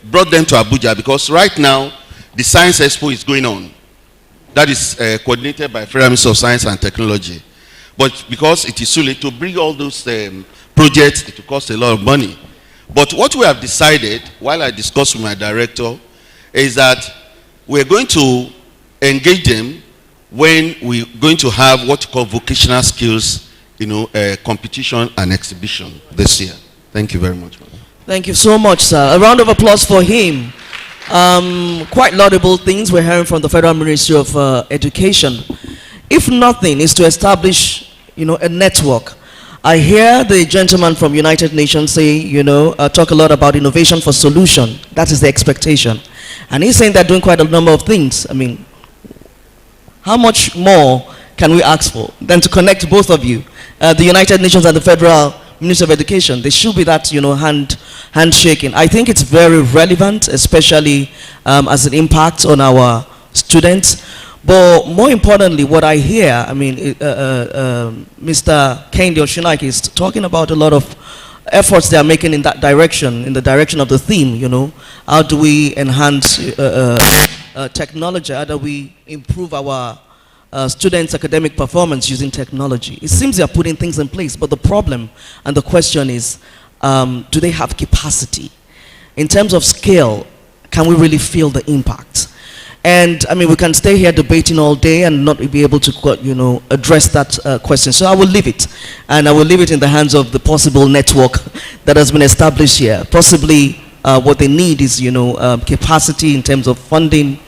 brought them to Abuja because right now the Science Expo is going on. That is coordinated by Federal Ministry of Science and Technology. But because it is too late to bring all those projects, it will cost a lot of money. But what we have decided, while I discussed with my director, is that we're going to engage them when we're going to have what we call vocational skills, competition and exhibition this year. Thank you very much. Thank you so much, sir. A round of applause for him. Quite laudable things we're hearing from the Federal Ministry of Education. If nothing is to establish, a network. I hear the gentleman from United Nations say, talk a lot about innovation for solution. That is the expectation. And he's saying they're doing quite a number of things. I mean, how much more can we ask for than to connect both of you? The United Nations and the Federal Ministry of Education, there should be that, handshaking. I think it's very relevant, especially as an impact on our students. But more importantly, what I hear, Mr. Kendi Oshinaki is talking about a lot of efforts they are making in that direction, in the direction of the theme, How do we enhance technology? How do we improve our students' academic performance using technology? It seems they are putting things in place, but the problem and the question is, do they have capacity? In terms of scale, can we really feel the impact? And I mean, we can stay here debating all day and not be able to, you know, address that question. So I will leave it, and I will leave it in the hands of the possible network that has been established here. Possibly what they need is, you know, capacity in terms of funding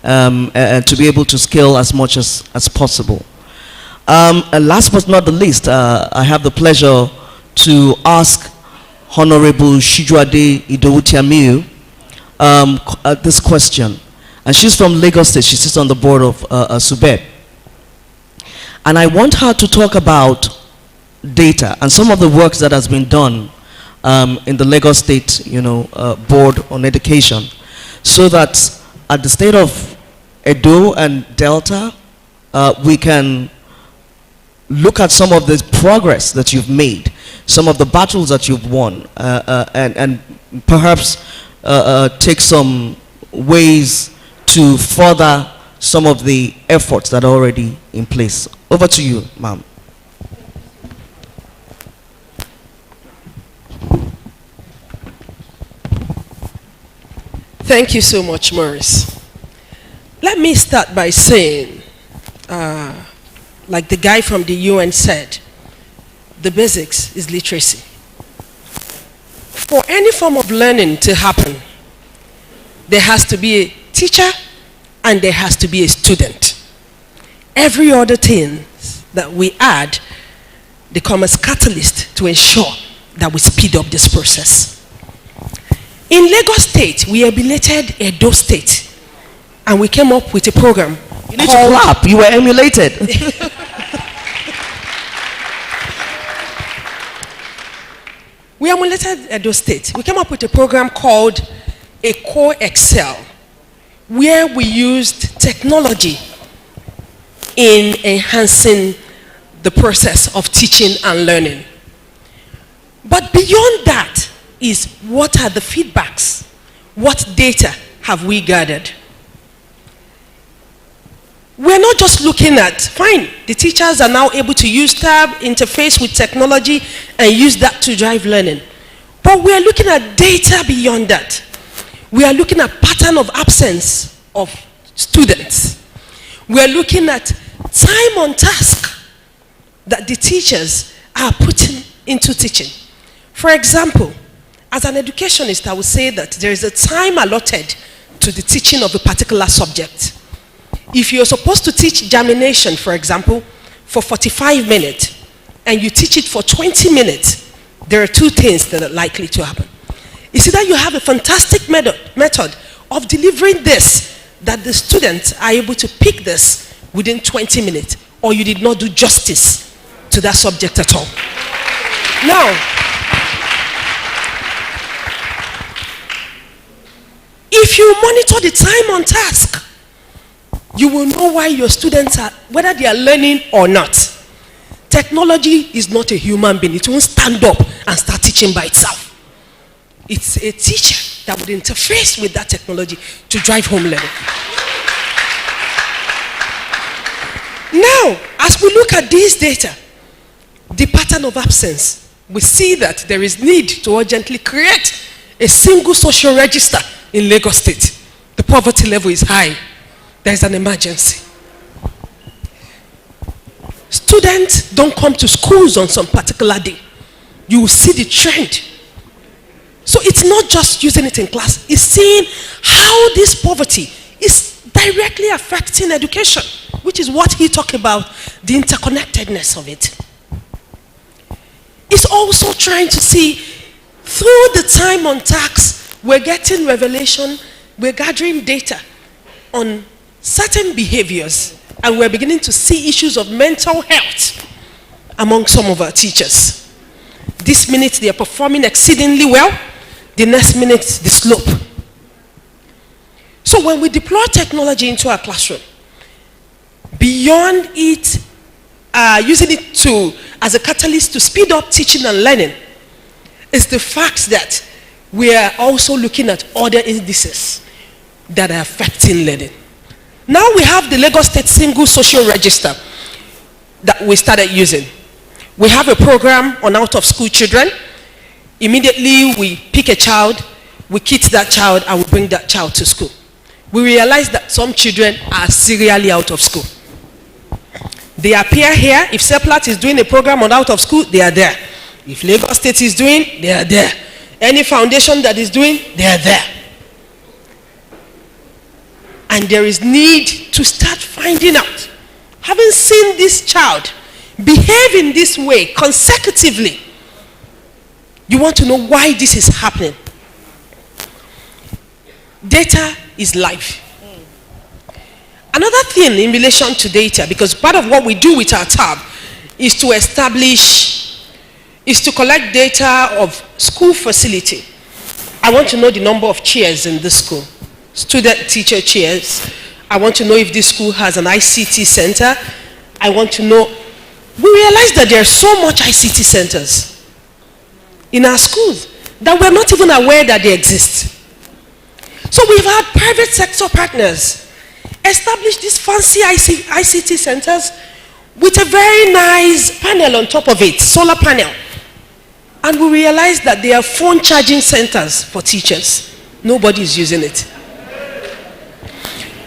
to be able to scale as much as possible. And last but not the least, I have the pleasure to ask Honorable Shijuade Idowutiamiu this question. And she's from Lagos State. She sits on the board of SUBEB. And I want her to talk about data and some of the work that has been done in the Lagos State, you know, board on education, so that at the state of Edo and Delta, we can look at some of the progress that you've made, some of the battles that you've won, and perhaps take some ways to further some of the efforts that are already in place. Over to you, ma'am. Thank you so much, Maurice. Let me start by saying, like the guy from the UN said, the basics is literacy. For any form of learning to happen, there has to be a teacher and there has to be a student. Every other thing that we add, they come as catalyst to ensure that we speed up this process. In Lagos State, we emulated Edo State, and we came up with a program. You need to clap. You were emulated. We emulated Edo State. We came up with a program called Eco Excel, where we used technology in enhancing the process of teaching and learning. But beyond that is, what are the feedbacks? What data have we gathered? We're not just looking at, fine, the teachers are now able to use tab, interface with technology, and use that to drive learning. But we are looking at data beyond that. We are looking at pattern of absence of students. We are looking at time on task that the teachers are putting into teaching. For example, as an educationist, I would say that there is a time allotted to the teaching of a particular subject. If you're supposed to teach germination, for example, for 45 minutes, and you teach it for 20 minutes, there are two things that are likely to happen. It's either you have a fantastic method of delivering this, that the students are able to pick this within 20 minutes, or you did not do justice to that subject at all. Now, if you monitor the time on task, you will know why your students are, whether they are learning or not. Technology is not a human being. It won't stand up and start teaching by itself. It's a teacher that would interface with that technology to drive home learning. Now, as we look at these data, the pattern of absence, we see that there is need to urgently create a single social register in Lagos State. The poverty level is high. There is an emergency. Students don't come to schools on some particular day. You will see the trend. So it's not just using it in class, it's seeing how this poverty is directly affecting education, which is what he talked about, the interconnectedness of it. It's also trying to see, through the time on task, we're getting revelation, we're gathering data on certain behaviors, and we're beginning to see issues of mental health among some of our teachers. This minute they are performing exceedingly well, the next minute the slope. So when we deploy technology into our classroom, beyond it, using it as a catalyst to speed up teaching and learning, is the fact that we are also looking at other indices that are affecting learning. Now we have the Lagos State Single Social Register that we started using. We have a program on out-of-school children. Immediately we pick a child, we kit that child, and we bring that child to school. we realize that some children are serially out of school. They appear here. If Seplat is doing a program on out of school, they are there. If Lagos State is doing, they are there. Any foundation that is doing, they are there. And there is need to start finding out. Having seen this child behave in this way consecutively, you want to know why this is happening. Data is life. Another thing in relation to data, because part of what we do with our tab is to collect data of school facility. I want to know the number of chairs in the school, student-teacher chairs. I want to know if this school has an ICT center. I want to know. We realize that there are so much ICT centers in our schools that we're not even aware that they exist. So we've had private sector partners establish these fancy ICT centers with a very nice panel on top of it, solar panel. And we realize that they are phone charging centers for teachers. Nobody is using it.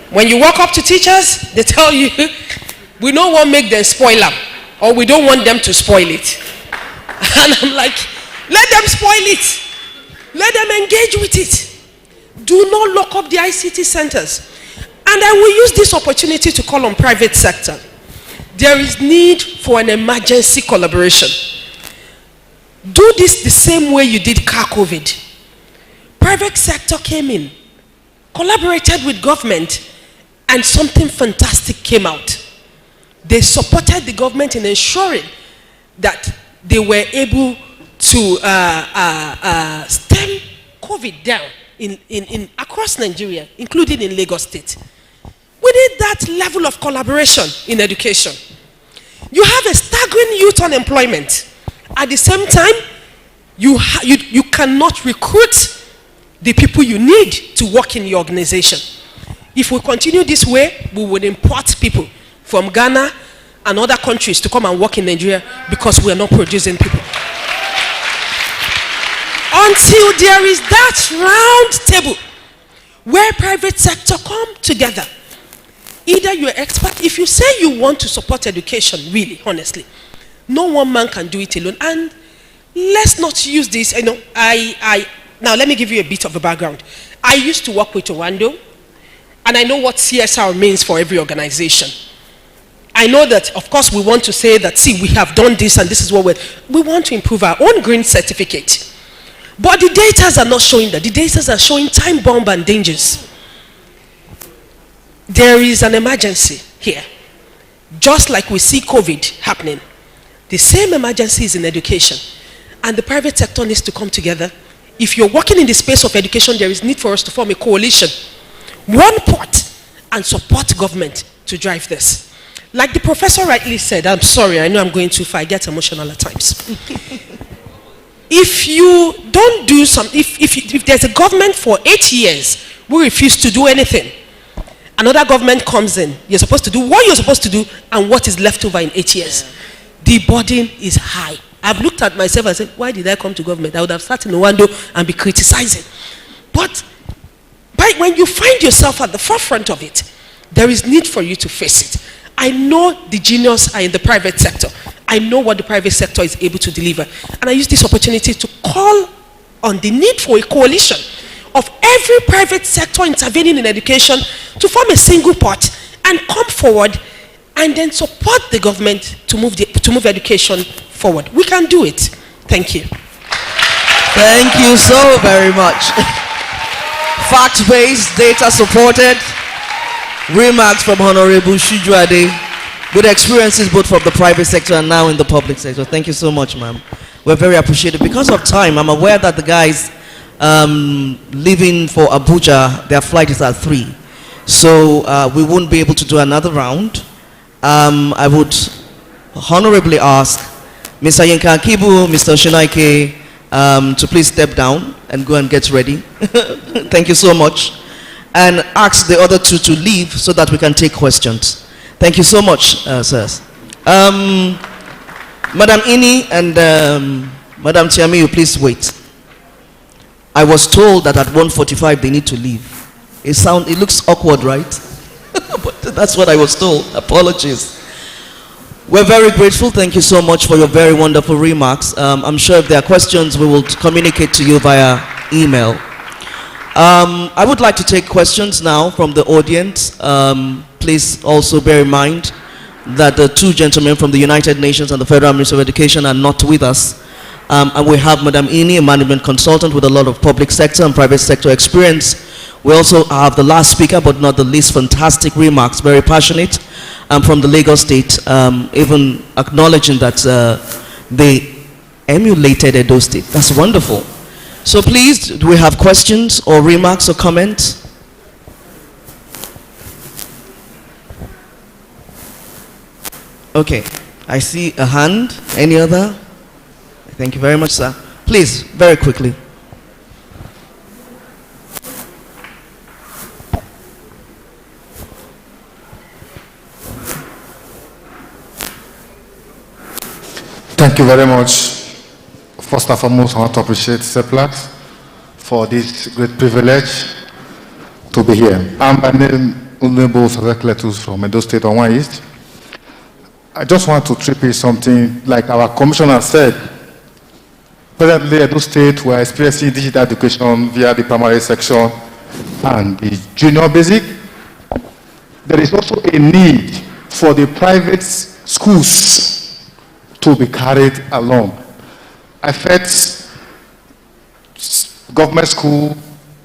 When you walk up to teachers, they tell you, we don't want to make them spoil them, or we don't want them to spoil it. And I'm like, let them spoil it. Let them engage with it. Do not lock up the ICT centers. And I will use this opportunity to call on private sector. There is need for an emergency collaboration. Do this the same way you did COVID. Private sector came in, collaborated with government, and something fantastic came out. They supported the government in ensuring that they were able to stem COVID down in across Nigeria, including in Lagos State. We need that level of collaboration in education. You have a staggering youth unemployment. At the same time, you cannot recruit the people you need to work in your organization. If we continue this way, we will import people from Ghana and other countries to come and work in Nigeria because we are not producing people. Until there is that round table where private sector come together. Either you're expert, if you say you want to support education, really, honestly, no one man can do it alone. And let's not use this, now let me give you a bit of a background. I used to work with Owando, and I know what CSR means for every organization. I know that, of course, we want to say that, see, we have done this and this is what we want to improve our own green certificate. But the data are not showing that. The data are showing time bomb and dangers. There is an emergency here. Just like we see COVID happening. The same emergency is in education. And the private sector needs to come together. If you're working in the space of education, there is need for us to form a coalition. One pot and support government to drive this. Like the professor rightly said, I'm sorry, I know I'm going too far, I get emotional at times. If you don't do something, if there's a government for 8 years who refuse to do anything, another government comes in, you're supposed to do what you're supposed to do and what is left over in 8 years. The burden is high. I've looked at myself and said, why did I come to government? I would have sat in Owando and be criticizing. But when you find yourself at the forefront of it, there is need for you to face it. I know the genius are in the private sector. I know what the private sector is able to deliver. And I use this opportunity to call on the need for a coalition of every private sector intervening in education to form a single pot and come forward and then support the government to move education forward. We can do it. Thank you. Thank you so very much. Fact-based, data-supported remarks from Honorable Shijuade. Good experiences both from the private sector and now in the public sector. Thank you so much, ma'am. We're very appreciative. Because of time, I'm aware that the guys leaving for Abuja, their flight is at 3. So we won't be able to do another round. I would honorably ask Mr. Yinka Kibu, Mr. Shinaike to please step down and go and get ready. Thank you so much. And ask the other two to leave so that we can take questions. Thank you so much, sirs. Madam Ini and Madam Chiami, you please wait. I was told that at 1:45 they need to leave. It looks awkward, right? But that's what I was told. Apologies. We're very grateful. Thank you so much for your very wonderful remarks. I'm sure if there are questions, we will communicate to you via email. I would like to take questions now from the audience. Please also bear in mind that the two gentlemen from the United Nations and the Federal Ministry of Education are not with us. And we have Madam Ini, a management consultant with a lot of public sector and private sector experience. We also have the last speaker, but not the least, fantastic remarks, very passionate, from the Lagos State, even acknowledging that they emulated Edo State. That's wonderful. So please, do we have questions or remarks or comments? Okay, I see a hand. Any other? Thank you very much, sir. Please, very quickly. Thank you very much. First and foremost, I want to appreciate Seplat for this great privilege to be here. I'm my name Honorable Letus from Edo State on One East. I just want to trip in something like our commissioner said. Presently, Edo State, we are experiencing digital education via the primary section and the junior basic. There is also a need for the private schools to be carried along. I felt government school,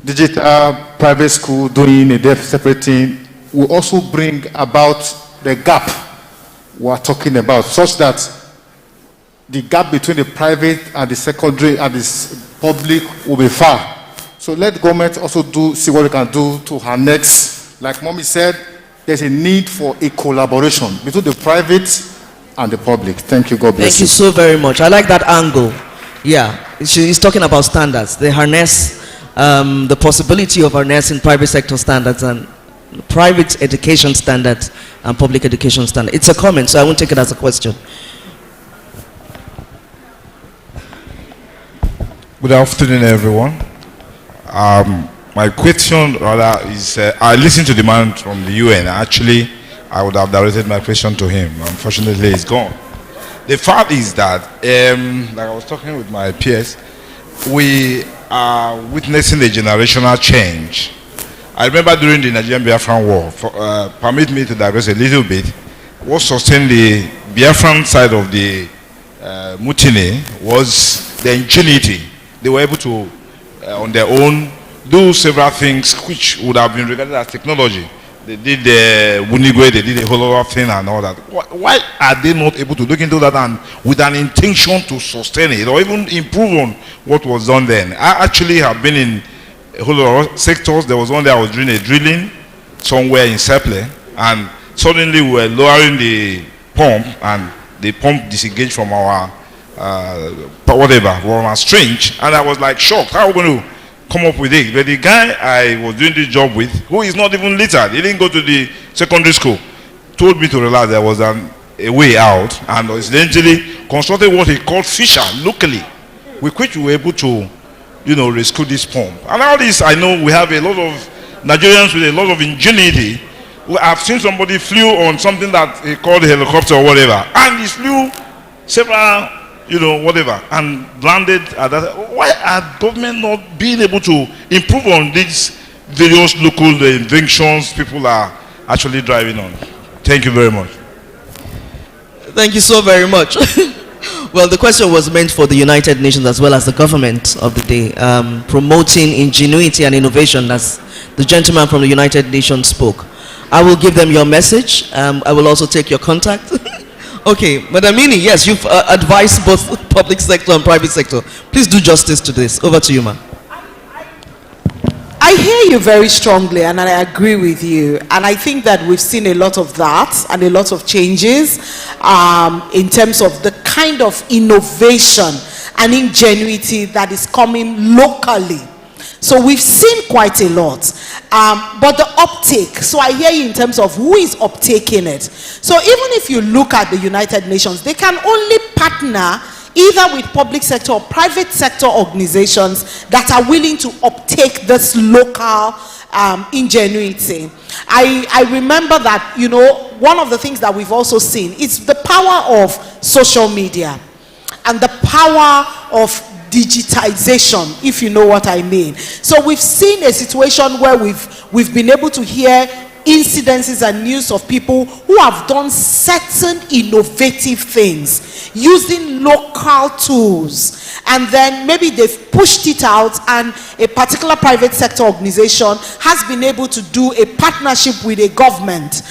digital, private school doing a separate thing will also bring about the gap we are talking about, such that the gap between the private and the secondary and the public will be far. So let the government also see what we can do to harness. Like Mommy said, there's a need for a collaboration between the private and the public. Thank you. God bless you. Thank you so very much. I like that angle. Yeah, she's talking about standards. They harness the possibility of harnessing private sector standards and private education standards and public education standards. It's a comment, so I won't take it as a question. Good afternoon, everyone. My question is, I listened to the man from the UN. Actually, I would have directed my question to him. Unfortunately, he's gone. The fact is that, like I was talking with my peers, we are witnessing a generational change. I remember during the Nigerian Biafran War, permit me to digress a little bit, what sustained the Biafran side of the mutiny was the ingenuity. They were able to, on their own, do several things which would have been regarded as technology. They did the Wunigwe, they did the whole other thing and all that. Why are they not able to look into that and with an intention to sustain it or even improve on what was done then? I actually have been in a whole lot of sectors. There was one day I was doing a drilling somewhere in Seplat, and suddenly we were lowering the pump and the pump disengaged from our whatever, from our string, and I was like shocked. How are we going to come up with it? But the guy I was doing this job with, who is not even literate, he didn't go to the secondary school, told me to realize there was a way out, and incidentally constructed what he called Fisher locally, with which we were able to, rescue this pump. And all this, I know we have a lot of Nigerians with a lot of ingenuity. I've seen somebody flew on something that he called a helicopter or whatever, and he flew several, whatever, and landed at that. Why are government not being able to improve on these various local inventions people are actually driving on? Thank you very much. Thank you so very much. Well, the question was meant for the United Nations as well as the government of the day, promoting ingenuity and innovation, as the gentleman from the United Nations spoke. I will give them your message. I will also take your contact. Okay, Madam Ini, yes, you've advised both public sector and private sector. Please do justice to this. Over to you, ma'am. I hear you very strongly, and I agree with you. And I think that we've seen a lot of that and a lot of changes in terms of the kind of innovation and ingenuity that is coming locally. So we've seen quite a lot. But the uptake, so I hear you in terms of who is uptaking it. So even if you look at the United Nations, they can only partner either with public sector or private sector organizations that are willing to uptake this local ingenuity. I remember that, you know, one of the things that we've also seen is the power of social media and the power of digitization, if you know what I mean. So we've seen a situation where we've been able to hear incidences and news of people who have done certain innovative things using local tools, and then maybe they've pushed it out, and a particular private sector organization has been able to do a partnership with a government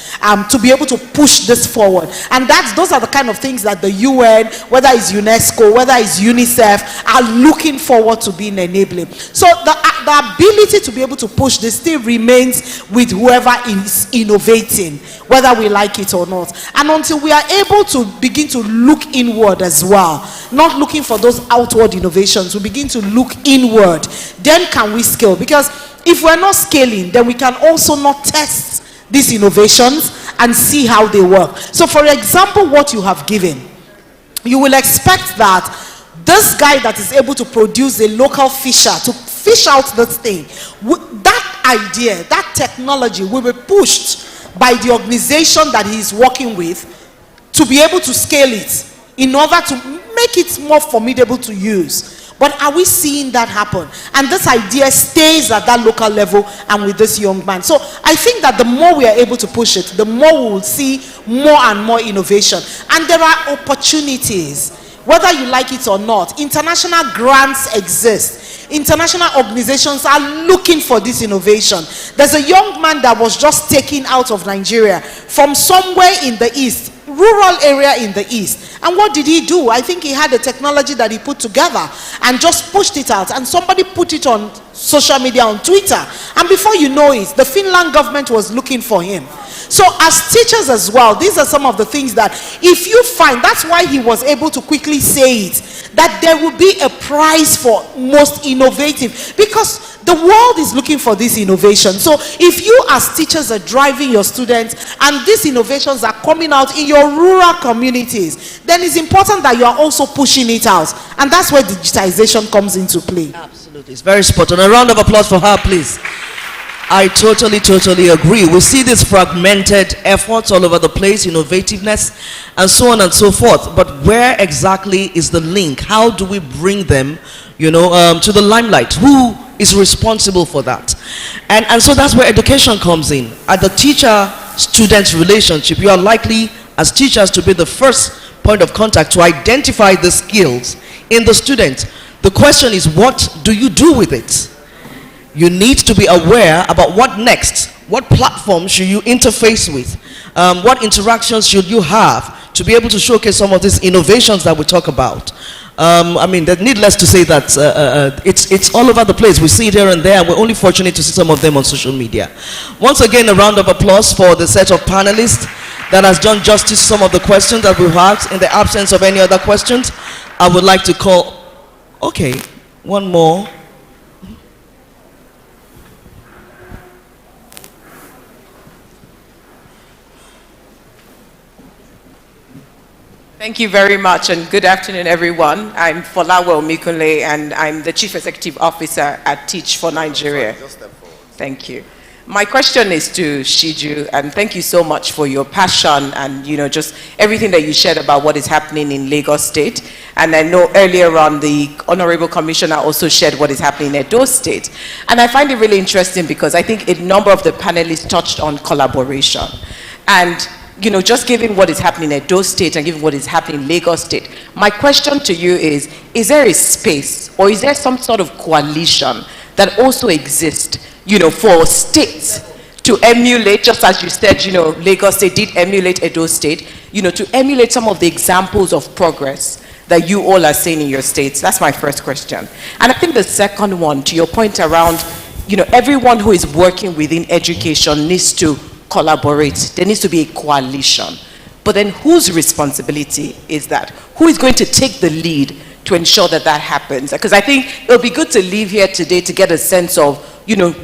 to be able to push this forward. And those are the kind of things that the UN, whether it's UNESCO, whether it's UNICEF, are looking forward to being enabling. So the ability to be able to push this still remains with whoever is innovating, whether we like it or not. And until we are able to begin to look inward as well, not looking for those outward innovations, we begin to look inward, then can we scale? Because if we're not scaling, then we can also not test these innovations and see how they work. So for example, what you have given, you will expect that this guy that is able to produce a local fisher to fish out this thing, that idea, that technology will be pushed by the organization that he is working with to be able to scale it in order to make it more formidable to use. But are we seeing that happen? And this idea stays at that local level and with this young man. So I think that the more we are able to push it, the more we will see more and more innovation. And there are opportunities, whether you like it or not. International grants exist. International organizations are looking for this innovation. There's a young man that was just taken out of Nigeria from somewhere in the east, rural area in the east. And what did he do? I think he had a technology that he put together and just pushed it out, and somebody put it on social media, on Twitter, and before you know it, the Finland government was looking for him. So as teachers as well, these are some of the things that if you find, that's why he was able to quickly say it, that there will be a prize for most innovative, because the world is looking for this innovation. So if you as teachers are driving your students and these innovations are coming out in your rural communities, then it's important that you are also pushing it out. And that's where digitization comes into play. Absolutely. It's very spot on. A round of applause for her, please. I totally agree. We see these fragmented efforts all over the place, innovativeness, and so on and so forth. But where exactly is the link? How do we bring them, to the limelight? Who is responsible for that? And so that's where education comes in. At the teacher-student relationship, you are likely, as teachers, to be the first point of contact to identify the skills in the student. The question is, what do you do with it? You need to be aware about what next, what platform should you interface with, what interactions should you have to be able to showcase some of these innovations that we talk about. Needless to say that it's all over the place. We see it here and there, and we're only fortunate to see some of them on social media. Once again, a round of applause for the set of panelists that has done justice to some of the questions that we've asked. In the absence of any other questions, I would like to call, one more. Thank you very much, and good afternoon, everyone. I'm Folawe Omikunle, and I'm the Chief Executive Officer at Teach for Nigeria. Thank you. My question is to Shiju, and thank you so much for your passion and just everything that you shared about what is happening in Lagos State. And I know earlier on the Honorable Commissioner also shared what is happening in Edo State. And I find it really interesting because I think a number of the panelists touched on collaboration. And just given what is happening in Edo State and given what is happening in Lagos State, my question to you is there a space or is there some sort of coalition that also exists, for states to emulate, just as you said, Lagos State did emulate Edo State, to emulate some of the examples of progress that you all are seeing in your states? That's my first question. And I think the second one, to your point around, everyone who is working within education needs to collaborate. There needs to be a coalition. But then whose responsibility is that? Who is going to take the lead to ensure that that happens? Because I think it'll be good to leave here today to get a sense of,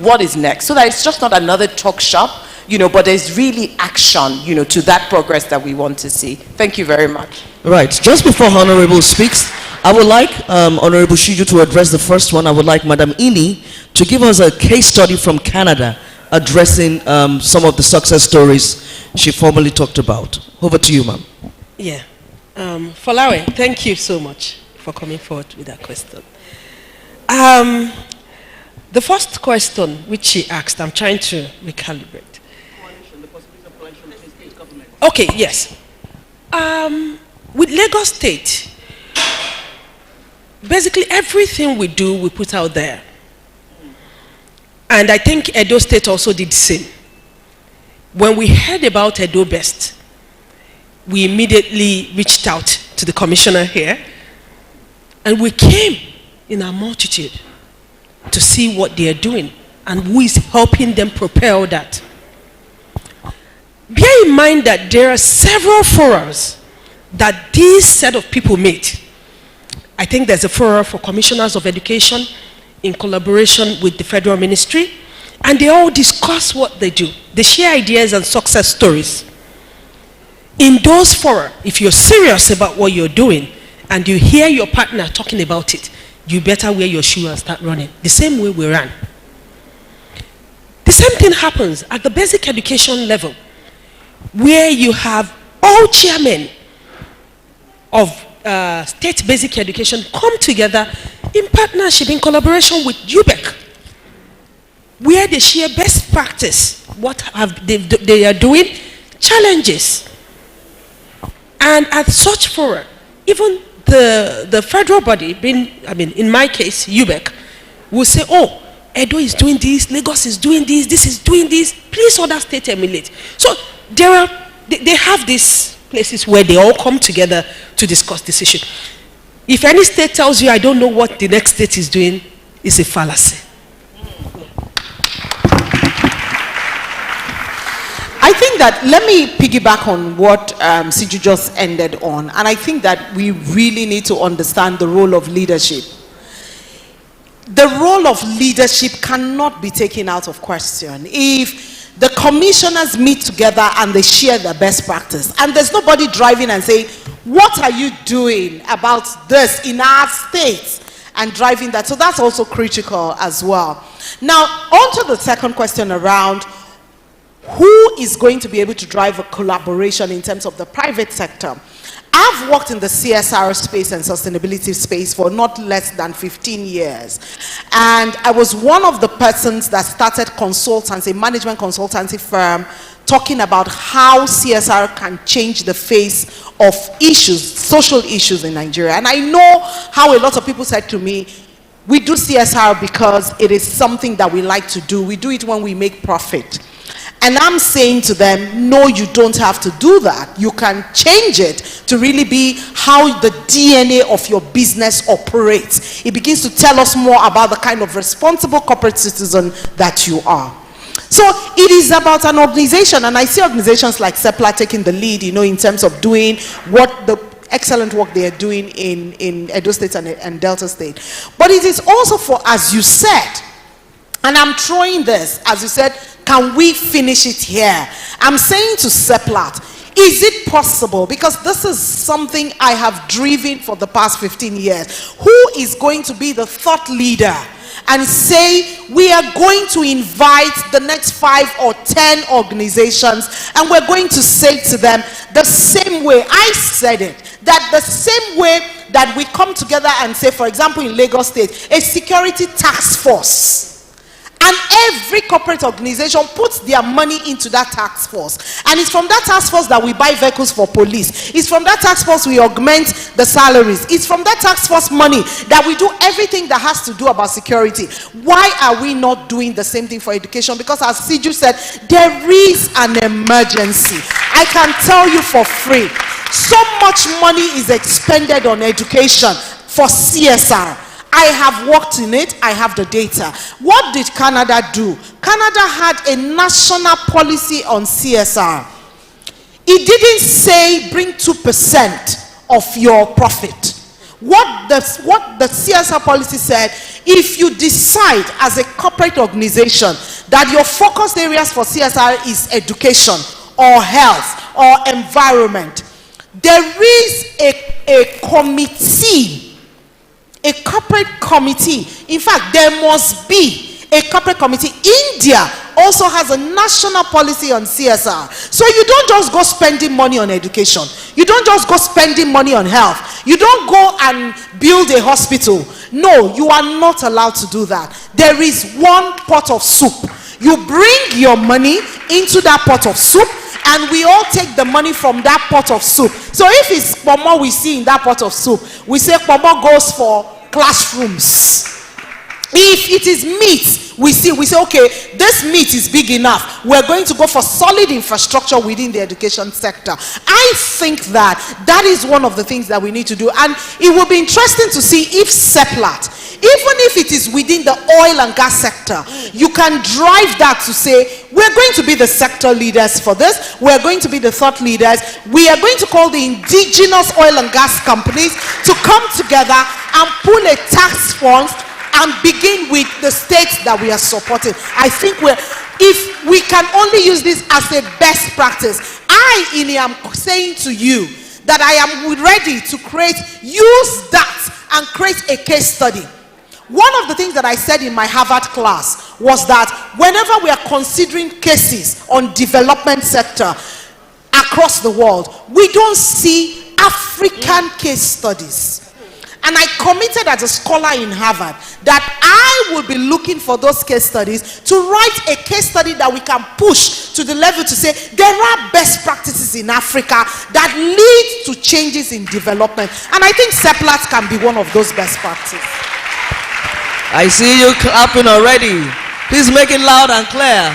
what is next, so that it's just not another talk shop, but there's really action, to that progress that we want to see. Thank you very much. Right. Just before Honorable speaks, I would like Honorable Shiju to address the first one. I would like Madam Ini to give us a case study from Canada addressing some of the success stories she formerly talked about. Over to you, ma'am. Yeah. Folawe, thank you so much for coming forward with that question. The first question which she asked, I'm trying to recalibrate. Okay, yes. With Lagos State, basically everything we do, we put out there. And I think Edo State also did the same. When we heard about Edo Best, we immediately reached out to the commissioner here, and we came in our multitude to see what they are doing and who is helping them propel that. Bear in mind that there are several forums that this set of people meet. I think there's a forum for commissioners of education in collaboration with the federal ministry, and they all discuss what they do. They share ideas and success stories. In those forums, if you're serious about what you're doing and you hear your partner talking about it, you better wear your shoe and start running. The same way we ran. The same thing happens at the basic education level, where you have all chairmen of state basic education come together in partnership, in collaboration with UBEC, where they share best practice, what they are doing, challenges. And at such forum, even the federal body, in my case, UBEC, will say, oh, Edo is doing this, Lagos is doing this is doing this, please other states emulate. So they have these places where they all come together to discuss this issue. If any state tells you, I don't know what the next state is doing, it's a fallacy. I think that, let me piggyback on what Siju just ended on, and I think that we really need to understand the role of leadership. The role of leadership cannot be taken out of question. If the commissioners meet together and they share their best practice, and there's nobody driving and saying, what are you doing about this in our state, and driving that. So that's also critical as well. Now, on to the second question around who is going to be able to drive a collaboration in terms of the private sector. I've worked in the CSR space and sustainability space for not less than 15 years. And I was one of the persons that started consultancy, management consultancy firm, talking about how CSR can change the face of issues, social issues in Nigeria. And I know how a lot of people said to me, we do CSR because it is something that we like to do. We do it when we make profit. And I'm saying to them, no, you don't have to do that. You can change it to really be how the DNA of your business operates. It begins to tell us more about the kind of responsible corporate citizen that you are. So it is about an organization, and I see organizations like Seplat taking the lead, in terms of doing what the excellent work they are doing in Edo State and Delta State. But it is also for, as you said, and I'm throwing this, as you said, can we finish it here? I'm saying to Seplat, is it possible? Because this is something I have driven for the past 15 years. Who is going to be the thought leader and say, we are going to invite the next 5 or 10 organizations, and we're going to say to them the same way I said it, that the same way that we come together and say, for example, in Lagos State, a security task force. And every corporate organization puts their money into that task force. And it's from that task force that we buy vehicles for police. It's from that task force we augment the salaries. It's from that task force money that we do everything that has to do about security. Why are we not doing the same thing for education? Because as Siju said, there is an emergency. I can tell you for free, so much money is expended on education for CSR. I have worked in it, I have the data. What did Canada do? Canada had a national policy on CSR. It didn't say bring 2% of your profit. What the CSR policy said, if you decide as a corporate organization that your focus areas for CSR is education or health or environment, there is a committee a corporate committee. In fact, there must be a corporate committee. India also has a national policy on CSR. So you don't just go spending money on education. You don't just go spending money on health. You don't go and build a hospital. No, you are not allowed to do that. There is one pot of soup. You bring your money into that pot of soup, and we all take the money from that pot of soup. So if it's pomo we see in that pot of soup, we say pomo goes for classrooms. If it is meat, we say, okay, this meat is big enough. We're going to go for solid infrastructure within the education sector. I think that is one of the things that we need to do. And it will be interesting to see if Seplat, even if it is within the oil and gas sector, you can drive that to say, we're going to be the sector leaders for this. We're going to be the thought leaders. We are going to call the indigenous oil and gas companies to come together and pull a tax fund and begin with the states that we are supporting. I think if we can only use this as a best practice, I am saying to you that I am ready to use that and create a case study. One of the things that I said in my Harvard class was that whenever we are considering cases on development sector across the world, we don't see African case studies. And I committed as a scholar in Harvard that I will be looking for those case studies to write a case study that we can push to the level to say there are best practices in Africa that lead to changes in development. And I think Seplat can be one of those best practices. I see you clapping already. Please make it loud and clear.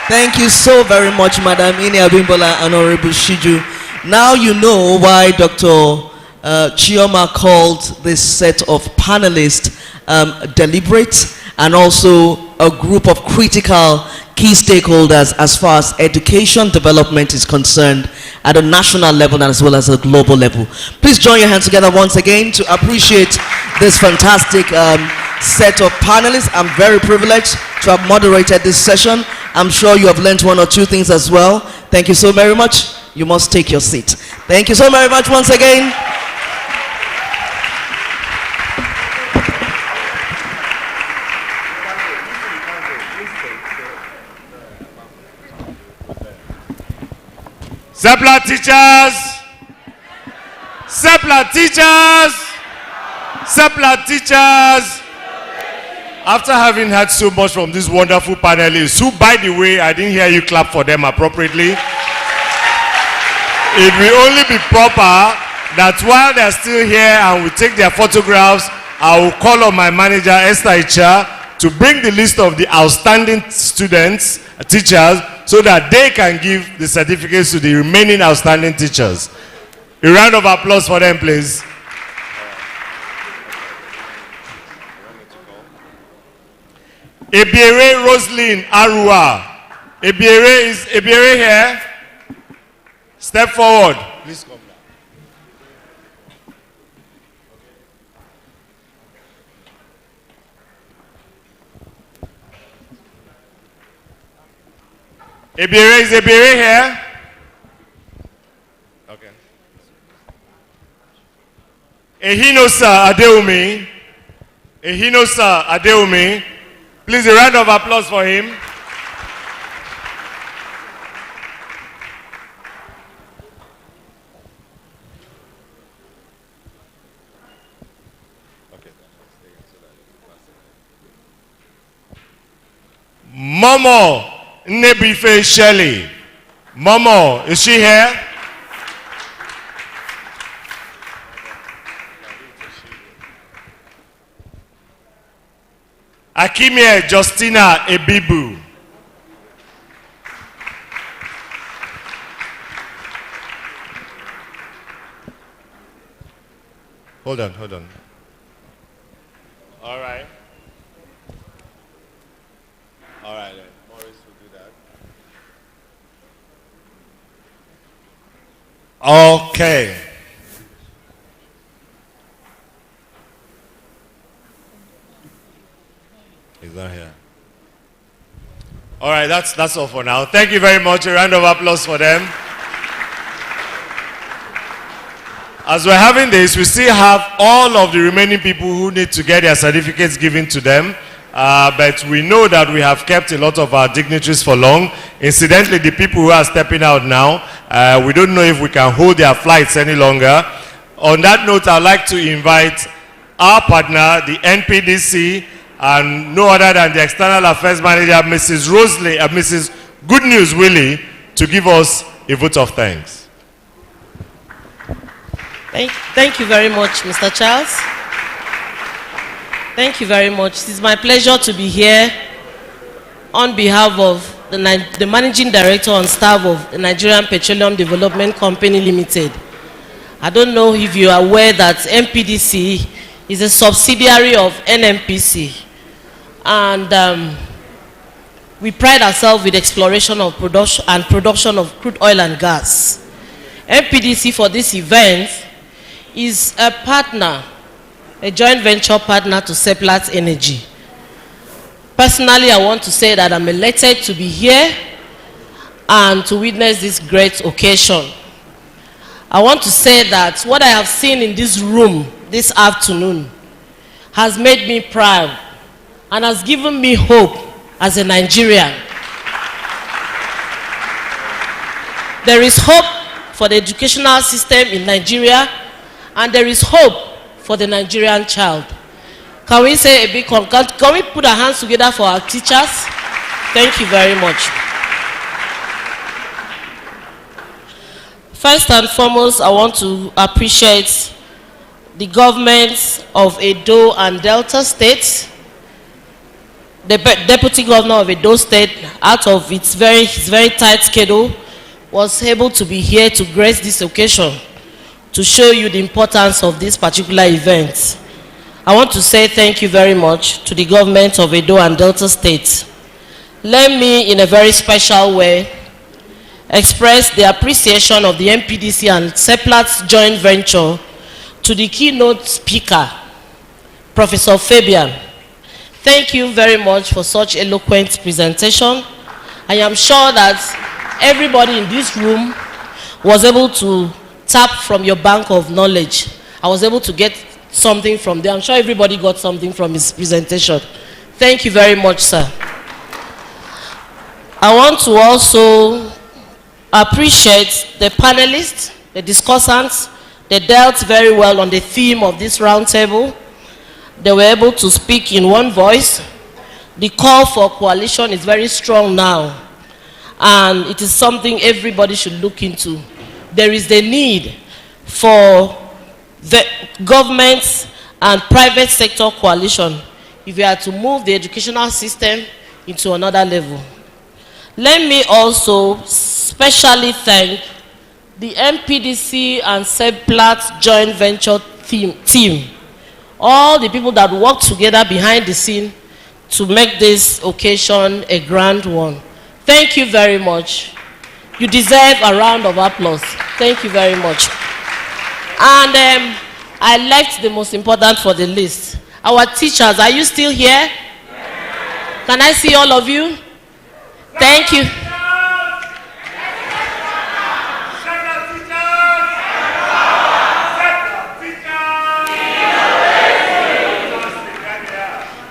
Thank you so very much, Madam Ini Abimbola and Honorable Shiju. Now you know why Dr. Chioma called this set of panelists deliberate, and also a group of critical key stakeholders as far as education development is concerned at a national level as well as a global level. Please join your hands together once again to appreciate this fantastic set of panelists. I'm very privileged to have moderated this session. I'm sure you have learned one or two things as well. Thank you so very much. You must take your seat. Thank you so very much once again. Seplat teachers! Seplat teachers! Seplat teachers! After having had so much from these wonderful panelists, who, by the way, I didn't hear you clap for them appropriately. It will only be proper that while they're still here and we take their photographs, I will call on my manager, Esther Icha, to bring the list of the outstanding students, teachers, so that they can give the certificates to the remaining outstanding teachers. A round of applause for them, please. Ebiere Roslyn Arua. Ebiere here? Step forward. Please come down. Is Ebiere here? Okay. Ehinosa Adeumi. Ehinosa Adeumi. Please, a round of applause for him. Momo Nebife Shelley. Momo, is she here? Akimie Justina Ebibu. Hold on. All right. All right, Maurice will do that. Okay. He's not here. All right, that's all for now. Thank you very much. A round of applause for them. as we're having this, we still have all of the remaining people who need to get their certificates given to them. But we know that we have kept a lot of our dignitaries for long. Incidentally, the people who are stepping out now, we don't know if we can hold their flights any longer. On that note, I'd like to invite our partner, the NPDC, and no other than the External Affairs Manager, Mrs. Good News Willie, to give us a vote of thanks. Thank you very much, Mr. Charles. Thank you very much. It is my pleasure to be here on behalf of the Managing Director and staff of the Nigerian Petroleum Development Company Limited. I don't know if you are aware that MPDC is a subsidiary of NNPC. And we pride ourselves with exploration of production of crude oil and gas. MPDC for this event is a partner, a joint venture partner to Seplat Energy. Personally, I want to say that I'm elated to be here and to witness this great occasion. I want to say that what I have seen in this room this afternoon has made me proud and has given me hope as a Nigerian. There is hope for the educational system in Nigeria, and there is hope for the Nigerian child. Can we say a big can we put our hands together for our teachers? Thank you very much. First and foremost, I want to appreciate the governments of Edo and Delta States. The Deputy Governor of Edo State, out of its very tight schedule, was able to be here to grace this occasion to show you the importance of this particular event. I want to say thank you very much to the government of Edo and Delta State. Let me, in a very special way, express the appreciation of the MPDC and Seplat's joint venture to the keynote speaker, Professor Fabian. Thank you very much for such eloquent presentation. I am sure that everybody in this room was able to tap from your bank of knowledge. I was able to get something from there. I'm sure everybody got something from his presentation. Thank you very much, sir. I want to also appreciate the panelists, the discussants. They dealt very well on the theme of this roundtable. They were able to speak in one voice. The call for coalition is very strong now, and it is something everybody should look into. There is the need for the government and private sector coalition if we are to move the educational system into another level. Let me also specially thank the MPDC and Seplat joint venture team. All the people that work together behind the scene to make this occasion a grand one. Thank you very much. You deserve a round of applause. Thank you very much. And I left the most important for the list. Our teachers, are you still here? Can I see all of you? Thank you.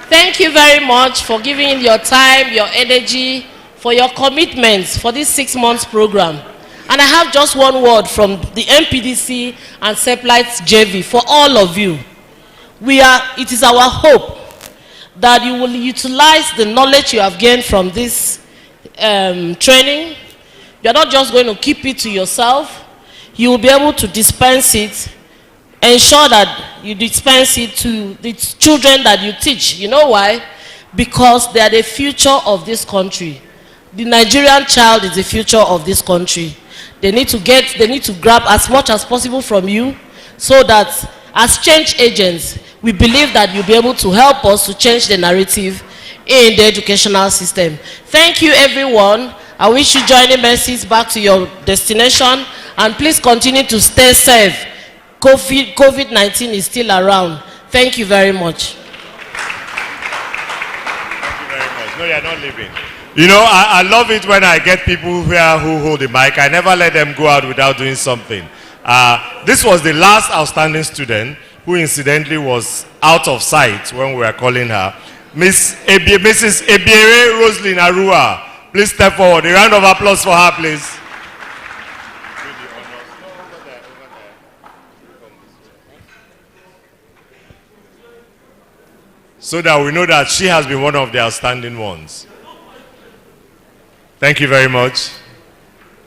Thank you very much for giving your time, your energy, for your commitments for this 6 months program. And I have just one word from the MPDC and Seplat's JV for all of you. It is our hope that you will utilize the knowledge you have gained from this training. You are not just going to keep it to yourself. You will be able to dispense it. Ensure that you dispense it to the children that you teach. You know why? Because they are the future of this country. The Nigerian child is the future of this country. They need to grab as much as possible from you, so that as change agents, we believe that you'll be able to help us to change the narrative in the educational system. Thank you, everyone. I wish you journey mercies back to your destination, and please continue to stay safe. COVID-19 is still around. Thank you very much. Thank you very much. No, you're not leaving. You know, I love it when I get people here who hold the mic. I never let them go out without doing something. This was the last outstanding student who incidentally was out of sight when we were calling her. Mrs. Ebiere Roslyn Arua, please step forward. A round of applause for her, please. So that we know that she has been one of the outstanding ones. Thank you very much.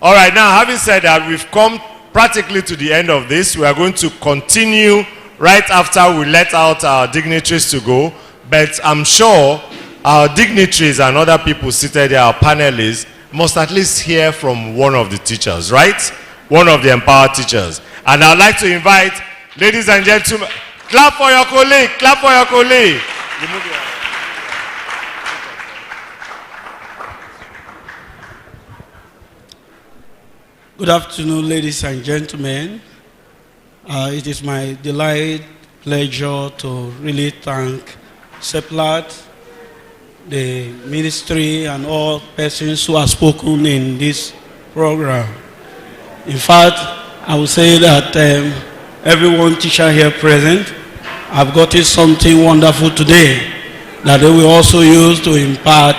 All right, now having said that, we've come practically to the end of this. We are going to continue right after we let out our dignitaries to go. But I'm sure our dignitaries and other people seated there, our panelists, must at least hear from one of the teachers, right? One of the empowered teachers. And I'd like to invite, ladies and gentlemen, clap for your colleague, clap for your colleague. Good afternoon, ladies and gentlemen. It is my delight, pleasure to really thank Seplat, the ministry, and all persons who have spoken in this program. In fact, I would say that everyone teacher here present have gotten something wonderful today that they will also use to impart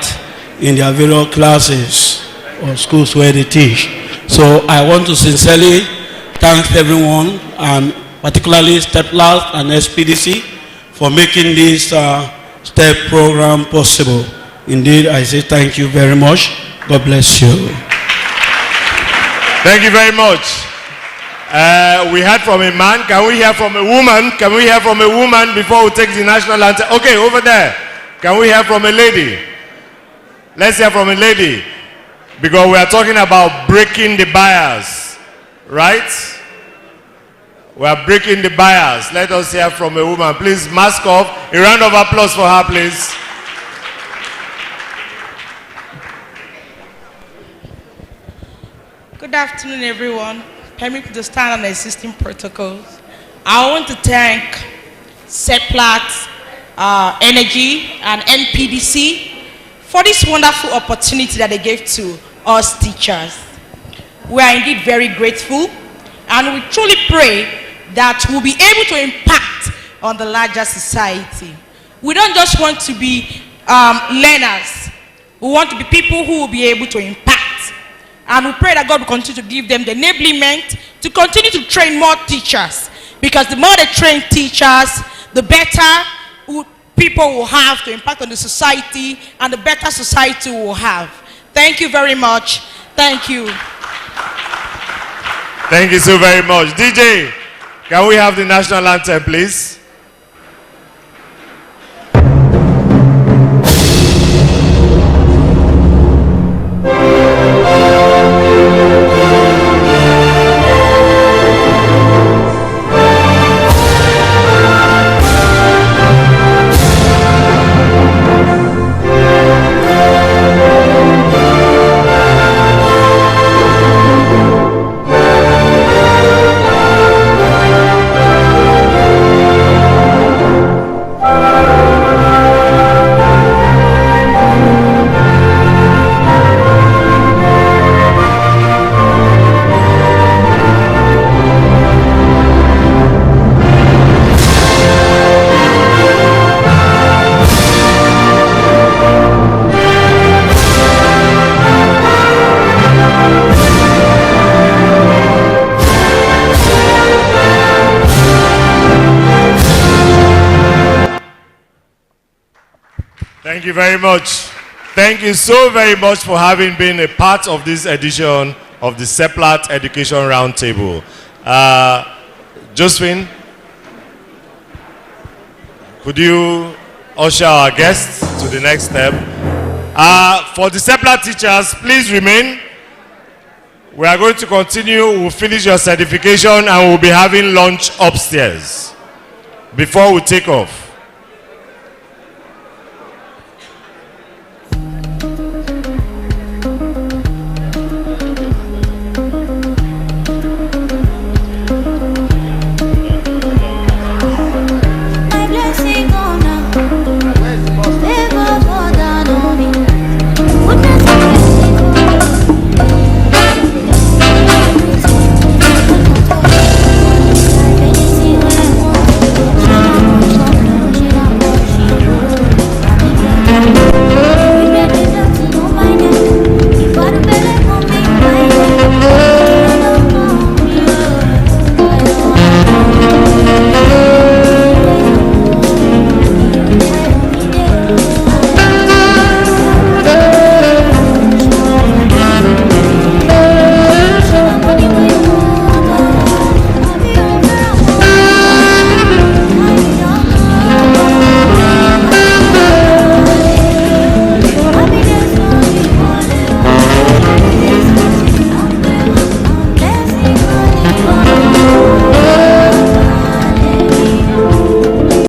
in their various classes or schools where they teach. So I want to sincerely thank everyone, and particularly Seplat and SPDC for making this STEP program possible. Indeed, I say thank you very much. God bless you. Thank you very much. We heard from a man. Can we hear from a woman? Can we hear from a woman before we take the national anthem? Okay, over there. Can we hear from a lady? Let's hear from a lady. Because we are talking about breaking the bias. Right? We are breaking the bias. Let us hear from a woman. Please, mask off. A round of applause for her, please. Good afternoon, everyone. Permit me to stand on the existing protocols. I want to thank Seplat Energy and NPDC for this wonderful opportunity that they gave to us teachers. We are indeed very grateful, and we truly pray that we'll be able to impact on the larger society. We don't just want to be learners. We want to be people who will be able to impact. And we pray that God will continue to give them the enablement to continue to train more teachers. Because the more they train teachers, the better people will have to impact on the society, and the better society will have. Thank you very much. Thank you. Thank you so very much. DJ, can we have the national anthem, please? Thank you very much. Thank you so very much for having been a part of this edition of the Seplat Education Roundtable. Josephine, could you usher our guests to the next step? For the Seplat teachers, please remain. We are going to continue. We'll finish your certification and we'll be having lunch upstairs before we take off.